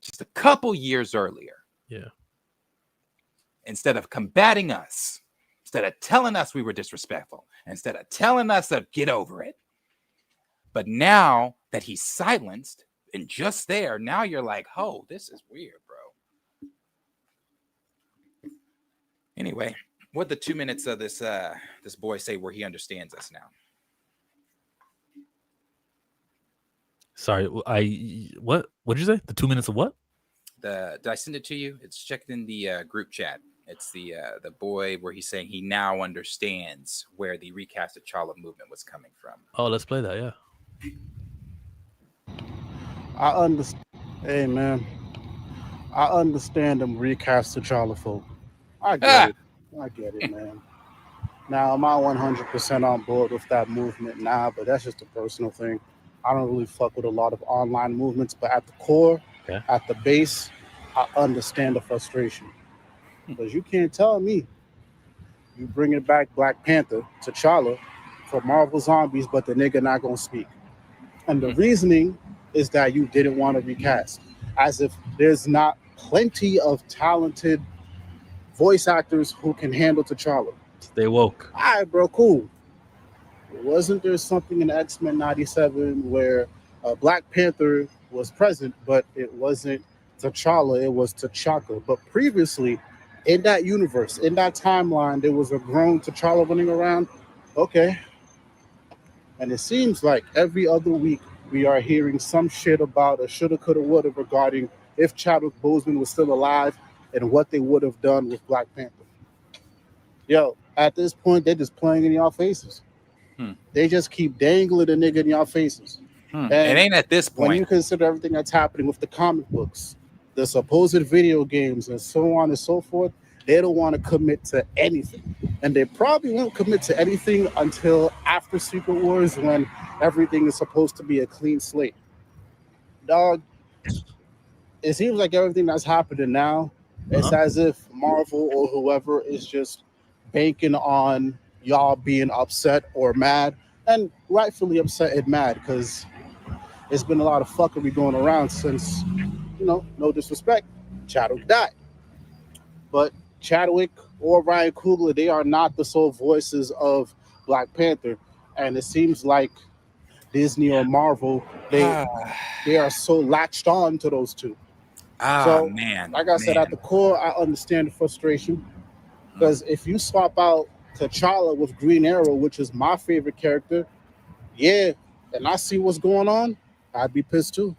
just a couple years earlier. Yeah. Instead of combating us, instead of telling us we were disrespectful, instead of telling us to get over it. But now that he's silenced and just there, now you're like, oh, this is weird, bro. Anyway, what the 2 minutes of this boy say where he understands us now? Sorry, what did you say? The 2 minutes of what? Did I send it to you? It's checked in the group chat. It's the boy where he's saying he now understands where the recast T'Challa movement was coming from. Oh, let's play that. Yeah. I understand. Hey, man. I understand them recast T'Challa folk. I get it, man. Now, am I 100% on board with that movement? Nah, but that's just a personal thing. I don't really fuck with a lot of online movements, but at the core, at the base, I understand the frustration. Because you can't tell me you bringing back Black Panther, T'Challa, for Marvel Zombies, but the nigga not gonna speak. And the reasoning is that you didn't want to recast, as if there's not plenty of talented voice actors who can handle T'Challa. Stay woke. All right, bro, cool. Wasn't there something in X-Men 97 where Black Panther was present, but it wasn't T'Challa, it was T'Chaka. But previously, in that universe, in that timeline, there was a grown T'Challa running around. Okay. And it seems like every other week we are hearing some shit about a shoulda, coulda, woulda regarding if Chadwick Boseman was still alive and what they would have done with Black Panther. Yo, at this point, they're just playing in y'all faces. They just keep dangling a nigga in y'all faces. It ain't at this point. When you consider everything that's happening with the comic books, the supposed video games, and so on and so forth, they don't want to commit to anything. And they probably won't commit to anything until after Secret Wars, when everything is supposed to be a clean slate. Dog, it seems like everything that's happening now, it's as if Marvel or whoever is just banking on y'all being upset or mad, and rightfully upset and mad, because it's been a lot of fuckery going around since, no disrespect, Chadwick died. But Chadwick or Ryan Coogler, they are not the sole voices of Black Panther. And it seems like Disney or Marvel, they are so latched on to those two. So, man. Like I said, at the core, I understand the frustration. Because if you swap out T'Challa with Green Arrow, which is my favorite character, and I see what's going on, I'd be pissed too.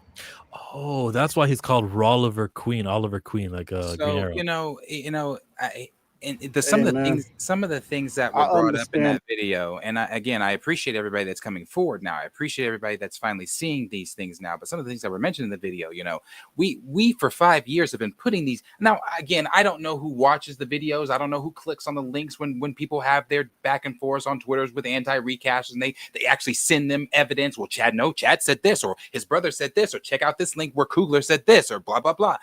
Oh, that's why he's called Oliver Queen, like Green Arrow. Some of the things that were brought up in that video, and I appreciate everybody that's coming forward now. I appreciate everybody that's finally seeing these things now. But some of the things that were mentioned in the video, we for 5 years have been putting these. Now, again, I don't know who watches the videos. I don't know who clicks on the links when people have their back and forth on Twitters with anti-recasts, and they actually send them evidence. Well, Chad said this, or his brother said this, or check out this link where Coogler said this, or blah blah blah.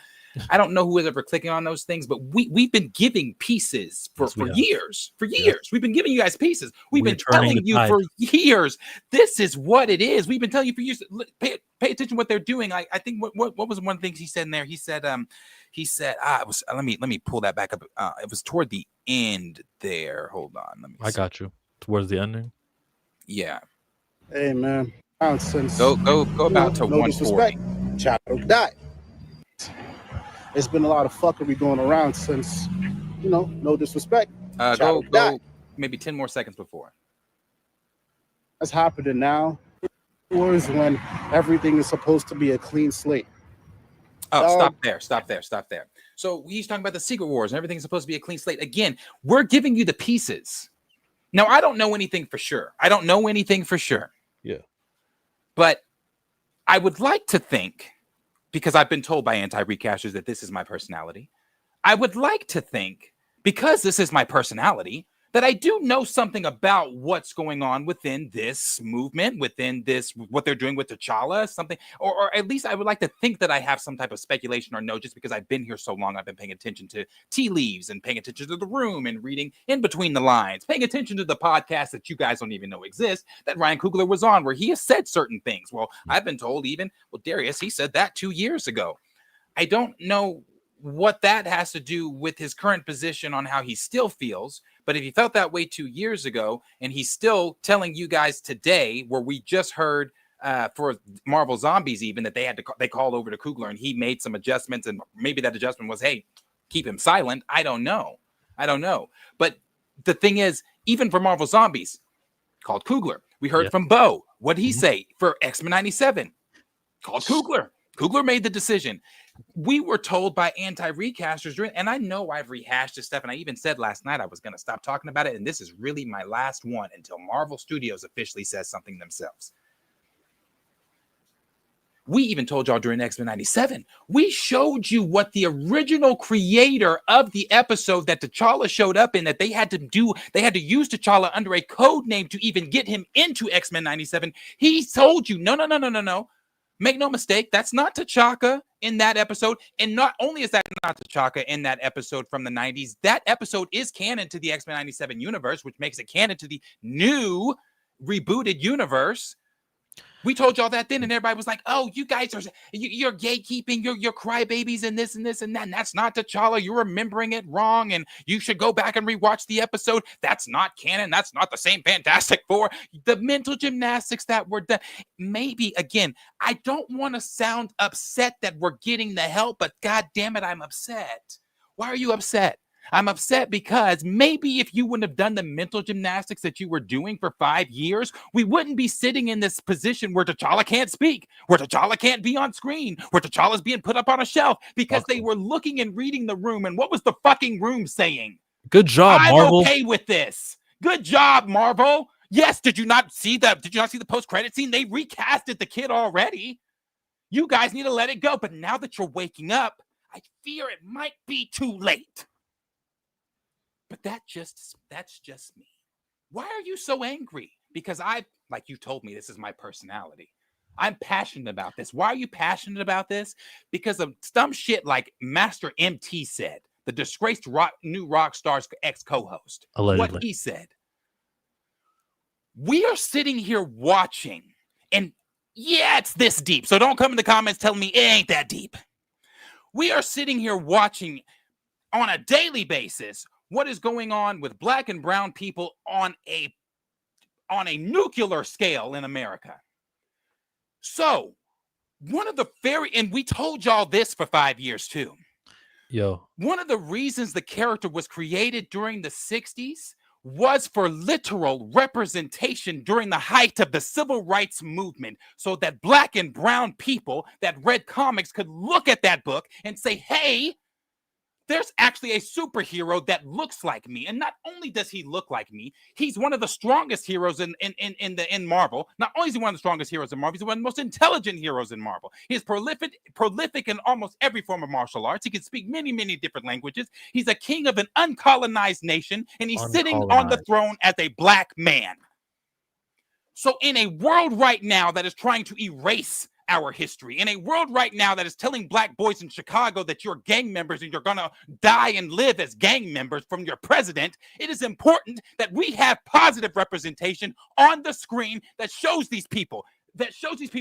I don't know who is ever clicking on those things, but we've been giving pieces for years. For years, we've been giving you guys pieces. We've been telling you for years, this is what it is. We've been telling you for years. Pay attention to what they're doing. I think what was one of the things he said in there? He said it was. Let me pull that back up. It was toward the end there. Hold on. I got you. Towards the ending. Yeah. Hey man, nonsense. Go about to 140. Chadwick died. It's been a lot of fuckery going around since, no disrespect. Go maybe 10 more seconds before. That's happening now. Wars when everything is supposed to be a clean slate. Oh, stop there. So he's talking about the Secret Wars and everything's supposed to be a clean slate. Again, we're giving you the pieces. Now, I don't know anything for sure. Yeah. But I would like to think, because I've been told by anti-recasters that this is my personality, I would like to think, because this is my personality, that I do know something about what's going on within this movement, within this, what they're doing with T'Challa, something, or at least I would like to think that I have some type of speculation or know, just because I've been here so long. I've been paying attention to tea leaves and paying attention to the room and reading in between the lines, paying attention to the podcast that you guys don't even know exist, that Ryan Coogler was on, where he has said certain things. Well, I've been told Darius, he said that 2 years ago. I don't know what that has to do with his current position on how he still feels. But if he felt that way 2 years ago, and he's still telling you guys today, where we just heard for Marvel Zombies even, that they called over to Coogler and he made some adjustments, and maybe that adjustment was, hey, keep him silent. I don't know. But the thing is, even for Marvel Zombies, called Coogler. We heard from Bo. What did he say for X-Men 97? Called Coogler. Coogler made the decision. We were told by anti-recasters, and I know I've rehashed this stuff, and I even said last night I was going to stop talking about it, and this is really my last one until Marvel Studios officially says something themselves. We even told y'all during X-Men 97, we showed you what the original creator of the episode that T'Challa showed up in, that they had to use T'Challa under a code name to even get him into X-Men 97. He told you, no. Make no mistake, that's not T'Chaka in that episode. And not only is that not T'Chaka in that episode from the 90s, that episode is canon to the X-Men 97 universe, which makes it canon to the new rebooted universe. We told y'all that then, and everybody was like, "Oh, you guys are you're gatekeeping, you're crybabies, and this and this and that. And that's not T'Challa. You're remembering it wrong, and you should go back and rewatch the episode. That's not canon. That's not the same Fantastic Four. The mental gymnastics that were done. Maybe again, I don't want to sound upset that we're getting the help, but God damn it, I'm upset. Why are you upset? I'm upset because maybe if you wouldn't have done the mental gymnastics that you were doing for 5 years, we wouldn't be sitting in this position where T'Challa can't speak, where T'Challa can't be on screen, where T'Challa's being put up on a shelf because they were looking and reading the room. And what was the fucking room saying? Good job, I'm Marvel. okay with this. Good job, Marvel. Yes, did you not see the post-credit scene? They recasted the kid already. You guys need to let it go. But now that you're waking up, I fear it might be too late. But that's just me. Why are you so angry? Because like you told me, this is my personality. I'm passionate about this. Why are you passionate about this? Because of some shit like Master MT said, the disgraced new Rockstar's ex-co-host. Allegedly. What he said. We are sitting here watching, and yeah, it's this deep. So don't come in the comments telling me it ain't that deep. We are sitting here watching on a daily basis what is going on with black and brown people on a nuclear scale in America. So and we told y'all this for 5 years too. Yo. One of the reasons the character was created during the 60s was for literal representation during the height of the civil rights movement, so that black and brown people that read comics could look at that book and say, hey, there's actually a superhero that looks like me. And not only does he look like me, he's one of the strongest heroes in Marvel. Not only is he one of the strongest heroes in Marvel, he's one of the most intelligent heroes in Marvel. He's prolific in almost every form of martial arts. He can speak many, many different languages. He's a king of an uncolonized nation, and he's sitting on the throne as a black man. So in a world right now that is trying to erase our history, in a world right now that is telling black boys in Chicago that you're gang members and you're gonna die and live as gang members from your president, it is important that we have positive representation on the screen that shows these people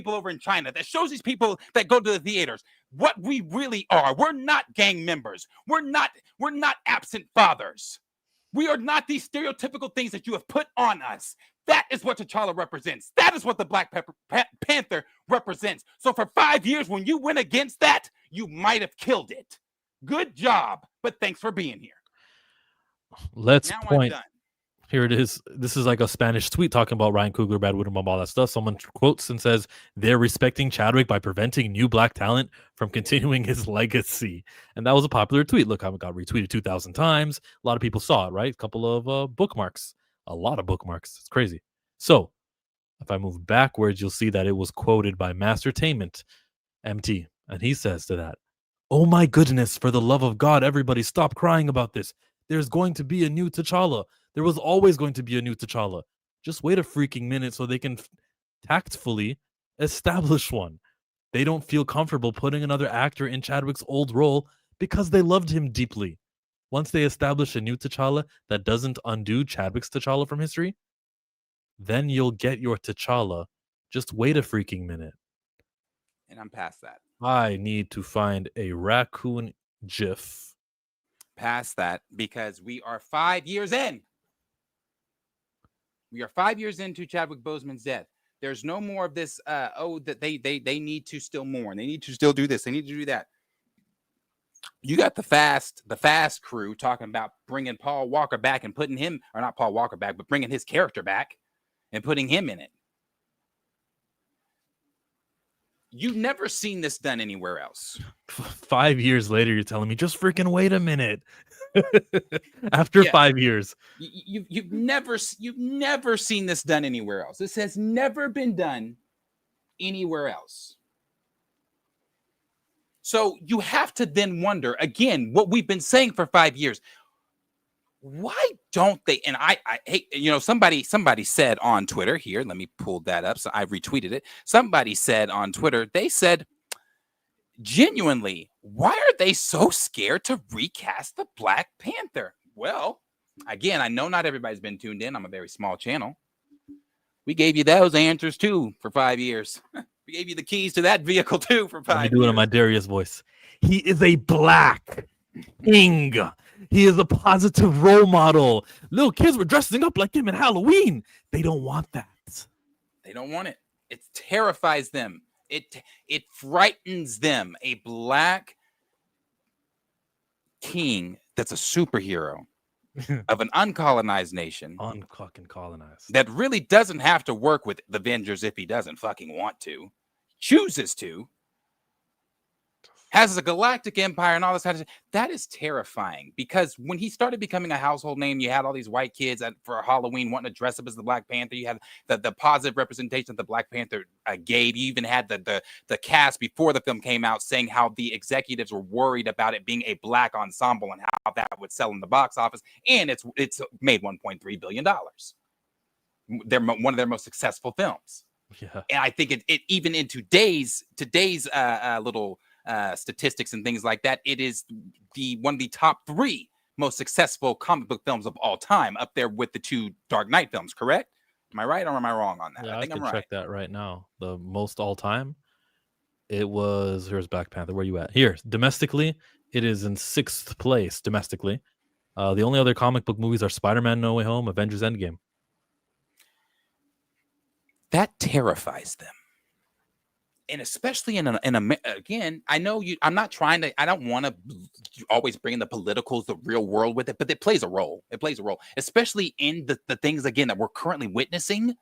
over in China, that shows these people that go to the theaters what we really are. We're not gang members. We're not absent fathers. We are not these stereotypical things that you have put on us. That is what T'Challa represents. That is what the Black Panther represents. So for 5 years, when you went against that, you might have killed it. Good job, but thanks for being here. Let's Now point. I'm done. Here it is. This is like a Spanish tweet talking about Ryan Coogler, Brad Whittenbaum, all that stuff. Someone quotes and says, they're respecting Chadwick by preventing new black talent from continuing his legacy. And that was a popular tweet. Look how it got retweeted 2,000 times. A lot of people saw it, right? A couple of bookmarks. A lot of bookmarks. It's crazy. So if I move backwards, you'll see that it was quoted by Mastertainment MT. And he says to that, oh my goodness, for the love of God, everybody stop crying about this. There's going to be a new T'Challa. There was always going to be a new T'Challa. Just wait a freaking minute so they can tactfully establish one. They don't feel comfortable putting another actor in Chadwick's old role because they loved him deeply. Once they establish a new T'Challa that doesn't undo Chadwick's T'Challa from history, then you'll get your T'Challa. Just wait a freaking minute. And I'm past that. I need to find a raccoon gif. Past that, because we are 5 years in. We are 5 years into Chadwick Boseman's death. There's no more of this, that they need to still mourn. They need to still do this. They need to do that. You got the fast crew talking about bringing Paul Walker back and putting him, or not Paul Walker back, but bringing his character back and putting him in it. You've nenever seen this done anywhere else. 5 years later, you're telling me, just freaking wait a minute. After 5 years. You've never seen this done anywhere else. This has never been done anywhere else. So you have to then wonder, again, what we've been saying for 5 years. Why don't they? And I hate, somebody said on Twitter here, let me pull that up. So I retweeted it. Somebody said on Twitter, they said, genuinely, why are they so scared to recast the Black Panther? Well, again, I know not everybody's been tuned in. I'm a very small channel. We gave you those answers too for 5 years. We gave you the keys to that vehicle too for 5 years. Let me do it in my Darius voice. He is a black king. He is a positive role model. Little kids were dressing up like him in Halloween. They don't want that. They don't want it. It terrifies them. It frightens them. A black king that's a superhero of an uncolonized nation. Unfucking colonized. That really doesn't have to work with the Avengers if he doesn't fucking want to. Chooses to. Has a galactic empire and all this kind of shit. That is terrifying because when he started becoming a household name, you had all these white kids for Halloween wanting to dress up as the Black Panther. You had the positive representation of the Black Panther gave. You even had the cast before the film came out saying how the executives were worried about it being a black ensemble and how that would sell in the box office. And it's made $1.3 billion. They're one of their most successful films. Yeah. And I think it even in today's little statistics and things like that, it is one of the top 3 most successful comic book films of all time, up there with the 2 Dark Knight films. Correct? Am I right or am I wrong on that? Yeah, I think can I'm right. check that right now. The most all time. It was here's Black Panther. Where you at? Here domestically, it is in 6th place domestically. The only other comic book movies are Spider-Man: No Way Home, Avengers: Endgame. That terrifies them. And especially in again, I know you. I'm not trying to. I don't want to always bring in the politicals, the real world with it, but it plays a role. It plays a role, especially in the things again that we're currently witnessing.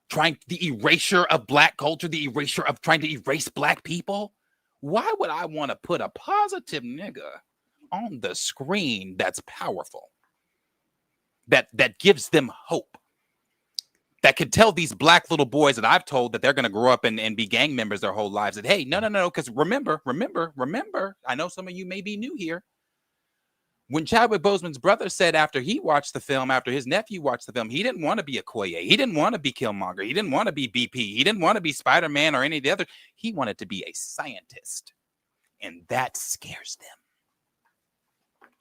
Trying the erasure of black culture, the erasure of trying to erase black people. Why would I want to put a positive nigga on the screen that's powerful? That gives them hope. That could tell these black little boys that I've told that they're going to grow up and be gang members their whole lives that, hey, no, because remember, I know some of you may be new here. When Chadwick Boseman's brother said after he watched the film, after his nephew watched the film, he didn't want to be Okoye. He didn't want to be Killmonger. He didn't want to be BP. He didn't want to be Spider-Man or any of the other. He wanted to be a scientist. And that scares them.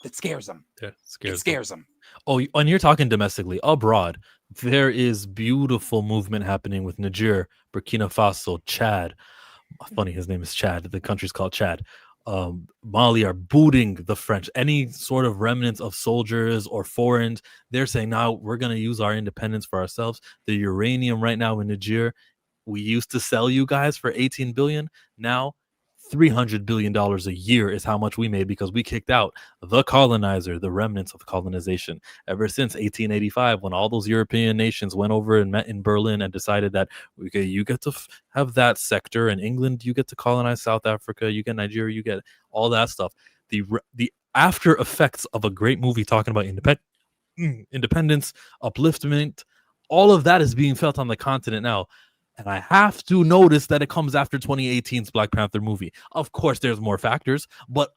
It scares them. Yeah, it scares them. Oh, and you're talking domestically. Abroad, there is beautiful movement happening with Niger, Burkina Faso, Chad. Funny, his name is Chad. The country's called Chad. Mali are booting the French. Any sort of remnants of soldiers or foreigners, they're saying now we're going to use our independence for ourselves. The uranium right now in Niger, we used to sell you guys for 18 billion. Now $300 billion a year is how much we made because we kicked out the colonizer, the remnants of colonization. Ever since 1885, when all those European nations went over and met in Berlin and decided that, okay, you get to have that sector. In England, you get to colonize South Africa. You get Nigeria. You get all that stuff. The after effects of a great movie talking about independence, upliftment, all of that is being felt on the continent now. And I have to notice that it comes after 2018's Black Panther movie. Of course, there's more factors, but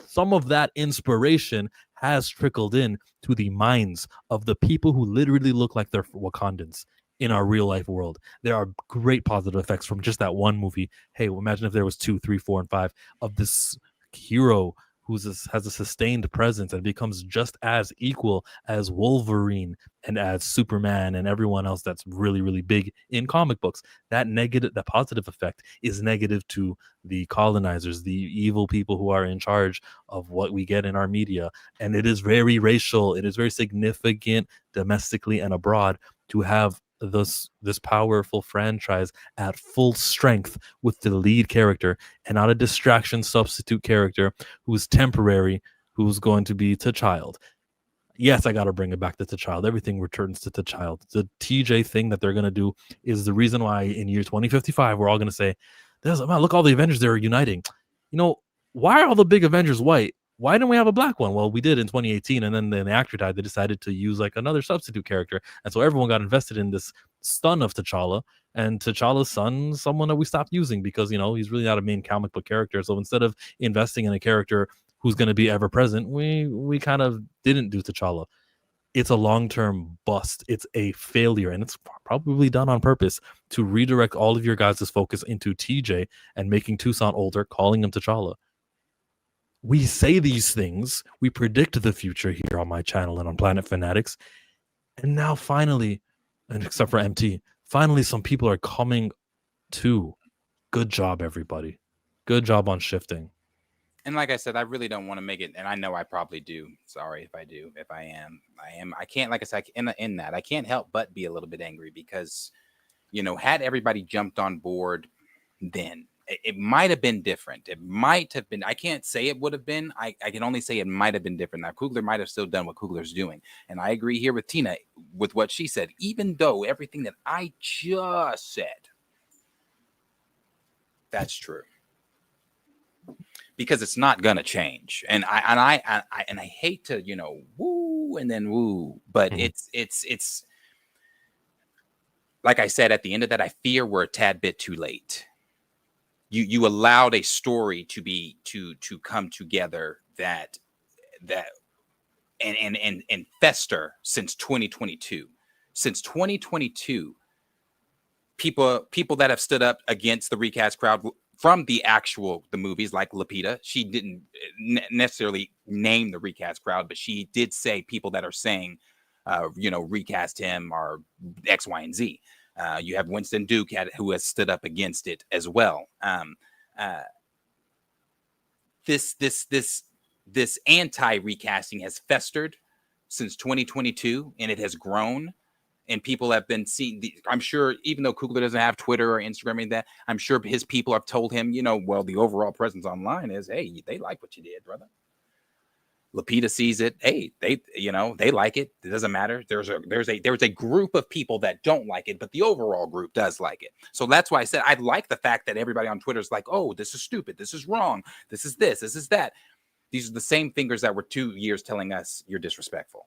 some of that inspiration has trickled in to the minds of the people who literally look like they're Wakandans in our real life world. There are great positive effects from just that one movie. Hey, imagine if there was 2, 3, 4, and 5 of this hero who has a sustained presence and becomes just as equal as Wolverine and as Superman and everyone else that's really, really big in comic books. That positive effect is negative to the colonizers, the evil people who are in charge of what we get in our media. And it is very racial. It is very significant domestically and abroad to have this powerful franchise at full strength with the lead character and not a distraction substitute character who's temporary, who's going to be T'Challa. Yes, I got to bring it back to T'Challa. Everything returns to T'Challa. The TJ thing that they're going to do is the reason why in year 2055 we're all going to say, man, look, all the Avengers, they're uniting. You know, why are all the big Avengers white? Why didn't we have a black one? Well, we did in 2018, and then the actor died. They decided to use like another substitute character, and so everyone got invested in this son of T'Challa, and T'Challa's son, someone that we stopped using because, you know, he's really not a main comic book character. So instead of investing in a character who's going to be ever present, we kind of didn't do T'Challa. It's a long-term bust. It's a failure, and it's probably done on purpose to redirect all of your guys' focus into TJ and making Toussaint older, calling him T'Challa. We say these things, we predict the future here on my channel and on Planet Fanatics, and now finally and except for MT, finally some people are coming to. Good job, everybody. Good job on shifting. And like I said, I really don't want to make it, and I know I probably do. Sorry if I do. If I am. I can't, like I said, in that I can't help but be a little bit angry because, had everybody jumped on board, then it might have been different. It might have been. I can't say it would have been. I can only say it might have been different. Now, Coogler might have still done what Coogler's doing, and I agree here with Tina with what she said. Even though everything that I just said, that's true. Because it's not gonna change, and I hate to woo and then woo, but it's like I said at the end of that. I fear we're a tad bit too late. You allowed a story to come together that and fester since 2022. Since 2022, people that have stood up against the recast crowd from the movies, like Lupita, she didn't necessarily name the recast crowd, but she did say people that are saying, recast him or X, Y, and Z. You have Winston Duke who has stood up against it as well. This anti-recasting has festered since 2022, and it has grown. And people have been seeing, I'm sure, even though Coogler doesn't have Twitter or Instagram and that, I'm sure his people have told him, the overall presence online is, hey, they like what you did, brother. Lupita sees it. Hey, they like it. It doesn't matter. There's a group of people that don't like it, but the overall group does like it. So that's why I said I like the fact that everybody on Twitter is like, oh, this is stupid. This is wrong. This is this. This is that. These are the same fingers that were 2 years telling us you're disrespectful.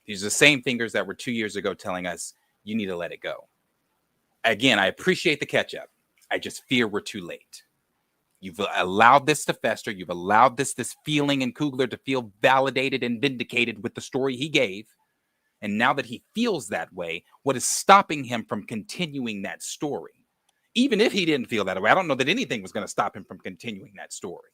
These are the same fingers that were 2 years ago telling us you need to let it go. Again, I appreciate the catch up. I just fear we're too late. You've allowed this to fester. You've allowed this feeling in Coogler to feel validated and vindicated with the story he gave. And now that he feels that way, what is stopping him from continuing that story? Even if he didn't feel that way, I don't know that anything was going to stop him from continuing that story.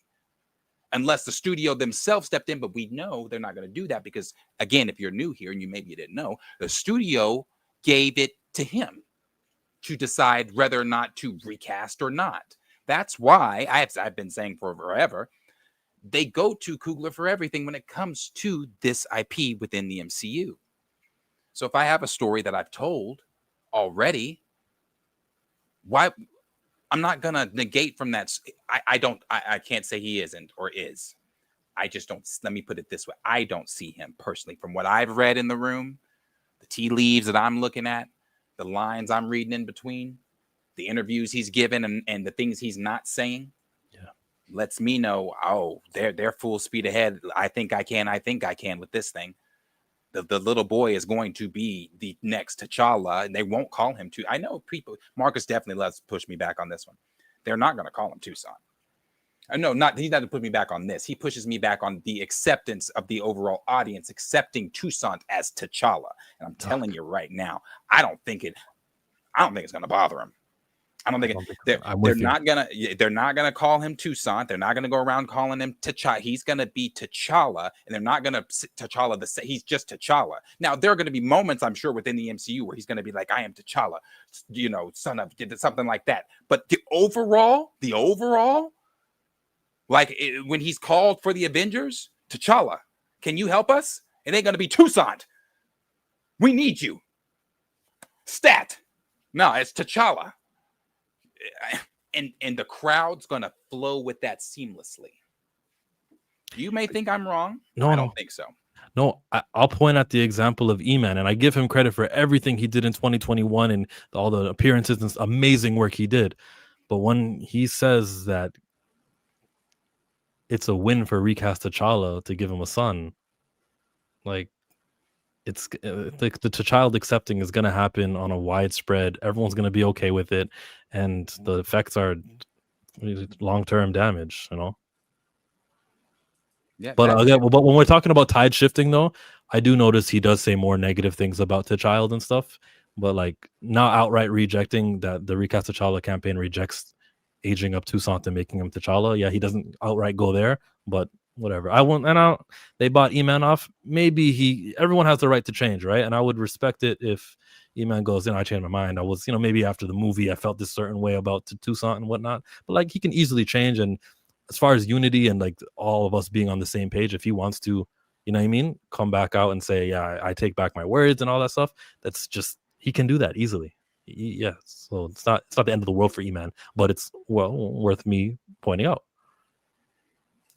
Unless the studio themselves stepped in, but we know they're not going to do that because, again, if you're new here and maybe you didn't know, the studio gave it to him to decide whether or not to recast or not. That's why I've been saying for forever, they go to Coogler for everything when it comes to this IP within the MCU. So if I have a story that I've told already, why? I'm not going to negate from that. I can't say he isn't or is. I just don't. Let me put it this way. I don't see him personally from what I've read in the room, the tea leaves that I'm looking at, the lines I'm reading in between, the interviews he's given and the things he's not saying. Yeah. Lets me know, oh, they're full speed ahead. I think I can with this thing. The little boy is going to be the next T'Challa, and they won't call him I know people. Marcus definitely loves to push me back on this one. They're not going to call him Toussaint. No, he's not to put me back on this. He pushes me back on the acceptance of the overall audience accepting Toussaint as T'Challa. And I'm telling you right now, I don't think it's going to bother him. I don't think they're not gonna call him Toussaint. They're not gonna go around calling him T'Challa. He's gonna be T'Challa, and they're not gonna T'Challa he's just T'Challa. Now there are gonna be moments, I'm sure, within the MCU where he's gonna be like, I am T'Challa, son of something like that. But the overall, like when he's called for the Avengers, T'Challa, can you help us? It ain't gonna be Toussaint. We need you. Stat. No, it's T'Challa. And the crowd's gonna flow with that seamlessly. You may think I'm wrong. No, I don't think so. No, I'll point at the example of E-Man, and I give him credit for everything he did in 2021 and all the appearances and amazing work he did. But when he says that it's a win for recast T'Challa to give him a son, like it's like the child accepting is going to happen on a widespread. Everyone's going to be okay with it, and the effects are long-term damage. Yeah. But when we're talking about tide shifting, though, I do notice he does say more negative things about T'Challa and stuff. But like not outright rejecting that the recast T'Challa campaign rejects aging up Toussaint and making him T'Challa. Yeah, he doesn't outright go there, but. Whatever. They bought E-Man off. Maybe everyone has the right to change, right? And I would respect it if E-Man goes, I changed my mind. I was, maybe after the movie, I felt this certain way about Toussaint and whatnot. But like, he can easily change. And as far as unity and like all of us being on the same page, if he wants to, come back out and say, yeah, I take back my words and all that stuff. That's just, he can do that easily. Yeah. So it's not the end of the world for E-Man, but it's worth me pointing out.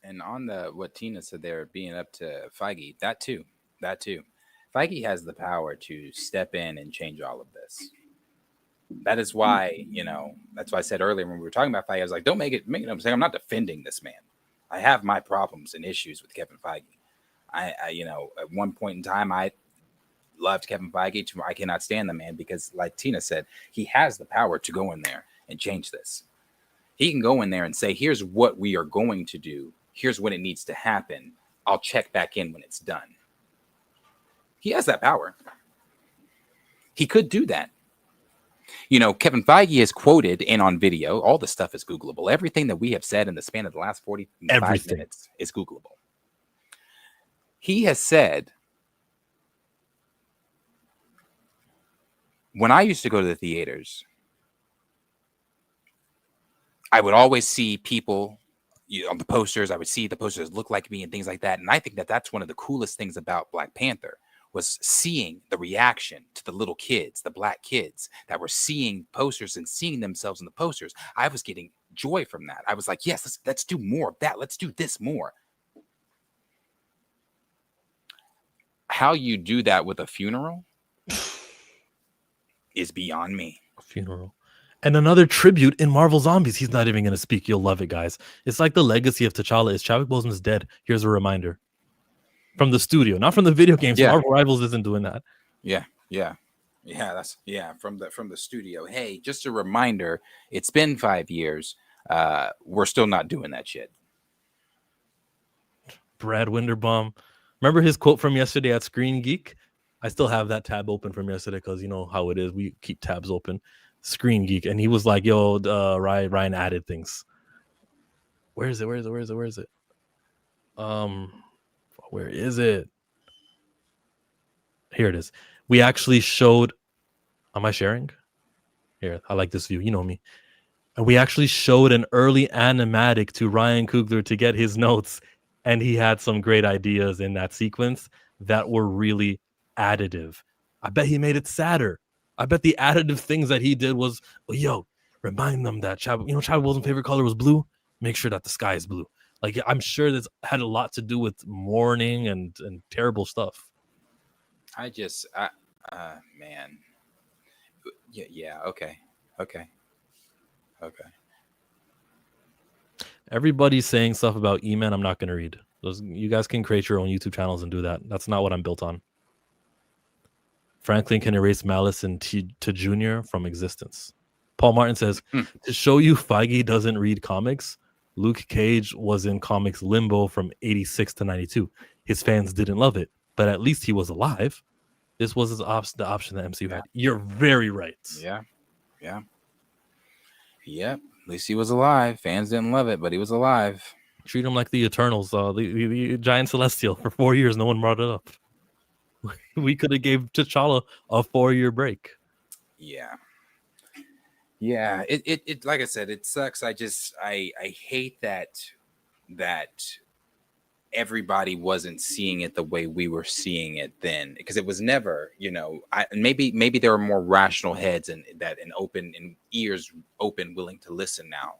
And on what Tina said there, being up to Feige, that too. Feige has the power to step in and change all of this. That is why, that's why I said earlier when we were talking about Feige, I was like, don't make it no mistake. I'm not defending this man. I have my problems and issues with Kevin Feige. I at one point in time, I loved Kevin Feige. I cannot stand the man because, like Tina said, he has the power to go in there and change this. He can go in there and say, here's what we are going to do. Here's when it needs to happen. I'll check back in when it's done. He has that power. He could do that. Kevin Feige is quoted and on video. All the stuff is Googleable. Everything that we have said in the span of the last 45 minutes is Googleable. He has said, when I used to go to the theaters, I would always see people on the posters. I would see the posters look like me and things like that. And I think that that's one of the coolest things about Black Panther was seeing the reaction to the little kids, the black kids that were seeing posters and seeing themselves in the posters. I was getting joy from that. I was like, yes, let's do more of that. Let's do this more. How you do that with a funeral is beyond me. A funeral. And another tribute in Marvel Zombies. He's not even going to speak. You'll love it, guys. It's like the legacy of T'Challa is Chadwick Boseman's dead. Here's a reminder. From the studio, not from the video games. Yeah. Marvel Rivals isn't doing that. Yeah. From the studio. Hey, just a reminder. It's been 5 years. We're still not doing that shit. Brad Winderbaum. Remember his quote from yesterday at Screen Geek? I still have that tab open from yesterday because you know how it is. We keep tabs open. Screen Geek, and he was like, "Yo, Ryan added things." Where is it? Where is it? Here it is. We actually showed. Am I sharing? Here, I like this view. You know me. And we actually showed an early animatic to Ryan Coogler to get his notes, and he had some great ideas in that sequence that were really additive. I bet he made it sadder. I bet the additive things that he did was, remind them that Chadwick Boseman's favorite color was blue. Make sure that the sky is blue. Like, I'm sure this had a lot to do with mourning and terrible stuff. Man. Yeah. Okay. Everybody's saying stuff about E-Man I'm not going to read. You guys can create your own YouTube channels and do that. That's not what I'm built on. Franklin can erase Malice and to Junior from existence. Paul Martin says, to show you Feige doesn't read comics, Luke Cage was in comics limbo from 86 to 92. His fans didn't love it, but at least he was alive. This was the option that MCU had. You're very right. Yeah. At least he was alive. Fans didn't love it, but he was alive. Treat him like the Eternals, the Giant Celestial. For 4 years, no one brought it up. We could have gave T'Challa a 4-year break. Yeah. It like I said, it sucks. I hate that everybody wasn't seeing it the way we were seeing it then, because it was never, maybe there are more rational heads and ears open, willing to listen now.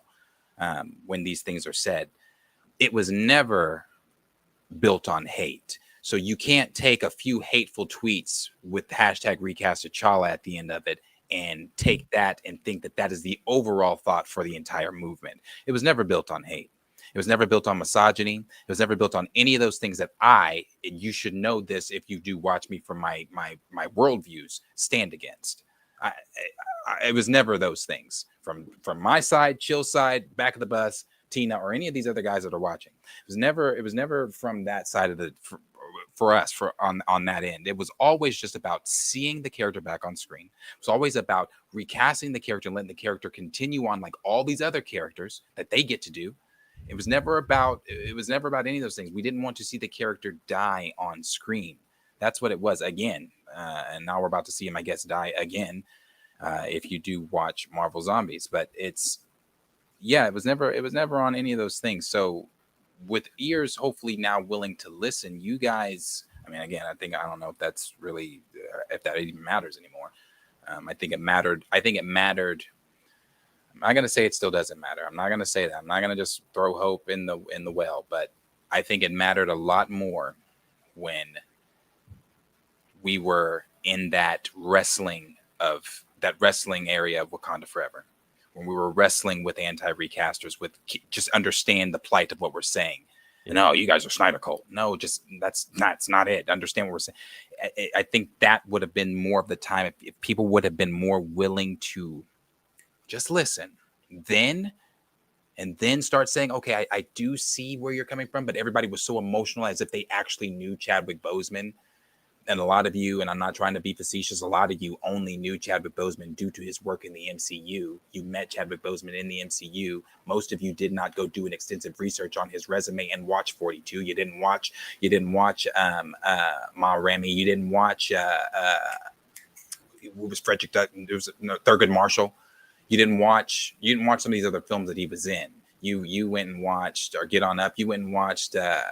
When these things are said, it was never built on hate. So you can't take a few hateful tweets with hashtag recast T'Challa at the end of it and take that and think that that is the overall thought for the entire movement. It was never built on hate. It was never built on misogyny. It was never built on any of those things that you should know this if you do watch me from my worldviews, stand against. It was never those things from my side, Chill side, back of the bus, Tina, or any of these other guys that are watching. It was never from that side of for us on that end. It was always just about seeing the character back on screen. It was always about recasting the character and letting the character continue on like all these other characters that they get to do. It was never about any of those things. We didn't want to see the character die on screen. That's what it was. Again, and now we're about to see him, I guess, die again. If you do watch Marvel Zombies, but it was never on any of those things. So with ears hopefully now willing to listen, you guys, I mean, again, I don't know if that's really if that even matters anymore. I think it mattered. I'm not gonna say it still doesn't matter. I'm not gonna say that. I'm not gonna just throw hope in the well, but I think it mattered a lot more when we were in that wrestling area of Wakanda Forever, when we were wrestling with anti-recasters, with just understand the plight of what we're saying. No, you guys are Snyder Cult. No, just that's not it. Understand what we're saying. I think that would have been more of the time if people would have been more willing to just listen, then start saying, okay, I do see where you're coming from, but everybody was so emotional as if they actually knew Chadwick Boseman. And a lot of you, and I'm not trying to be facetious, a lot of you only knew Chadwick Boseman due to his work in the MCU. You met Chadwick Boseman in the MCU. Most of you did not go do an extensive research on his resume and watch 42. You didn't watch Ma Rainey. You didn't watch what was Frederick Dutton? There was Thurgood Marshall. You didn't watch some of these other films that he was in. You went and watched, or Get On Up. You went and watched the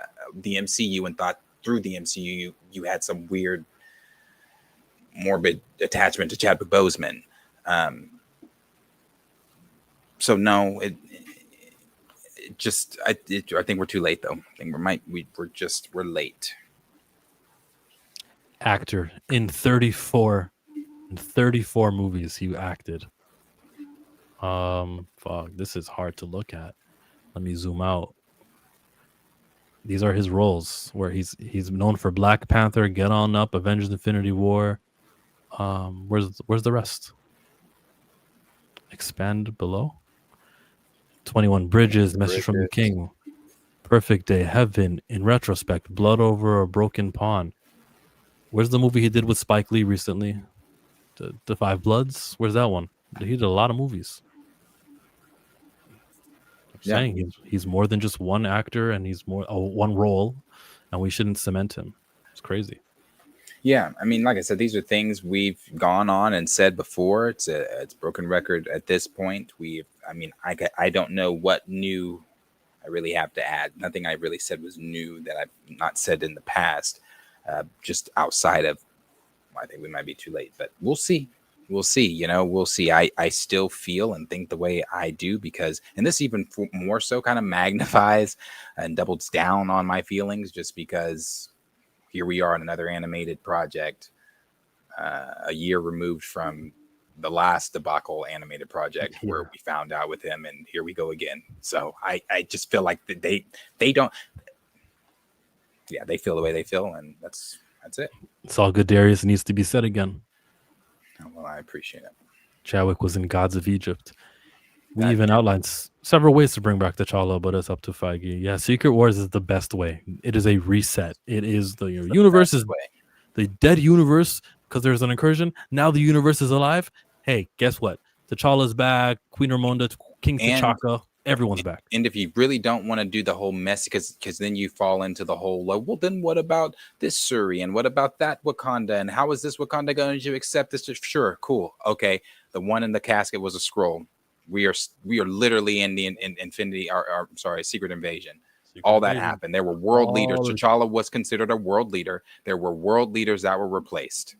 MCU and thought through the MCU you had some weird morbid attachment to Chadwick Boseman. So no, I think we're too late though. I think we're late. Actor in 34 movies he acted. Fuck, this is hard to look at. Let me zoom out. These are his roles where he's known for Black Panther, Get On Up, Avengers: Infinity War. Where's the rest? Expand below. 21 Bridges, Message from the King, Perfect Day, Heaven, In Retrospect, Blood Over a Broken Pond. Where's the movie he did with Spike Lee recently? The Five Bloods. Where's that one? He did a lot of movies. Saying he's more than just one actor, and he's more one role, and we shouldn't cement him. It's crazy. Yeah, I mean, like I said, these are things we've gone on and said before. It's broken record at this point. I don't know what new I really have to add. Nothing I really said was new that I've not said in the past. Just outside of, I think we might be too late, but we'll see. We'll see. We'll see. I still feel and think the way I do because, and this even more so kind of magnifies and doubles down on my feelings just because here we are on another animated project, a year removed from the last debacle animated project where we found out with him, and here we go again. So I just feel like they don't. Yeah, they feel the way they feel, and that's it. It's all good, Darius. It needs to be said again. Well, I appreciate it. Chadwick was in Gods of Egypt. We even outlined several ways to bring back T'Challa, but it's up to Feige. Yeah, Secret Wars is the best way. It is a reset. It is the universe is the dead universe because there's an incursion. Now the universe is alive. Hey, guess what? T'Challa's back. Queen Ramonda, King T'Chaka. Everyone's back. And if you really don't want to do the whole mess, because then you fall into the whole, well, then what about this Suri? And what about that Wakanda? And how is this Wakanda going to accept this? Sure, cool. Okay. The one in the casket was a scroll. We are literally in the Secret Invasion. All that happened. There were world leaders. T'Challa was considered a world leader. There were world leaders that were replaced.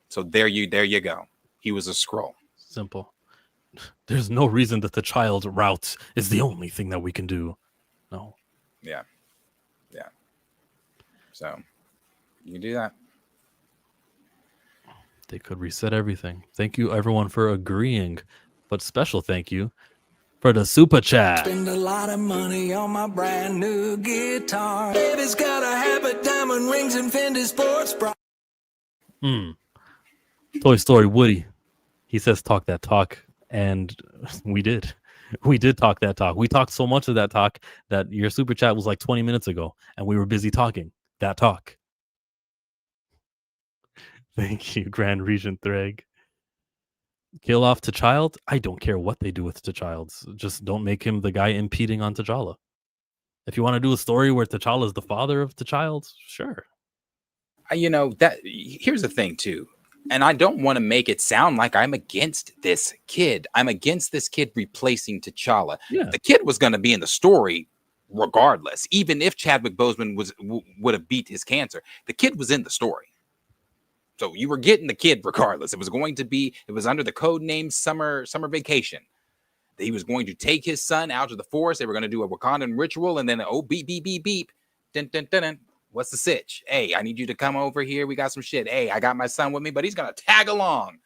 So there you go. He was a scroll. Simple. There's no reason that the child route is the only thing that we can do. No. Yeah. So you can do that. They could reset everything. Thank you, everyone, for agreeing. But special thank you for the super chat. Spend a lot of money on my brand new guitar. Baby's got a habit, diamond rings, and Fendi sports bra. Toy Story Woody. He says talk that talk. And we did talk that talk. We talked so much of that talk that your super chat was like 20 minutes ago and we were busy talking that talk. Thank you, Grand Regent Threg. Kill off T'Child. I don't care what they do with T'Child. Just don't make him the guy impeding on T'Challa. If you want to do a story where T'Challa is the father of T'Child, sure. You know, that here's the thing too, and I don't want to make it sound like I'm against this kid. I'm against this kid replacing T'Challa. Yeah. The kid was going to be in the story regardless, even if Chadwick Boseman would have beat his cancer. The kid was in the story, so you were getting the kid regardless. It was under the code name Summer Vacation. He was going to take his son out to the forest. They were going to do a Wakandan ritual, and then beep beep beep beep, dun, dun, dun, dun. What's the sitch? Hey, I need you to come over here. We got some shit. Hey, I got my son with me, but he's going to tag along.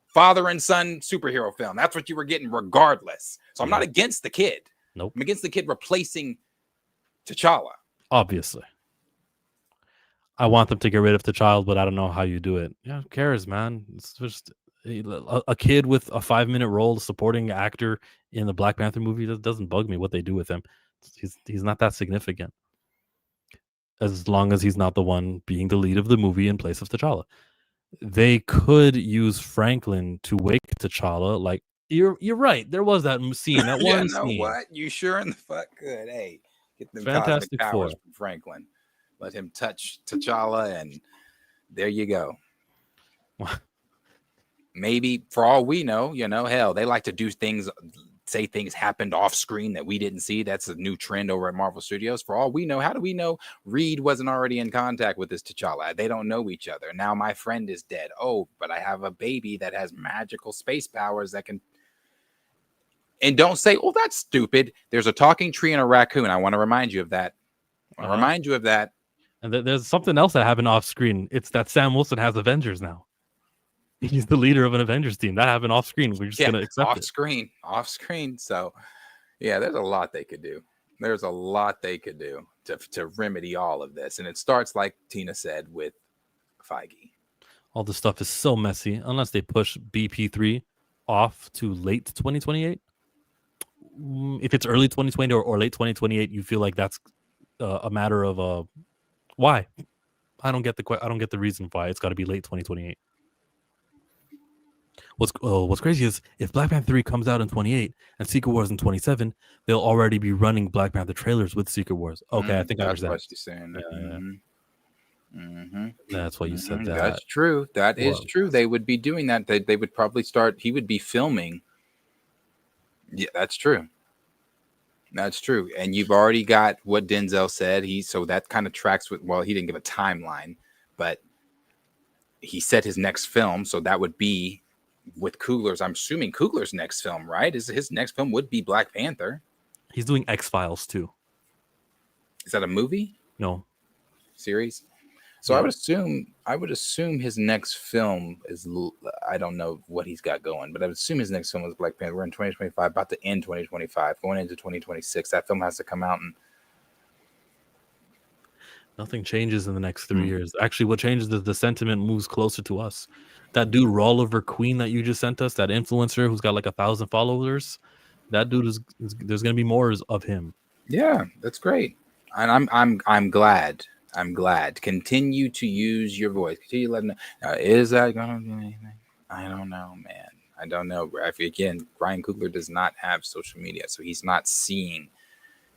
Father and son superhero film. That's what you were getting regardless. So I'm not against the kid. Nope. I'm against the kid replacing T'Challa. Obviously. I want them to get rid of the child, but I don't know how you do it. Yeah, who cares, man? It's just a kid with a 5-minute role, supporting actor in the Black Panther movie. That doesn't bug me what they do with him. He's not that significant. As long as he's not the one being the lead of the movie in place of T'Challa. They could use Franklin to wake T'Challa. Like, you're right. There was that scene, that one scene. What? You sure in the fuck could. Hey, get them Fantastic cosmic powers Four. from Franklin. Let him touch T'Challa, and there you go. Maybe, for all we know, hell, they like to do things, say things happened off screen that we didn't see. That's a new trend over at Marvel Studios. For all we know, how do we know Reed wasn't already in contact with this T'Challa? They don't know each other. Now my friend is dead. Oh, but I have a baby that has magical space powers that can. And don't say, oh, that's stupid. There's a talking tree and a raccoon. I want to remind you of that. Remind you of that. And there's something else that happened off screen. It's that Sam Wilson has Avengers now. He's the leader of an Avengers team. That happened off screen. We're just gonna accept it. Off screen. So, yeah, there's a lot they could do. There's a lot they could do to remedy all of this, and it starts, like Tina said, with Feige. All this stuff is so messy. Unless they push BP3 off to late 2028. If it's early 2020 or late 2028, you feel like that's a matter of why? I don't get the reason why it's got to be late 2028. What's crazy is if Black Panther 3 comes out in 28 and Secret Wars in 27, they'll already be running Black Panther trailers with Secret Wars. Okay, I think I understand. That's what you're saying. Yeah. Mm-hmm. That's why you said that. That's true. That is true. They would be doing that. They would probably start. He would be filming. Yeah, that's true. That's true. And you've already got what Denzel said. So that kind of tracks with. Well, he didn't give a timeline, but he said his next film. So that would be with Coogler's. I'm assuming Coogler's next film, right? His next film would be Black Panther. He's doing X-Files too. Is that a movie? No. Series? So yeah. I would assume his next film is, I don't know what he's got going, but I would assume his next film is Black Panther. We're in 2025, about to end 2025, going into 2026. That film has to come out, and nothing changes in the next 3 years. Actually, what changes is the sentiment moves closer to us. That dude Rolliver Queen that you just sent us, that influencer who's got like 1,000 followers, that dude there's gonna be more of him. Yeah, that's great, and I'm glad. I'm glad. Continue to use your voice. Continue letting. Is that gonna do anything? I don't know, man. I don't know. Again, Ryan Coogler does not have social media, so he's not seeing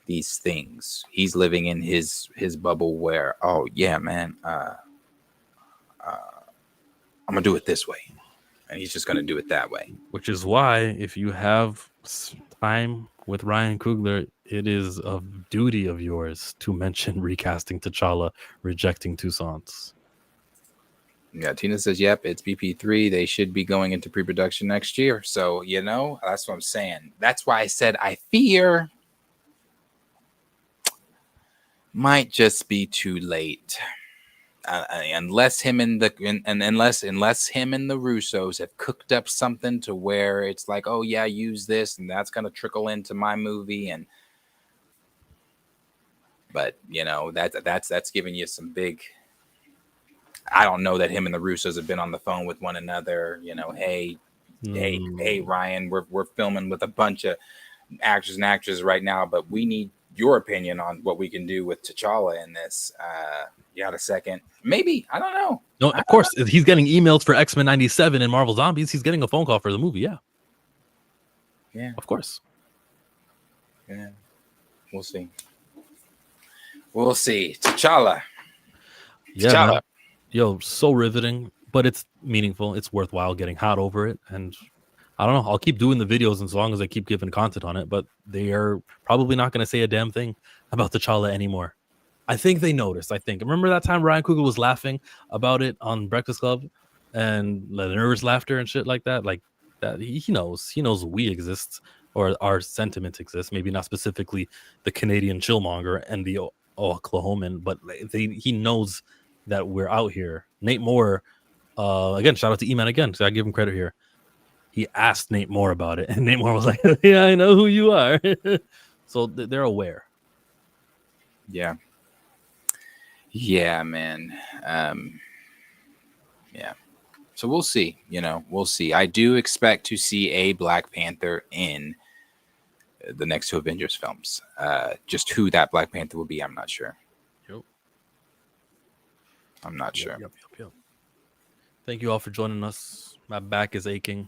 these things. He's living in his bubble where, oh yeah, man, I'm gonna do it this way, and he's just gonna do it that way. Which is why, if you have time with Ryan Coogler, it is a duty of yours to mention recasting T'Challa, rejecting Toussaint's. Yeah, Tina says, yep, it's BP3. They should be going into pre-production next year. So, that's what I'm saying. That's why I said I fear might just be too late. Unless him and the Russos have cooked up something to where it's like, oh yeah, use this and that's gonna trickle into my movie, but that's giving you some big. I don't know that him and the Russos have been on the phone with one another. Hey Ryan, we're filming with a bunch of actors and actresses right now, but we need your opinion on what we can do with T'Challa in this. You got a second? Maybe. I don't know. No, of course. He's getting emails for X-Men 97 and Marvel Zombies. He's getting a phone call for the movie. Yeah. Yeah. Of course. Yeah. We'll see. T'Challa. Yeah, T'Challa. Yo, so riveting, but it's meaningful. It's worthwhile getting hot over it. And I don't know. I'll keep doing the videos as long as I keep giving content on it, but they are probably not going to say a damn thing about T'Challa anymore. I think they noticed. Remember that time Ryan Coogler was laughing about it on Breakfast Club and the nervous laughter and shit like that? Like that, he knows we exist, or our sentiment exists. Maybe not specifically the Canadian chillmonger and the Oklahoman, but he knows that we're out here. Nate Moore, again, shout out to E-Man again, so I give him credit here. He asked Nate Moore about it, and Nate Moore was like, yeah, I know who you are. So they're aware. Yeah, man. Yeah. So we'll see. We'll see. I do expect to see a Black Panther in the next 2 Avengers films. Just who that Black Panther will be, I'm not sure. I'm not sure. Yep. Thank you all for joining us. My back is aching.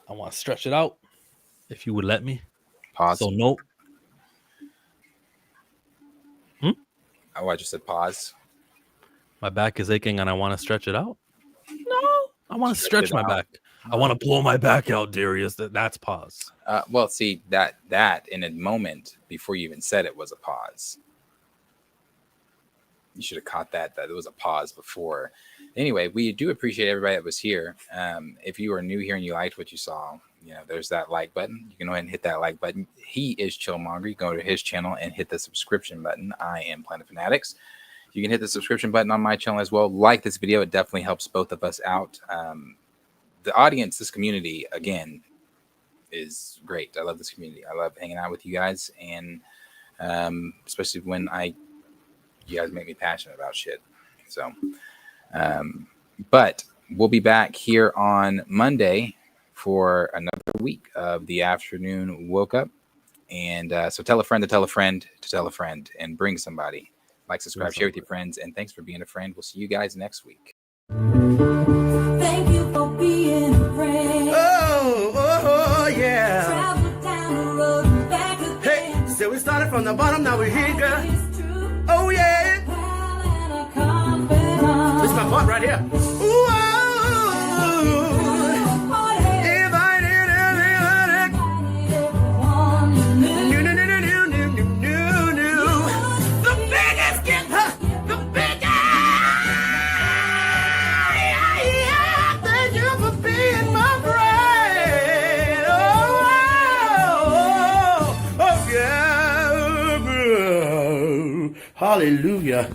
I want to stretch it out. If you would let me. Pause. So no. Oh, I just said pause. My back is aching and I want to stretch it out. No, I want to stretch my back. I want to blow my back out, Darius. That's pause. Well, see, that in a moment before you even said it was a pause. You should have caught that it was a pause before. Anyway, we do appreciate everybody that was here. If you are new here and you liked what you saw, there's that like button. You can go ahead and hit that like button. He is Chillmonger. You go to his channel and hit the subscription button. I am Planet Fanatics. You can hit the subscription button on my channel as well. Like this video. It definitely helps both of us out. The audience, this community, again, is great. I love this community. I love hanging out with you guys, and especially when you guys make me passionate about shit. So, but we'll be back here on Monday for another week of the afternoon woke up. And so tell a friend to tell a friend to tell a friend, and bring somebody. Like, subscribe, share with your friends, and thanks for being a friend. We'll see you guys next week. Thank you for being a friend. Oh, yeah. Travel down the road and back again. Hey, so we started from the bottom, now we're here, girl. Oh, yeah. This is my part right here. Ooh, hallelujah.